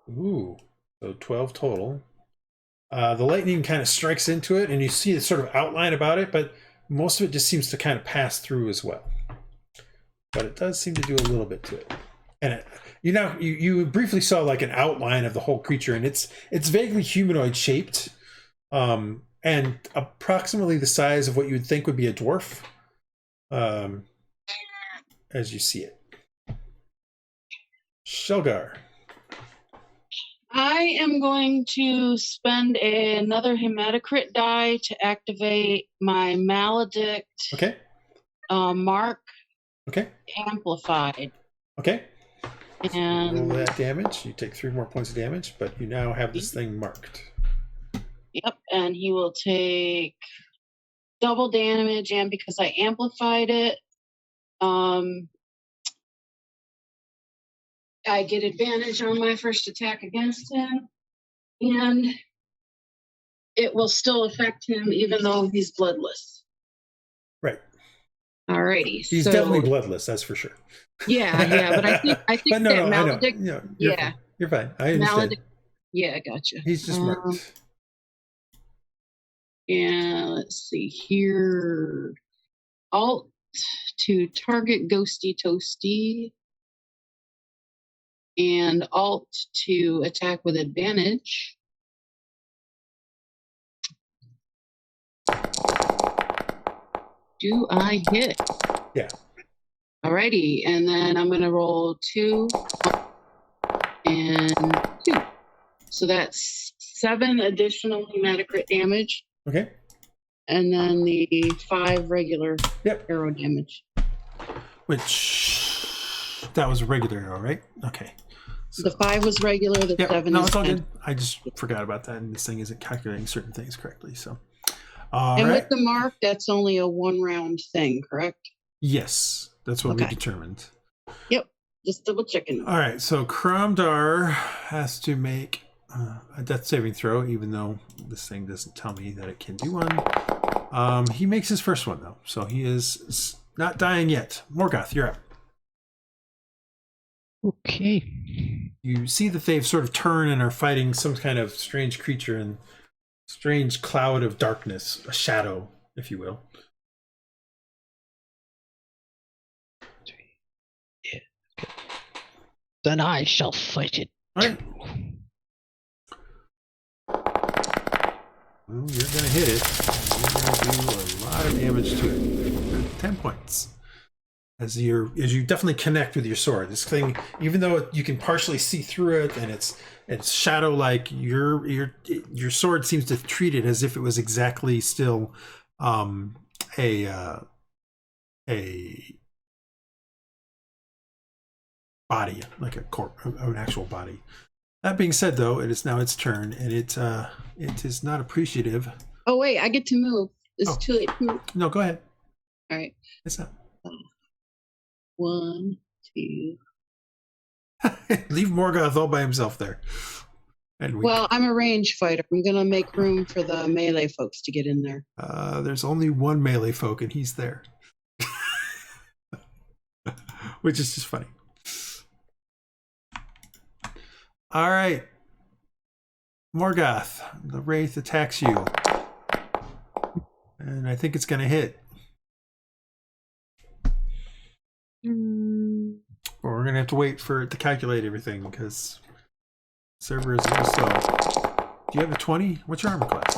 Ooh, so 12 total. The lightning kind of strikes into it, and you see the sort of outline about it, but most of it just seems to kind of pass through as well. But it does seem to do a little bit to it. And you briefly saw like an outline of the whole creature, and it's vaguely humanoid shaped, and approximately the size of what you would think would be a dwarf, as you see it. Sealgair. I am going to spend another hematocrit die to activate my maledict. Okay. Mark. Okay. Amplified. Okay. And roll that damage. You take 3 more points of damage, but you now have this thing marked. Yep, and he will take double damage, and because I amplified it, I get advantage on my first attack against him, and it will still affect him even though he's bloodless. Right. Alrighty. He's definitely bloodless, that's for sure. Yeah, but I think that maledict. No, you're fine. I understand. Maledict. Yeah, gotcha. He's just marked. And let's see here. Alt to target Ghosty Toasty. And Alt to attack with advantage. Do I hit? Yeah. Alrighty, and then I'm gonna roll 2 and 2. So that's 7 additional pneumatic crit damage. Okay. And then the 5 regular arrow damage. Which that was a regular arrow, right? Okay. So, the 5 was regular, the 7 no, is it's all 10. good. I just forgot about that, and this thing isn't calculating certain things correctly. So, with the mark, that's only a 1-round thing, correct? Yes, that's what we determined. Yep, just double checking. All right, so Kromdar has to make a death saving throw, even though this thing doesn't tell me that it can do one. He makes his first one though, so he is not dying yet. Morgoth, you're up. Okay. You see that they've sort of turned and are fighting some kind of strange creature and strange cloud of darkness, a shadow, if you will. Yeah. Okay. Then I shall fight it. All right. Well, you're going to hit it. You're going to do a lot of damage to it. 10 points. As you definitely connect with your sword. This thing, even though you can partially see through it and it's shadow-like, your sword seems to treat it as if it was exactly still a body, like an actual body. That being said, though, it is now its turn, and it is not appreciative. Oh wait, I get to move. It's too late to move. No, go ahead. All right. It's not. 1, 2. Leave Morgoth all by himself there. And well, I'm a range fighter. I'm gonna make room for the melee folks to get in there. There's only one melee folk, and he's there, which is just funny. All right, Morgoth, the wraith attacks you, and I think it's gonna hit. But we're gonna have to wait for it to calculate everything because the server is a little slow. Do you have a 20? What's your armor class?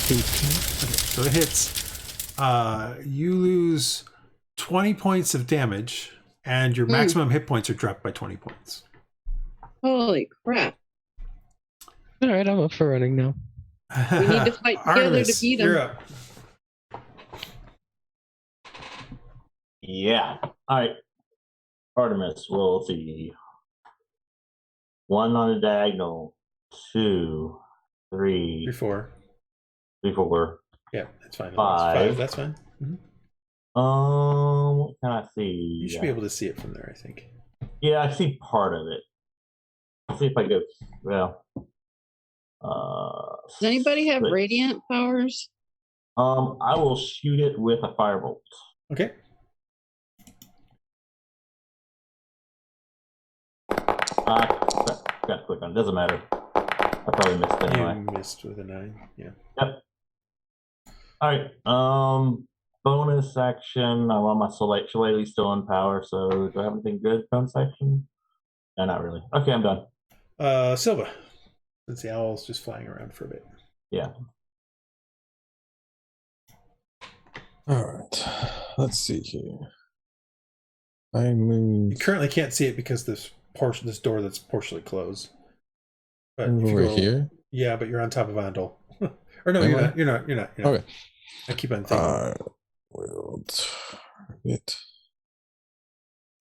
18. Okay, so it hits. You lose 20 points of damage, and your maximum hit points are dropped by 20 points. Holy crap! All right, I'm up for running now. We need to fight together Artemis, to beat them. you're up. Yeah. All right. Artemis, we'll see. 1 on the diagonal. 2, 3, 4. 3, 4. Yeah, that's fine. 5. That's fine. Mm-hmm. What can I see? You should be able to see it from there, I think. Yeah, I see part of it. Let's see if I go. Well. Does anybody have radiant powers? I will shoot it with a firebolt. Okay. Got quick on. Doesn't matter. I probably missed anyway. You missed with a 9. Yeah. Yep. All right. Bonus action. I want my Shillelagh still in power. So do I have anything good? Bonus action? No, not really. Okay, I'm done. Silva. Since the owl's just flying around for a bit. Yeah. All right. Let's see here. I move. You currently can't see it because this door that's partially closed. But Move if you over go, here. Yeah, but you're on top of Andal. Or no, you're not. Okay. I keep on thinking. I will target,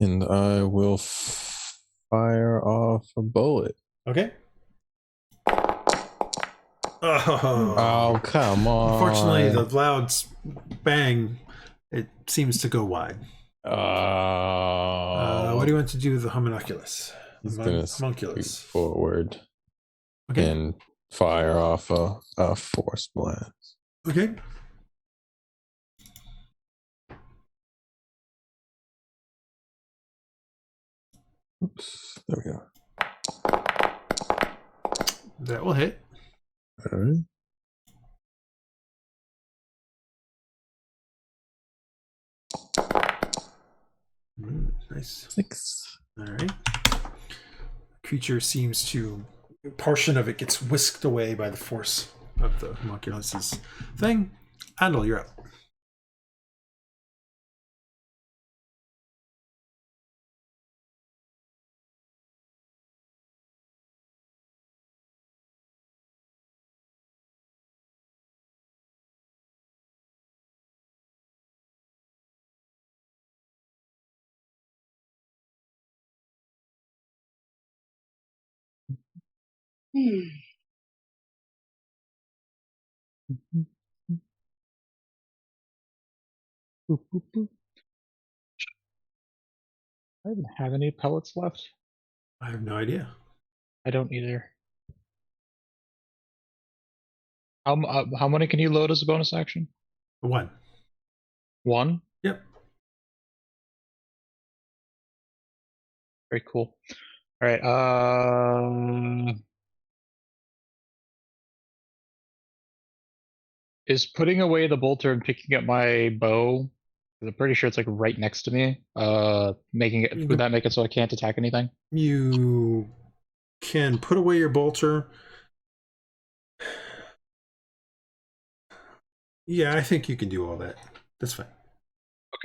and I will fire off a bullet. Okay. Oh, come on. Unfortunately, the loud bang, it seems to go wide. What do you want to do with the homunculus? He's going to homunculus forward okay. and fire off a force blast. Okay. Oops, there we go. That will hit. All right. Nice. 6. All right. Creature seems to, a portion of it gets whisked away by the force of the homunculus's thing. Andal, you're up. Boop, boop, boop. I don't have any pellets left. I have no idea. I don't either. How many can you load as a bonus action? 1. 1? Yep. Very cool. All right. Is putting away the bolter and picking up my bow? I'm pretty sure it's like right next to me. Making it. Would that make it so I can't attack anything? You can put away your bolter. Yeah, I think you can do all that. That's fine.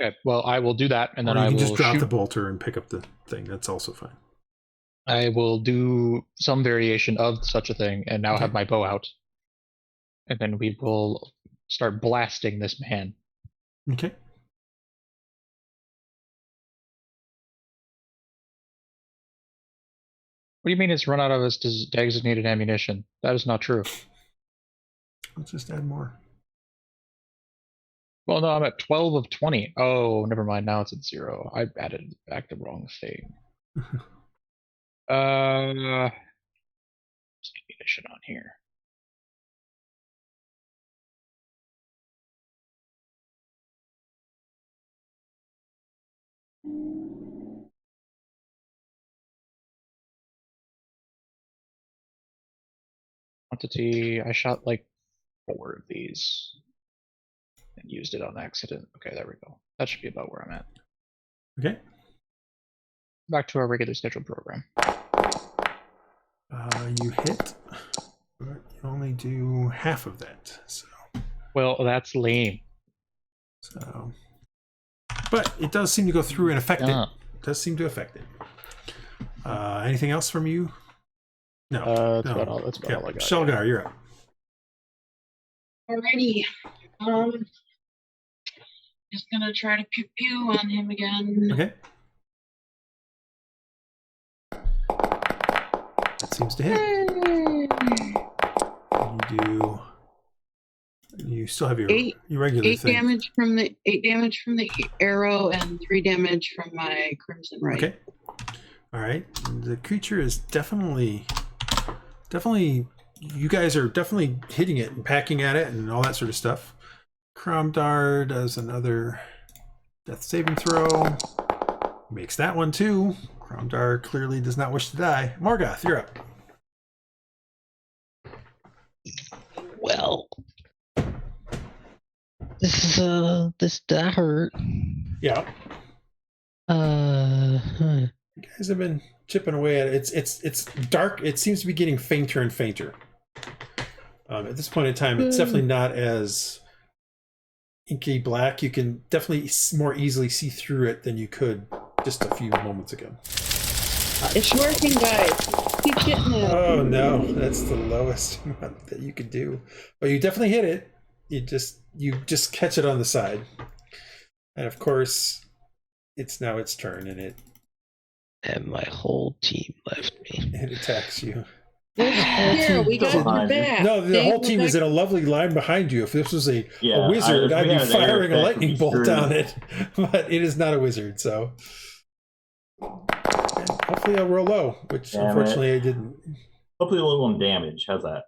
Okay, well, I will do that, and then I will just drop shoot. the bolter and pick up the thing. That's also fine. I will do some variation of such a thing, and now have my bow out, and then we will start blasting this man. Okay. What do you mean it's run out of its designated ammunition? That is not true. Let's just add more. Well, no, I'm at 12 of 20. Oh, never mind. Now it's at 0. I added back the wrong thing. Ammunition on here. Quantity. I shot like 4 of these and used it on accident. Okay, there we go. That should be about where I'm at. Okay. Back to our regular scheduled program. You hit, but you only do half of that. So. Well, that's lame. So, but it does seem to go through and affect it. It does seem to affect it. Anything else from you? No. That's about all. That's about all I got. Sealgair, you're up. Alrighty. Just gonna try to pew pew on him again. Okay. That seems to hit. You still have your regular 8 thing. damage from the 8 damage from the arrow and 3 damage from my crimson right. Okay. All right. The creature is definitely. You guys are definitely hitting it and packing at it and all that sort of stuff. Cromdar does another death saving throw. Makes that one too. Cromdar clearly does not wish to die. Morgoth, you're up. Well, that hurt. Yeah. You guys have been chipping away at it. It's dark. It seems to be getting fainter and fainter. At this point in time, it's definitely not as inky black. You can definitely more easily see through it than you could just a few moments ago. It's working, guys. Keep hitting it. Oh no, that's the lowest amount that you could do. But you definitely hit it. You just catch it on the side. And of course, it's now its turn, and my whole team left me. It attacks you. Yeah, we got your back. No, the whole team is in a lovely line behind you. If this was a wizard, I'd be firing a lightning bolt on it. But it is not a wizard, so hopefully I'll roll low, which unfortunately I didn't. Hopefully a little on damage. How's that?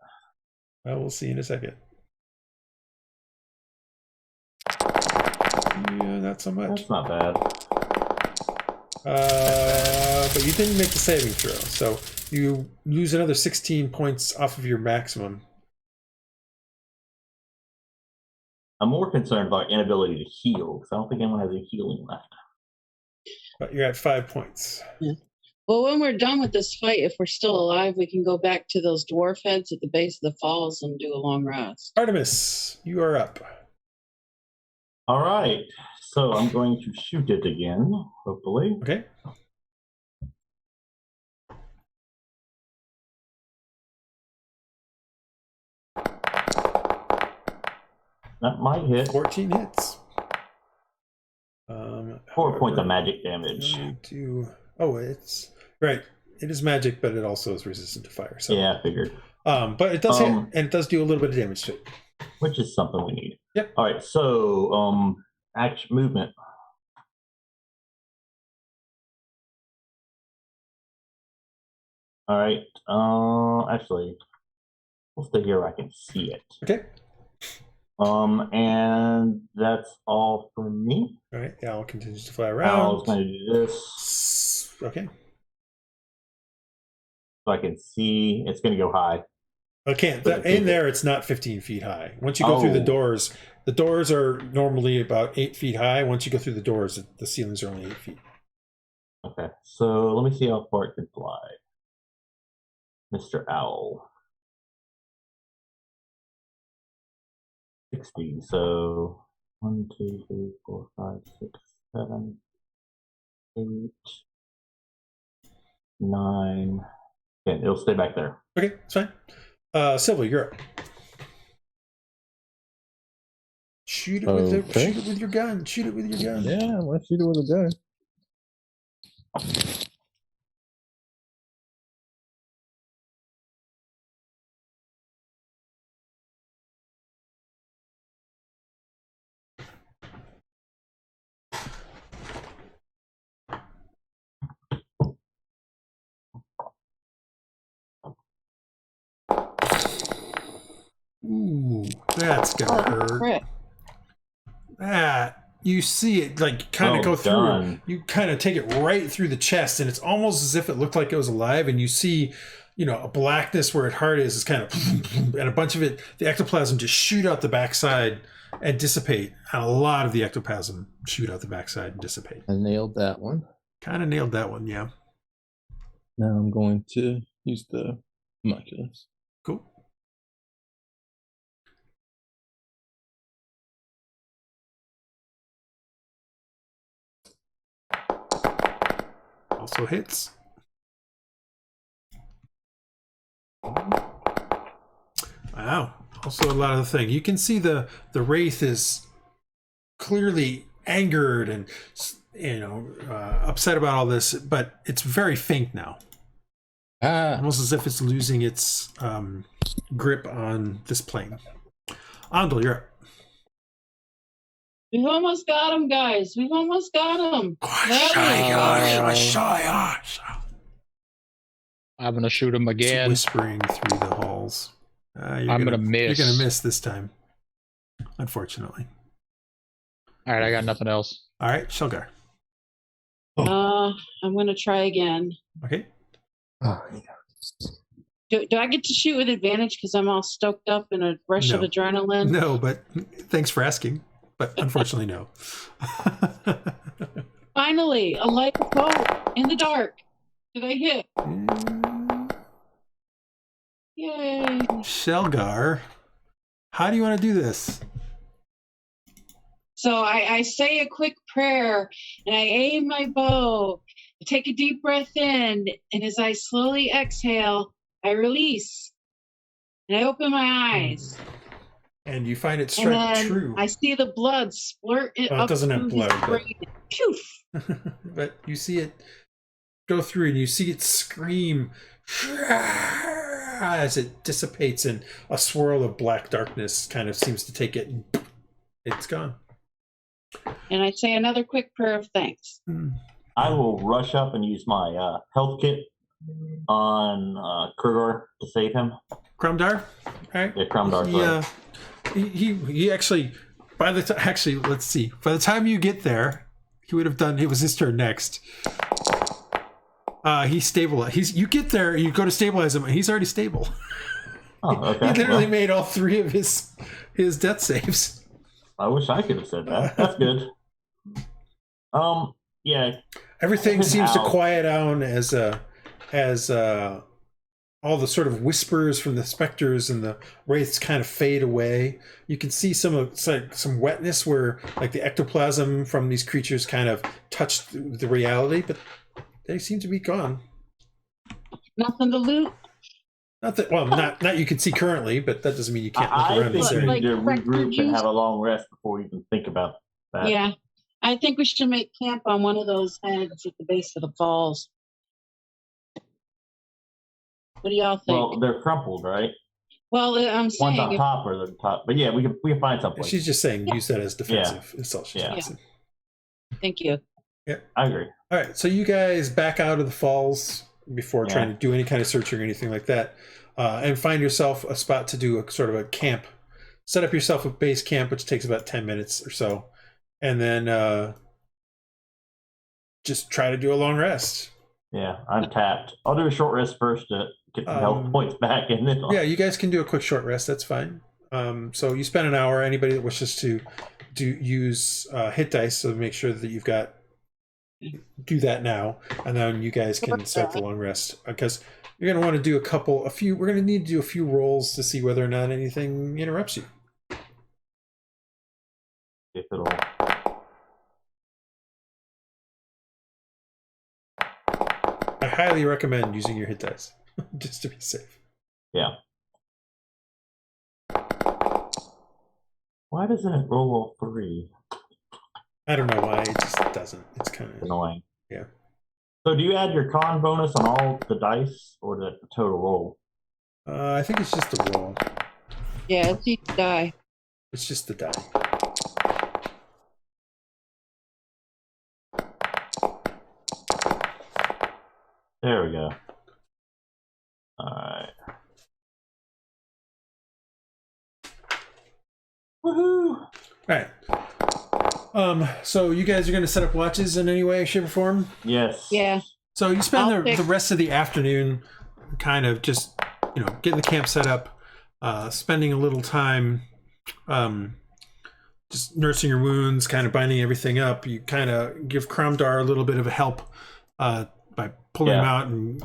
Well, we'll see in a second. Yeah, not so much. That's not bad. But you didn't make the saving throw, so you lose another 16 points off of your maximum. I'm more concerned about inability to heal, because I don't think anyone has any healing left. But you're at 5 points. Yeah. Well, when we're done with this fight, if we're still alive, we can go back to those dwarf heads at the base of the falls and do a long rest. Artemis, you are up. All right. So I'm going to shoot it again, hopefully. Okay. That might hit. 14 hits. 4 points of magic damage. It's right. It is magic, but it also is resistant to fire. So yeah, I figured. But it does hit, and it does do a little bit of damage to it, which is something we need. Yep. All right. So action movement. All right. Actually, we'll stay here where I can see it. Okay. And that's all for me. All right. Owl continues to fly around. Owl's going to do this. Okay. So I can see it's going to go high. I can't. In there, it's not 15 feet high. Once you go through the doors are normally about 8 feet high. Once you go through the doors, the ceilings are only 8 feet. Okay. So let me see how far it can fly. Mr. Owl. 60. So 1, 2, 3, 4, 5, 6, 7, 8, 9. Okay, it'll stay back there. Okay, it's fine. Silva, you're up. Shoot it with your gun. Shoot it with your gun. Yeah, let's shoot it with a gun. Ooh, that's gonna hurt. Crit. You see it like kind of go through. Done. You kind of take it right through the chest, and it's almost as if it looked like it was alive. And you see, a blackness where its heart is kind of, and a bunch of it, the ectoplasm just shoot out the backside and dissipate. And a lot of the ectoplasm shoot out the backside and dissipate. I nailed that one. Kind of nailed that one, yeah. Now I'm going to use the homunculus. Cool. Also hits. Wow. Also a lot of the thing. You can see the wraith is clearly angered and upset about all this, but it's very faint now. Almost as if it's losing its grip on this plane. Andal, you're up. We've almost got him, guys. We've almost got him. I'm gonna shoot him again. It's whispering through the halls. I'm gonna miss. You're gonna miss this time, unfortunately. All right, I got nothing else. All right, Sealgair. I'm gonna try again. Okay. Oh, yeah. Do I get to shoot with advantage because I'm all stoked up in a rush of adrenaline? No, but thanks for asking. But unfortunately, no. Finally, a light bow in the dark. Did I hit? Yay. Sealgair, how do you want to do this? So I say a quick prayer, and I aim my bow. I take a deep breath in, and as I slowly exhale, I release. And I open my eyes. And you find it strike true. I see the blood splurt it up. It doesn't have blood. Poof. But you see it go through, and you see it scream as it dissipates, and a swirl of black darkness kind of seems to take it, and it's gone. And I say another quick prayer of thanks. I will rush up and use my health kit on Kurgar to save him. Cromdar? All right. Yeah, Cromdar. Yeah. He actually, let's see. By the time you get there, it was his turn next. He stabilized. You get there, you go to stabilize him, and he's already stable. Oh, okay. He literally made all 3 of his death saves. I wish I could have said that. That's good. Yeah. Everything seems to quiet down as all the sort of whispers from the specters and the wraiths kind of fade away. You can see some wetness where like the ectoplasm from these creatures kind of touched the reality, but they seem to be gone. Nothing to loot. Not that, well, not you can see currently, but that doesn't mean you can't look around. I think we need to regroup and have a long rest before we even think about that. Yeah, I think we should make camp on one of those heads at the base of the falls. What do y'all think? Well, they're crumpled, right? Well, I'm saying one's on top or the top, but yeah, we can find something. She's just saying use that as defensive. That's all she's saying. Thank you. Yeah, I agree. All right, so you guys back out of the falls before trying to do any kind of searching or anything like that, and find yourself a spot to do a sort of a camp. Set up yourself a base camp, which takes about 10 minutes or so, and then just try to do a long rest. Yeah, I'm tapped. I'll do a short rest first to get the health points back, and then yeah, you guys can do a quick short rest. That's fine. So you spend an hour. Anybody that wishes to use hit dice, so make sure that you've got. Do that now, and then you guys can start the long rest, because you're going to want to do we're going to need to do a few rolls to see whether or not anything interrupts you. If it'll. I highly recommend using your hit dice just to be safe. Yeah. Why doesn't it roll 3? I don't know why, it just doesn't. It's kind of annoying. Yeah. So do you add your con bonus on all the dice, or the total roll? I think it's just the roll. Yeah, it's each die. It's just the die. There we go. All right. Woohoo! All right. So you guys are going to set up watches in any way, shape, or form? Yes. Yeah. So you spend the rest of the afternoon kind of just, getting the camp set up, spending a little time just nursing your wounds, kind of binding everything up. You kind of give Kromdar a little bit of a help by pulling him out and,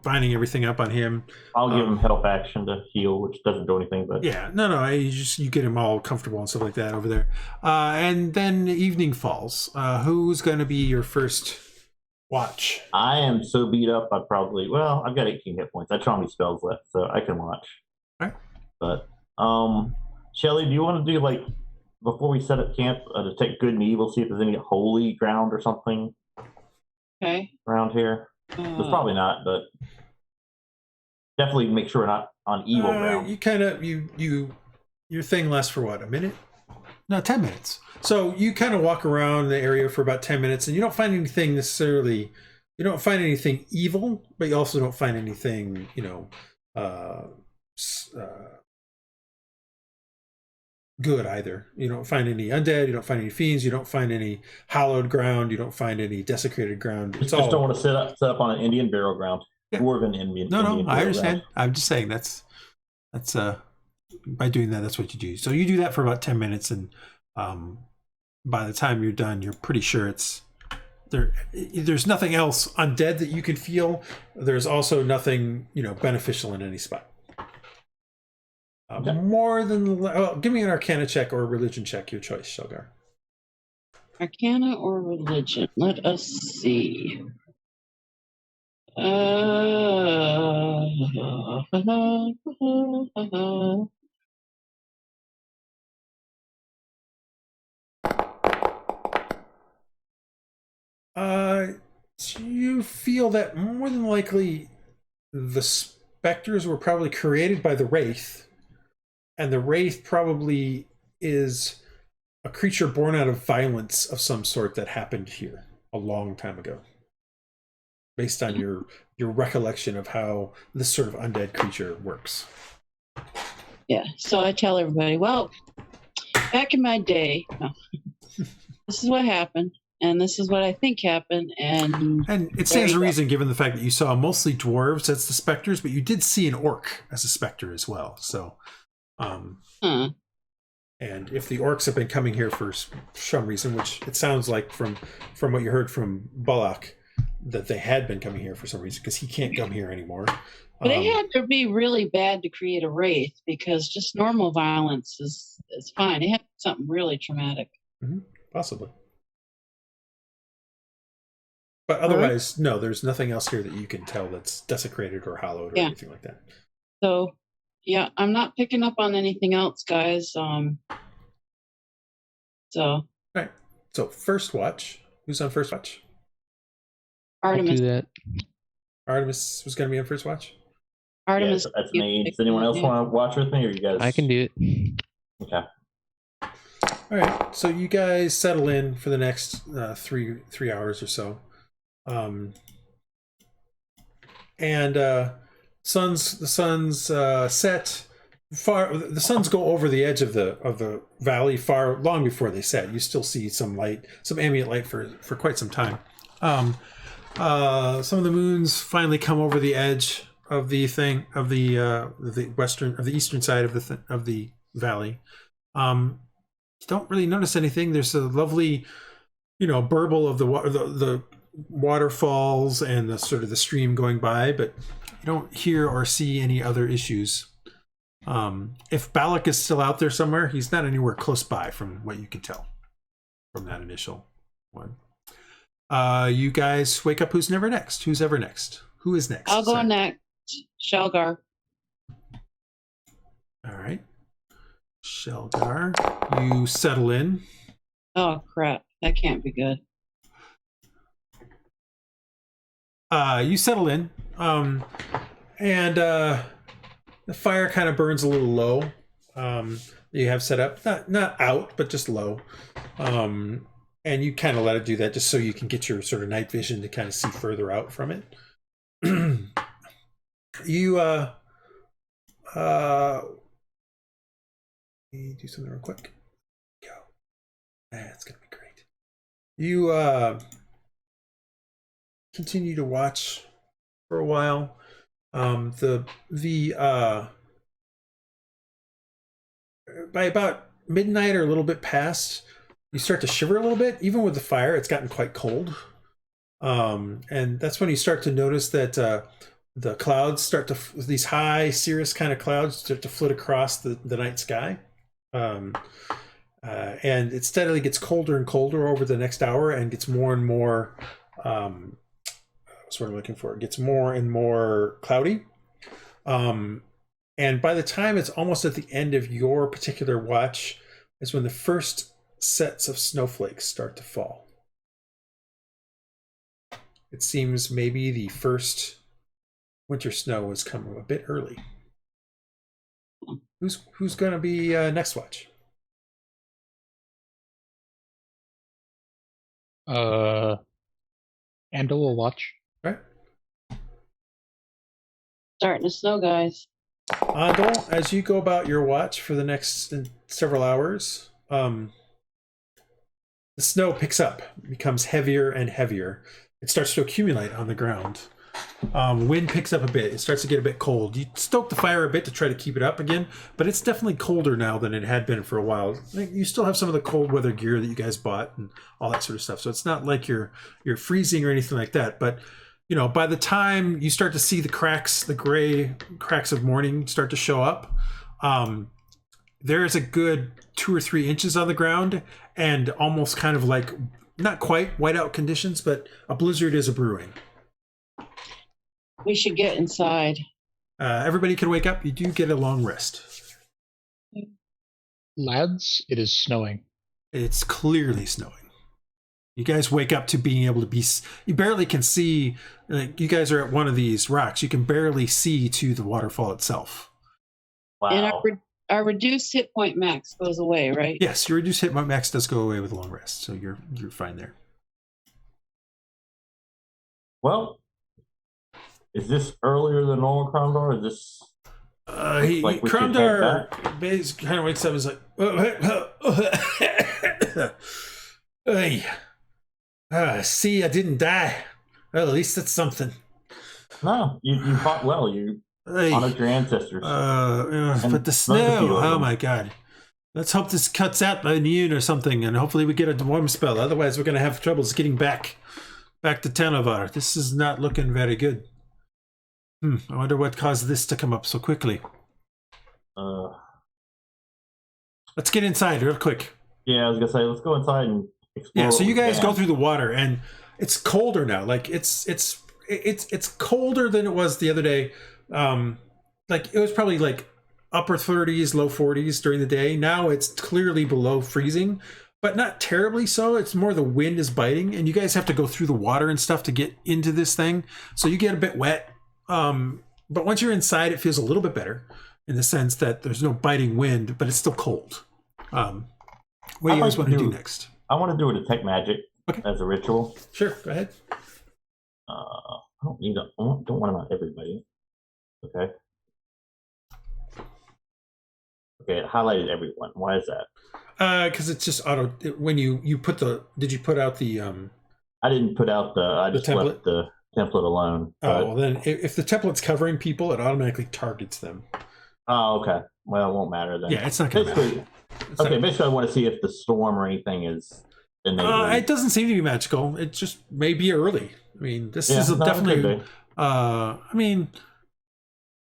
binding everything up on him. I'll give him help action to heal, which doesn't do anything, but you get him all comfortable and stuff like that over there. And then evening falls. Who's going to be your first watch? I am so beat up, I've got 18 hit points. I don't have any spells left, so I can watch. All right. But, Shelly, do you want to do, before we set up camp, to take good and evil, see if there's any holy ground or something? Okay. Around here? There's probably not, but definitely make sure we're not on evil ground. You kind of, your thing lasts for what, a minute? No, 10 minutes. So you kind of walk around the area for about 10 minutes, and you don't find anything necessarily, you don't find anything evil, but you also don't find anything, good either. You don't find any undead, you don't find any fiends, you don't find any hallowed ground, you don't find any desecrated ground. It's just don't want to set up on an Indian burial ground. Dwarven Indian. No, I understand. Ground. I'm just saying that's by doing that, that's what you do. So you do that for about 10 minutes, and by the time you're done, you're pretty sure there's nothing else undead that you can feel. There's also nothing, beneficial in any spot. More than give me an Arcana check or a religion check, your choice, Sealgair. Arcana or religion? Let us see. You feel that more than likely the specters were probably created by the Wraith. And the Wraith probably is a creature born out of violence of some sort that happened here a long time ago. Based on your recollection of how this sort of undead creature works. Yeah, so I tell everybody, well, back in my day, this is what happened, and this is what I think happened, and it stands to reason given the fact that you saw mostly dwarves as the specters, but you did see an orc as a specter as well, so... And if the orcs have been coming here for some reason, which it sounds like from what you heard from Bullock, that they had been coming here for some reason, because he can't come here anymore. But they had to be really bad to create a wraith, because just normal violence is fine. They had something really traumatic. Possibly. But otherwise, no, there's nothing else here that you can tell that's desecrated or hallowed or anything like that. So, yeah, I'm not picking up on anything else, guys. All right. So first watch. Who's on first watch? Artemis. I'll do that. Artemis was going to be on first watch. Artemis. Yeah, that's me. Does anyone else want to watch with me, or you guys? I can do it. Okay. All right. So you guys settle in for the next 3 hours or so. The sun's set far. The suns go over the edge of the valley long before they set. You still see some light, some ambient light for quite some time. Some of the moons finally come over the edge of the eastern side of the valley. You don't really notice anything. There's a lovely, burble of the waterfalls and the sort of the stream going by, but you don't hear or see any other issues. If Balak is still out there somewhere, he's not anywhere close by from what you can tell from that initial one. You guys wake up. Who's ever next? Who is next? I'll go next. Sealgair. All right. Sealgair, you settle in. Oh, crap. That can't be good. You settle in, and the fire kind of burns a little low. You have set up, not out, but just low. And you kind of let it do that just so you can get your sort of night vision to kind of see further out from it. You let me do something real quick. Go. That's gonna be great. You continue to watch for a while. By about midnight or a little bit past, you start to shiver a little bit. Even with the fire, it's gotten quite cold. And that's when you start to notice that the clouds these high cirrus kind of clouds start to flit across the night sky. And it steadily gets colder and colder over the next hour and gets more and more, that's what I'm looking for. It gets more and more cloudy. And by the time it's almost at the end of your particular watch is when the first sets of snowflakes start to fall. It seems maybe the first winter snow has come a bit early. Who's going to be next watch? Andal will watch. All right. Starting to snow, guys. Andal, as you go about your watch for the next several hours, the snow picks up, becomes heavier and heavier. It starts to accumulate on the ground. Wind picks up a bit. It starts to get a bit cold. You stoke the fire a bit to try to keep it up again, but it's definitely colder now than it had been for a while. You still have some of the cold weather gear that you guys bought and all that sort of stuff. So it's not like you're freezing or anything like that. But by the time you start to see the cracks, the gray cracks of morning start to show up, there's a good 2 or 3 inches on the ground, and almost kind of like not quite whiteout conditions, but a blizzard is a brewing. We should get inside. Everybody can wake up. You do get a long rest. Lads, it is snowing. It's clearly snowing. You guys wake up to being able to be... You barely can see... you guys are at one of these rocks. You can barely see to the waterfall itself. Wow. And our reduced hit point max goes away, right? Yes, your reduced hit point max does go away with a long rest, so you're fine there. Well... Is this earlier than normal, Cromdor? Is this Cromdor kind of wakes up and is like, hey, see, I didn't die. Well, at least that's something. No, you fought well. You honored your ancestors. But the snow, oh my god. Let's hope this cuts out by noon or something, and hopefully we get a warm spell. Otherwise, we're going to have troubles getting back. Back to Tenovar. This is not looking very good. I wonder what caused this to come up so quickly. Let's get inside real quick. Yeah, I was gonna say, let's go inside and explore. Yeah, so you guys go through the water, and it's colder now. Like it's colder than it was the other day. Like it was probably like upper 30s, low 40s during the day. Now it's clearly below freezing, but not terribly so. It's more the wind is biting, and you guys have to go through the water and stuff to get into this thing. So you get a bit wet. But once you're inside, it feels a little bit better in the sense that there's no biting wind, but it's still cold. What do you guys want to do next? I want to do a detect magic as a ritual. Sure, go ahead. I don't want them on everybody. Okay. Okay, it highlighted everyone. Why is that? Because it's just auto. When you put the, did you put out the? I didn't put out the. I just template? left the template alone. Oh, well then if the template's covering people, it automatically targets them. Oh, okay. Well, it won't matter then. Yeah, it's not going to matter. Basically, I want to see if the storm or anything is. It doesn't seem to be magical. It just may be early. I mean, this is definitely. I mean,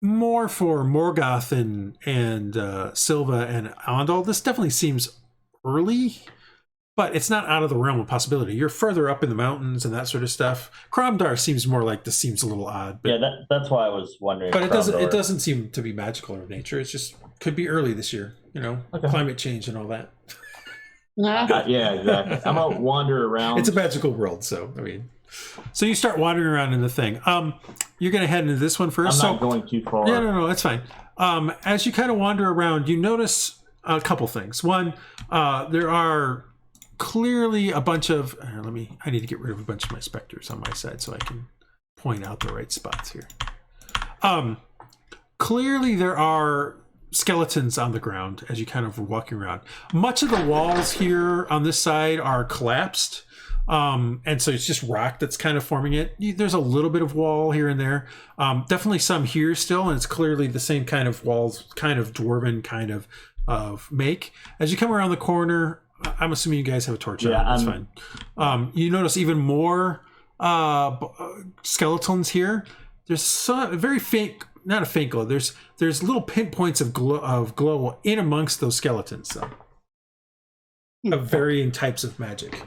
more for Morgoth and Silva and Andal. This definitely seems early, but it's not out of the realm of possibility. You're further up in the mountains and that sort of stuff. Cromdar seems more like this seems a little odd. But, yeah, that's why I was wondering. But it doesn't seem to be magical in nature. It's just could be early this year. You know, climate change and all that. Yeah, exactly. I'm gonna wander around. It's a magical world, so I mean. So you start wandering around in the thing. You're going to head into this one first. I'm not going too far. Yeah, no, that's fine. As you kind of wander around, you notice a couple things. One, there are clearly a bunch of. I need to get rid of a bunch of my specters on my side so I can point out the right spots here. Clearly, there are skeletons on the ground as you kind of are walking around. Much of the walls here on this side are collapsed. And so it's just rock that's kind of forming it. There's a little bit of wall here and there. Definitely some here still, and it's clearly the same kind of walls, kind of dwarven kind of make. As you come around the corner, I'm assuming you guys have a torch. Yeah, that's fine. You notice even more skeletons here. There's some very faint, not a faint glow. There's little pinpoints of glow in amongst those skeletons, though, of varying types of magic.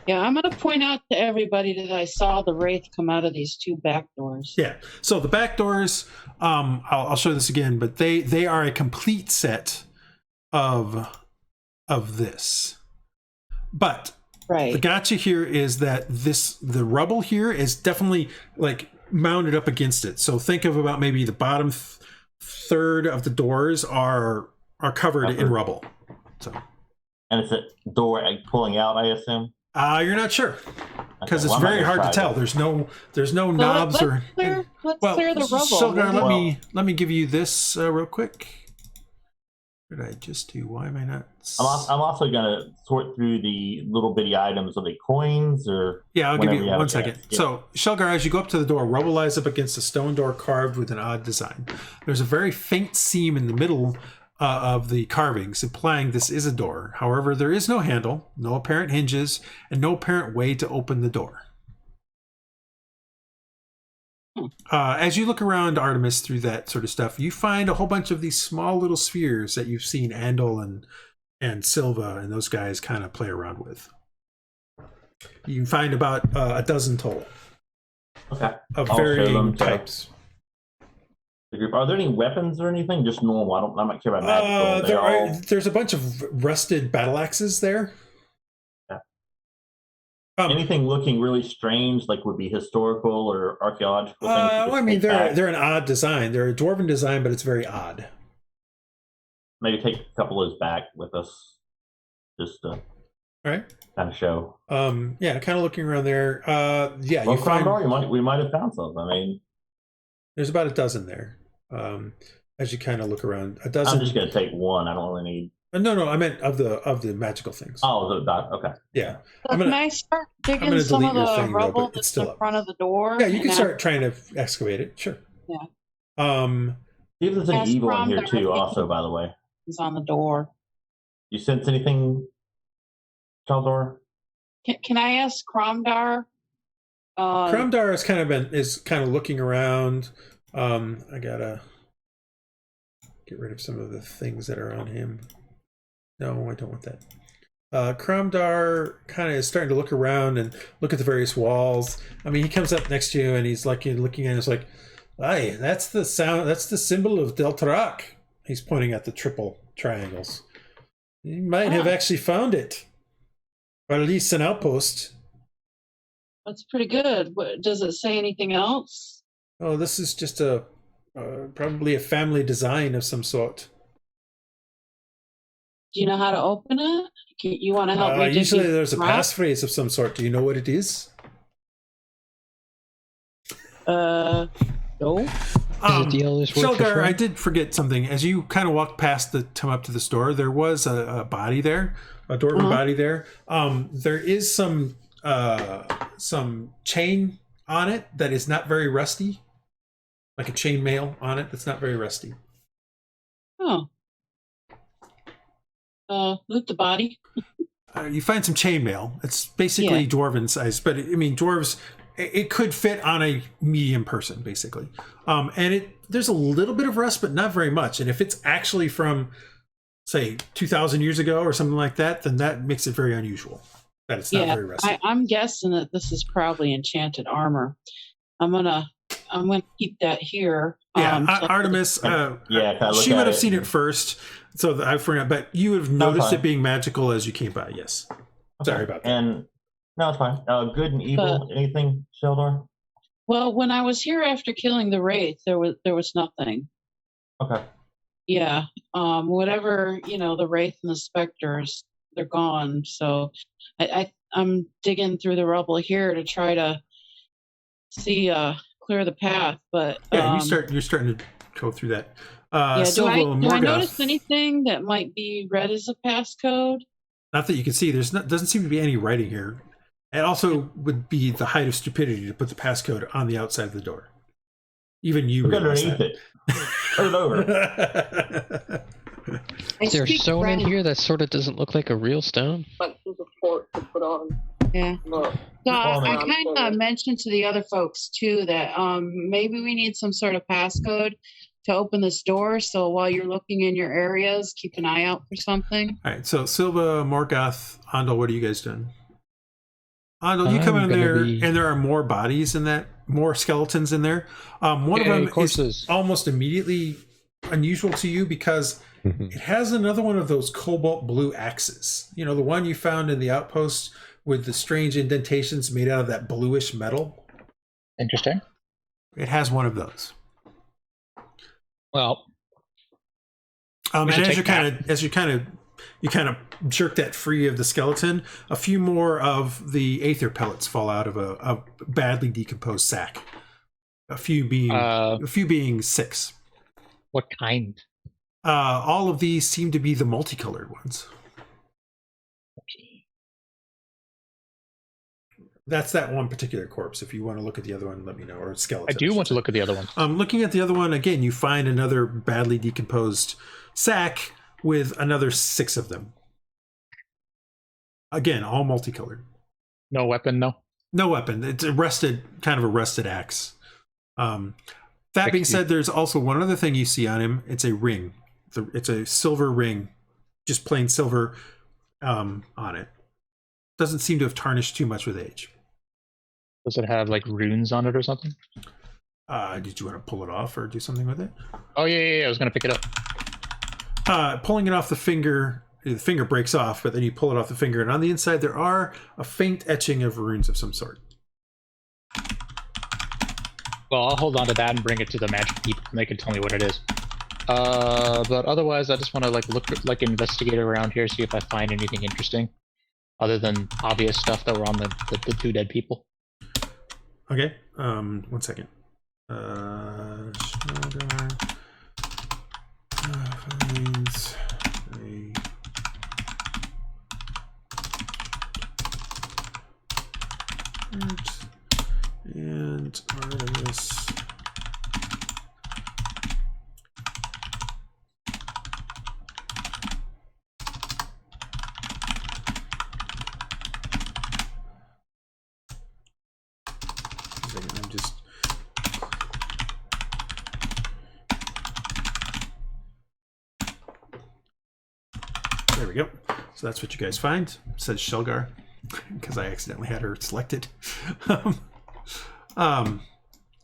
Yeah, I'm going to point out to everybody that I saw the wraith come out of these two back doors. Yeah, so the back doors, I'll show this again, but they are a complete set of this. But the gotcha here is that the rubble here is definitely like mounted up against it. So think of about maybe the bottom third of the doors are covered in rubble. So, and it's a door pulling out, I assume. You're not sure because it's very hard to tell. There's no knobs or. Let's clear the rubble. Silva, let me give you this real quick. What did I just do? Why am I not? I'm also gonna sort through the little bitty items. Are they coins or? Yeah, I'll give you 1 second. Yeah. So Sealgair, as you go up to the door, rubble lies up against a stone door carved with an odd design. There's a very faint seam in the middle of the carvings, implying this is a door. However, there is no handle, no apparent hinges, and no apparent way to open the door. As you look around Artemis through that sort of stuff, you find a whole bunch of these small little spheres that you've seen Andal and Silva and those guys kind of play around with. You can find about a dozen total. Okay. Of varying types. Are there any weapons or anything? Just normal. I'm not care about magical. There's a bunch of rusted battle axes there. Yeah. Anything looking really strange, like would be historical or archaeological things? I mean, they're an odd design. They're a dwarven design, but it's very odd. Maybe take a couple of those back with us, just to kind of show. Yeah, kind of looking around there. Yeah, well, we might have found something. I mean, there's about a dozen there. As you kind of look around, a dozen. I'm just gonna take one. I don't really need. No, I meant of the magical things. Oh, okay. Yeah. Can I start digging some of the rubble that's in front of the door? Yeah, you can start trying to excavate it. Sure. Yeah. See if there's an evil in here too. Also, by the way, he's on the door. You sense anything, Chaldor? Can I ask Cromdar Kromdar is kind of looking around. I gotta get rid of some of the things that are on him. No, I don't want that. Kromdar kind of is starting to look around and look at the various walls. I mean, he comes up next to you and he's like looking at it. It's like, "Aye, that's the sound. That's the symbol of Deltarak." He's pointing at the triple triangles. You might have actually found it, or at least an outpost. That's pretty good. Does it say anything else? Oh, this is just probably a family design of some sort. Do you know how to open it? You want to help me? Usually there's a passphrase of some sort. Do you know what it is? No. Sealgair, I did forget something. As you kind of walked past come up to the store, there was a body there, a dwarven body there. There is some chain on it that is not very rusty, like a chain mail on it that's not very rusty. Oh. Loot the body. You find some chainmail. It's basically dwarven size, but I mean, dwarves. It could fit on a medium person, basically. And there's a little bit of rust, but not very much. And if it's actually from, say, 2,000 years ago or something like that, then that makes it very unusual that it's not very rusty. I'm guessing that this is probably enchanted armor. I'm gonna keep that here. Yeah, Artemis. She would have seen it first, so I forgot. But you would have noticed it being magical as you came by. Yes. Okay. Sorry about that. And no, it's fine. Good and evil. Anything, Sheldar? Well, when I was here after killing the wraith, there was nothing. Okay. Yeah. Whatever, the wraith and the specters, they're gone. So I'm digging through the rubble here to try to see clear the path. But you're starting to go through that. Do I notice anything that might be read as a passcode? Not that you can see. Doesn't seem to be any writing here. It also would be the height of stupidity to put the passcode on the outside of the door. Even you realize that. It. Turn it over. Is there stone in here that sort of doesn't look like a real stone? Like there's a port to put on. Yeah. So I kind of mentioned to the other folks too that maybe we need some sort of passcode to open this door. So while you're looking in your areas, keep an eye out for something. All right. So Silva, Morgoth, Andal, what are you guys doing? Andal, you come in there, and there are more bodies in that, more skeletons in there. One of them is almost immediately unusual to you because it has another one of those cobalt blue axes. You know, the one you found in the outpost with the strange indentations made out of that bluish metal. Interesting. It has one of those. Well, and as you kind of jerk that free of the skeleton, a few more of the aether pellets fall out of a badly decomposed sack. A few being 6. What kind? All of these seem to be the multicolored ones. Okay. That's that one particular corpse. If you want to look at the other one, let me know. Or skeleton. I do want to look at the other one. Looking at the other one, again, you find another badly decomposed sack with another 6 of them. Again, all multicolored. No weapon, no? No weapon. It's a kind of a rusted axe. That being said, there's also one other thing you see on him. It's a ring. It's a silver ring. Just plain silver on it. Doesn't seem to have tarnished too much with age. Does it have like runes on it or something? Did you want to pull it off or do something with it? Oh, yeah. I was going to pick it up. Pulling it off the finger breaks off, but then you pull it off the finger, and on the inside there are a faint etching of runes of some sort. Well, I'll hold on to that and bring it to the magic keep, and they can tell me what it is. But otherwise, I just want to investigate around here, see if I find anything interesting, other than obvious stuff that were on the 2 dead people. Okay. 1 second. Finds and Artemis. There we go. So that's what you guys find. It says Sealgair because I accidentally had her selected.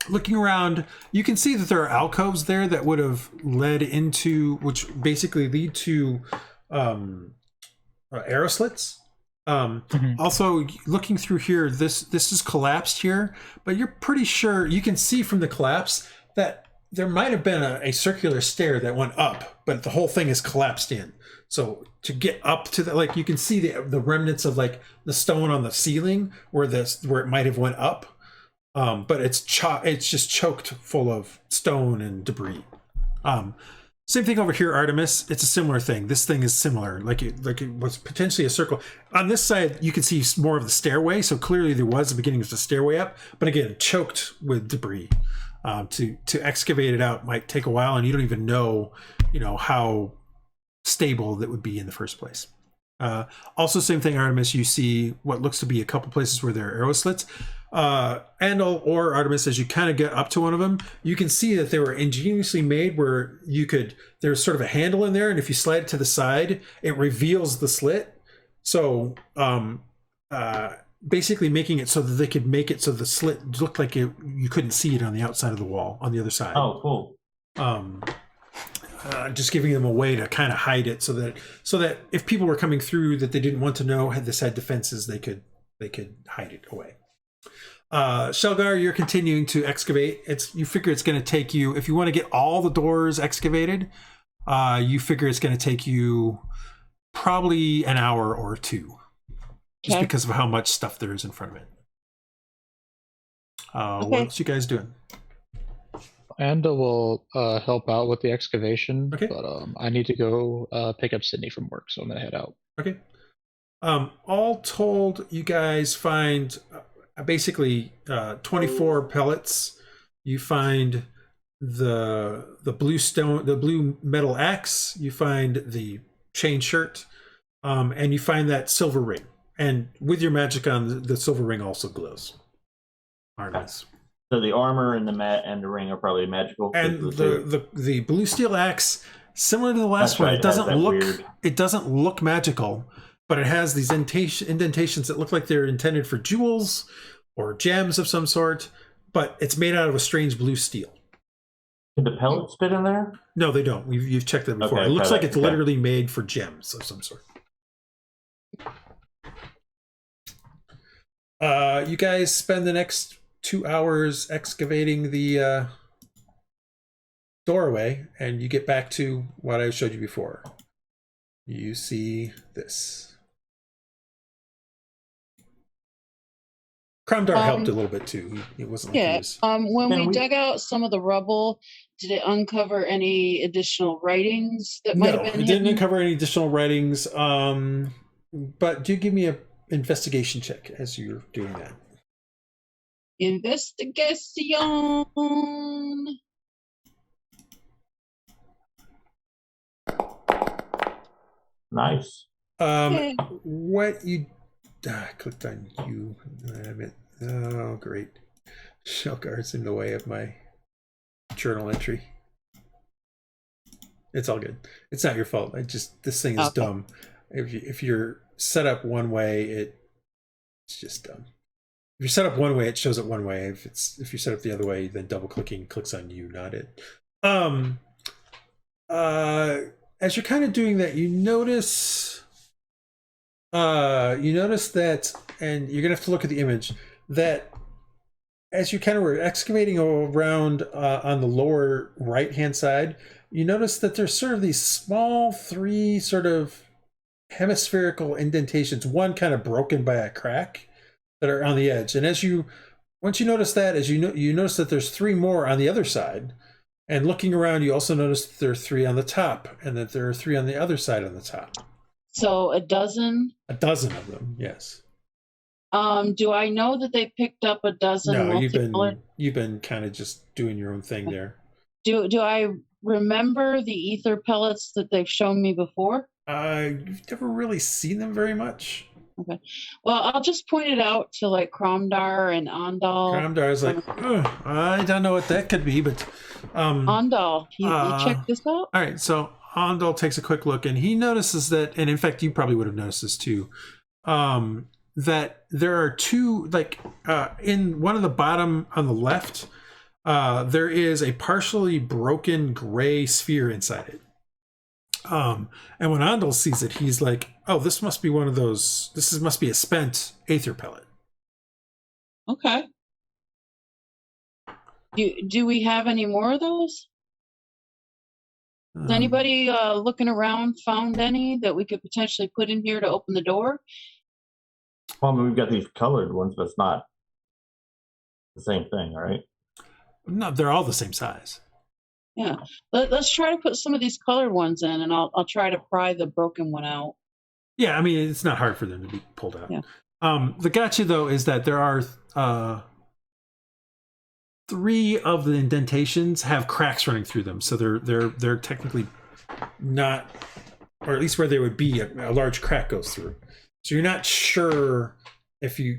Looking around, you can see that there are alcoves there that would have led into, which basically lead to arrow slits. Also, looking through here, this is collapsed here, but you're pretty sure you can see from the collapse that there might have been a circular stair that went up, but the whole thing is collapsed in. So to get up to that, like you can see the remnants of like the stone on the ceiling where it might have went up. But it's just choked full of stone and debris. Same thing over here, Artemis. It's a similar thing. This thing is similar, like it was potentially a circle. On this side, you can see more of the stairway. So clearly there was the beginning of the stairway up, but again, choked with debris. To excavate it out might take a while, and you don't even know, how stable that would be in the first place. Also, same thing, Artemis. You see what looks to be a couple places where there are arrow slits. Andal or Artemis, as you kind of get up to one of them, you can see that they were ingeniously made where there's sort of a handle in there, and if you slide it to the side, it reveals the slit. So basically making it so that they could make it so the slit looked like you couldn't see it on the outside of the wall, on the other side. Oh, cool. Just giving them a way to kind of hide it so that if people were coming through that they didn't want to know had defenses, they could hide it away. Sealgair, you're continuing to excavate. You figure it's going to take you, if you want to get all the doors excavated, you figure it's going to take you probably an hour or two, just because of how much stuff there is in front of it. What else you guys doing? Andal will help out with the excavation, okay. But I need to go pick up Sydney from work, so I'm going to head out. Okay. All told, you guys find basically 24 pellets. You find the blue metal axe. You find the chain shirt, and you find that silver ring. And with your magic on, the silver ring also glows. Artemis. So the armor and the ring are probably magical. And the blue steel axe, similar to the last one, right. It doesn't look magical, but it has these indentations that look like they're intended for jewels or gems of some sort, but it's made out of a strange blue steel. Can the pellets fit in there? No, they don't. You've checked them before. Okay, it looks like it's literally made for gems of some sort. You guys spend the next 2 hours excavating the doorway, and you get back to what I showed you before. You see this. Cromdar helped a little bit too. It wasn't like he was... when we dug out some of the rubble, did it uncover any additional writings that might have been hidden? It didn't uncover any additional writings. But do give me an investigation check as you're doing that. Investigation. Nice. What you... I clicked on you. Oh, great. Sealgair's in the way of my journal entry. It's all good. It's not your fault. This thing is dumb. If you're set up one way, it's just dumb. If you're set up one way, it shows it one way. If you're set up the other way, then double clicking clicks on you, not it. As you're kind of doing that, you notice that, and you're gonna have to look at the image, that as you kind of were excavating around on the lower right hand side, you notice that there's sort of these small 3 sort of hemispherical indentations, one kind of broken by a crack, that are on the edge. And once you notice that, you notice that there's 3 more on the other side. And looking around, you also notice that there are 3 on the top, and that there are 3 on the other side on the top. So a dozen? A dozen of them, yes. Do I know that they picked up a dozen? No, you've been kind of just doing your own thing there. Do I remember the ether pellets that they've shown me before? You've never really seen them very much. Okay. Well, I'll just point it out to like Cromdar and Andal. Cromdar's like, I don't know what that could be, but Andal, you check this out? All right, so Andal takes a quick look, and he notices that, and in fact, you probably would have noticed this too, that there are two, like, in one of the bottom on the left, there is a partially broken gray sphere inside it. And when Andal sees it, he's like, "Oh, this must be one of those. Must be a spent aether pellet." Okay. Do we have any more of those? Has anybody looking around found any that we could potentially put in here to open the door? Well, I mean, we've got these colored ones, but it's not the same thing, right? No, they're all the same size. Yeah. Let's try to put some of these colored ones in, and I'll try to pry the broken one out. Yeah, I mean, it's not hard for them to be pulled out. Yeah. The gotcha, though, is that there are 3 of the indentations have cracks running through them, so they're technically not, or at least where they would be, a large crack goes through. So you're not sure if you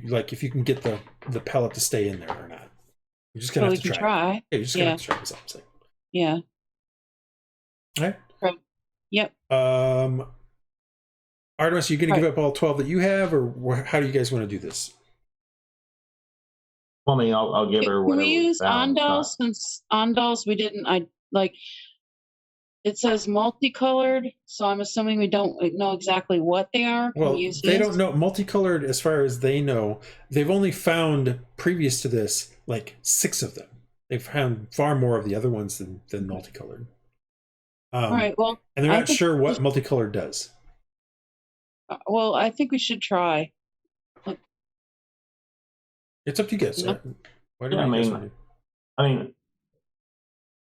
can get the pellet to stay in there or not. You're just gonna have to try. Yeah, you're just gonna have to try. Is all I'm saying. Yeah. All right. Yep. Artemis, are you gonna give up all 12 that you have, or how do you guys want to do this? Well, I mean, I'll give her whatever. Can we use Andal, since Andal's we didn't, it says multicolored, so I'm assuming we don't know exactly what they are. Can we use they don't know multicolored as far as they know. They've only found, previous to this, like 6 of them. They've found far more of the other ones than multicolored. All right, well, and they're not sure what multicolored does. Well, I think we should try. It's up to you guys. Yeah. I mean,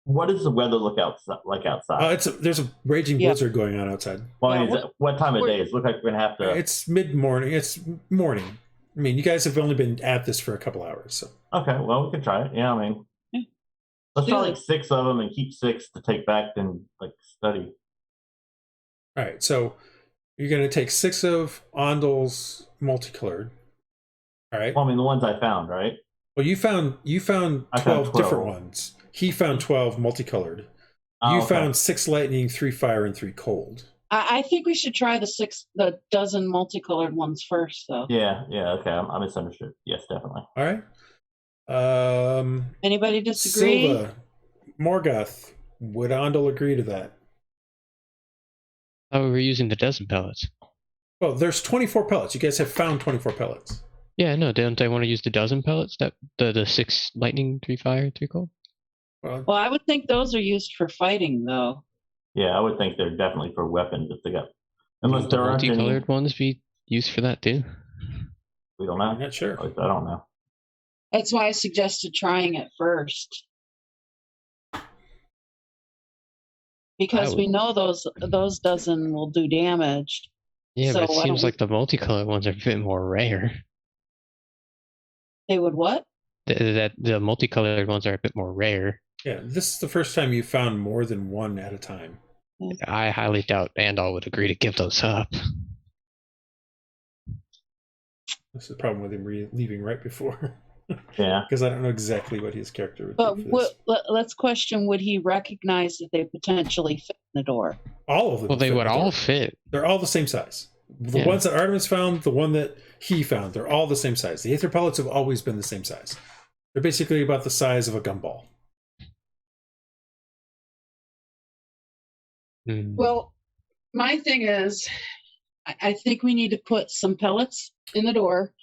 what does the weather look like outside? There's a raging blizzard going on outside. Well, what time of day? It looks like we're gonna have to. It's mid-morning. It's morning. I mean, you guys have only been at this for a couple hours, so. Okay, well, we can try it. Yeah, I mean, let's try like 6 of them and keep 6 to take back and study. All right, so you're gonna take 6 of Andal's multicolored. All right. Well, I mean, the ones I found, right? Well, you found 12 different ones. He found 12 multicolored. You found 6 lightning, 3 fire, and 3 cold. I think we should try the dozen multicolored ones first, though. Yeah, okay. I misunderstood. Yes, definitely. All right. Anybody disagree? Silva, Morgoth, would Andal agree to that? Oh, we were using the dozen pellets. Well, there's 24 pellets. You guys have found 24 pellets. Yeah, no, don't I want to use the dozen pellets? That the 6 lightning, 3 fire, 3 cold? Well, I would think those are used for fighting, though. Yeah, I would think they're definitely for weapons if they got. Unless there aren't any multicolored ones be used for that too. We don't know. I'm not sure. I don't know. That's why I suggested trying it first. Because we know those dozen will do damage. Yeah, but it seems like the multicolored ones are a bit more rare. They would what? The multicolored ones are a bit more rare. Yeah, this is the first time you found more than one at a time. I highly doubt Andal would agree to give those up. This is the problem with him leaving right before. Yeah. Because I don't know exactly what his character would do. But let's question, would he recognize that they potentially fit in the door? All of them. Well, they would all fit. They're all the same size. The ones that Artemis found, the one that he found, they're all the same size. The aether pellets have always been the same size. They're basically about the size of a gumball. Well, my thing is, I think we need to put some pellets in the door.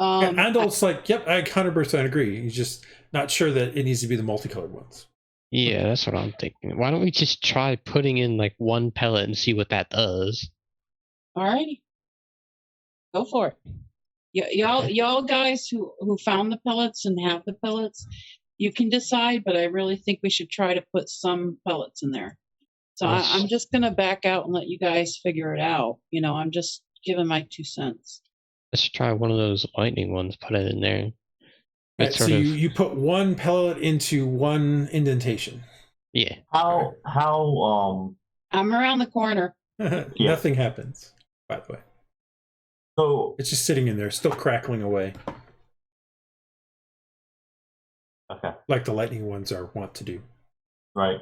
Andal's like, yep, I 100% agree. He's just not sure that it needs to be the multicolored ones. Yeah, that's what I'm thinking. Why don't we just try putting in like 1 pellet and see what that does? Alrighty. Go for it. Y'all guys who found the pellets and have the pellets, you can decide, but I really think we should try to put some pellets in there. So I'm just going to back out and let you guys figure it out. I'm just giving my 2 cents. Let's try one of those lightning ones, put it in there. Right, so you put 1 pellet into 1 indentation. Yeah. How I'm around the corner. Nothing happens, by the way. So it's just sitting in there, still crackling away. Okay. Like the lightning ones are wont to do. Right.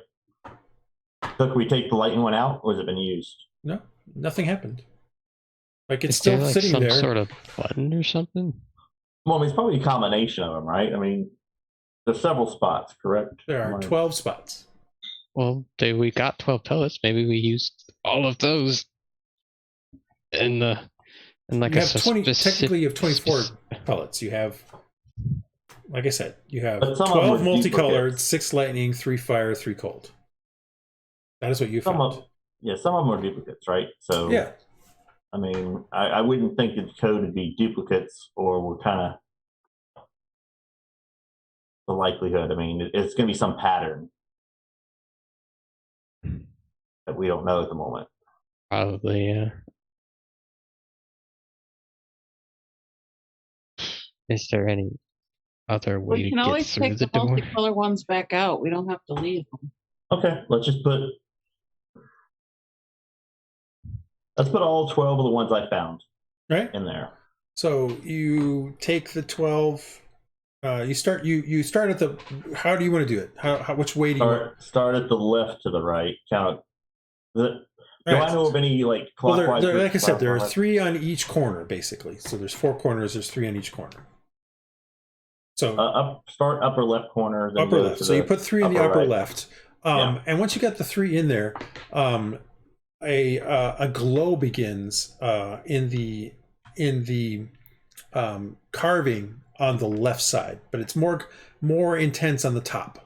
So can we take the lightning one out, or has it been used? No, nothing happened. Like it's Is there still like sitting some there. sort of button or something? Well, I mean, it's probably a combination of them, right? I mean, there's several spots, correct? There are 12 spots. Well, we got 12 pellets. Maybe we used all of those in like You a have 20. Technically, you have 24 pellets. You have, like I said, you have 12 multicolored, 6 lightning, 3 fire, 3 cold. That is what you found. Some of them are duplicates, right? So yeah. I mean, I wouldn't think the code would be duplicates, or we're kind of the likelihood. I mean, it's going to be some pattern that we don't know at the moment. Probably, yeah. Is there any other way to We can get always through take the the door? multicolor ones back out. We don't have to leave them. Okay, let's put all 12 of the ones I found in there. So you take the 12. You start at the. How do you want to do it? Which way do you want? Start at the left to the right. Count. Do I know of any like clockwise? Well, like I said, there are 3 on each corner, basically. So there's 4 corners. There's 3 on each corner. So start upper left corner. Then upper left. So you put 3 in the upper left. And once you got the 3 in there, a glow begins in the carving on the left side, but it's more intense on the top.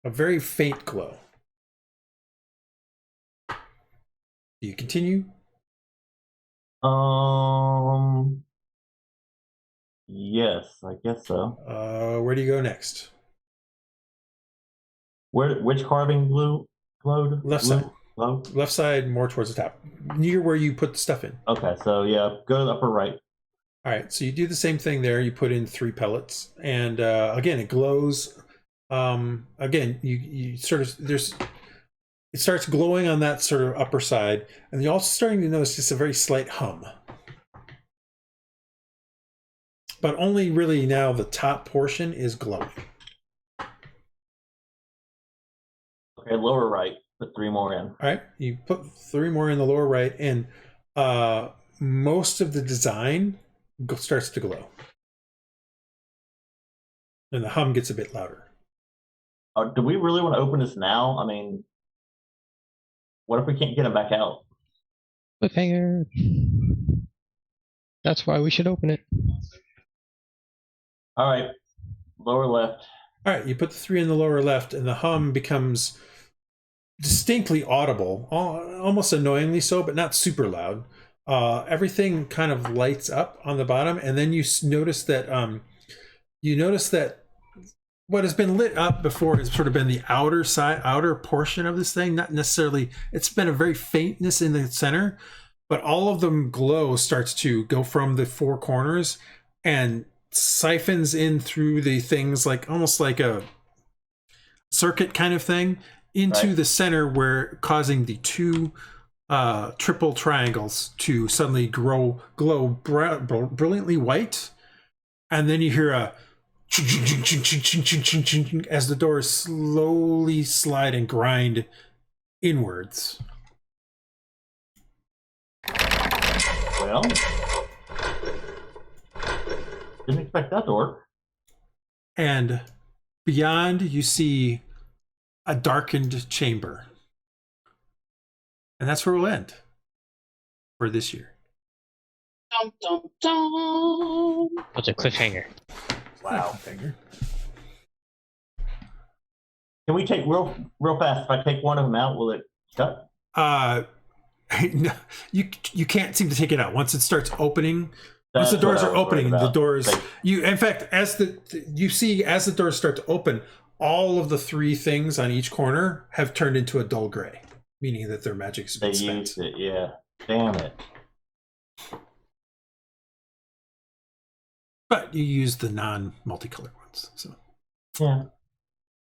A very faint glow. Do you continue? Yes, I guess so. Where do you go next? Which carving glowed? Left side. Left side, more towards the top, near where you put the stuff in. Okay, so yeah, go to the upper right. All right, so you do the same thing there. You put in 3 pellets, and again, it glows. Again, you sort of it starts glowing on that sort of upper side, and you're also starting to notice just a very slight hum. But only really now the top portion is glowing. Okay, lower right. Put 3 more in. All right, you put 3 more in the lower right, and most of the design starts to glow. And the hum gets a bit louder. Do we really want to open this now? I mean, what if we can't get them back out? Cliffhanger. That's why we should open it. All right, lower left. All right, you put the 3 in the lower left, and the hum becomes distinctly audible, almost annoyingly so, but not super loud. Everything kind of lights up on the bottom, and then you notice that what has been lit up before has sort of been the outer portion of this thing. Not necessarily, it's been a very faintness in the center, but all of them glow starts to go from the 4 corners and siphons in through the things, like almost like a circuit kind of thing, into the center, where causing the 2 triple triangles to suddenly glow brilliantly white. And then you hear a as the doors slowly slide and grind inwards. Well, didn't expect that to work. And beyond, you see a darkened chamber. And that's where we'll end for this year. Dum, dum, dum. What's a cliffhanger? Wow. Can we take real fast? If I take one of them out, will it shut? No, you can't seem to take it out. Once it starts opening, once the doors are opening, the doors in fact, as the doors start to open, all of the 3 things on each corner have turned into a dull gray, meaning that their magic's been spent. Used it, yeah. Damn it. But you use the non-multicolored ones, so yeah.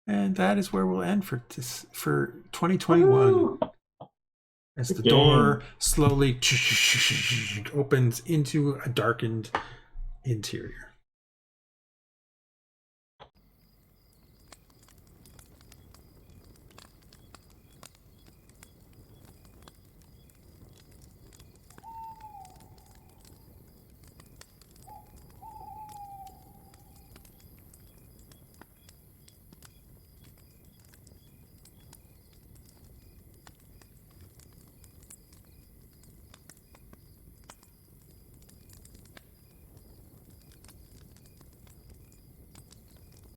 And that is where we'll end for 2021. As the door slowly opens into a darkened interior.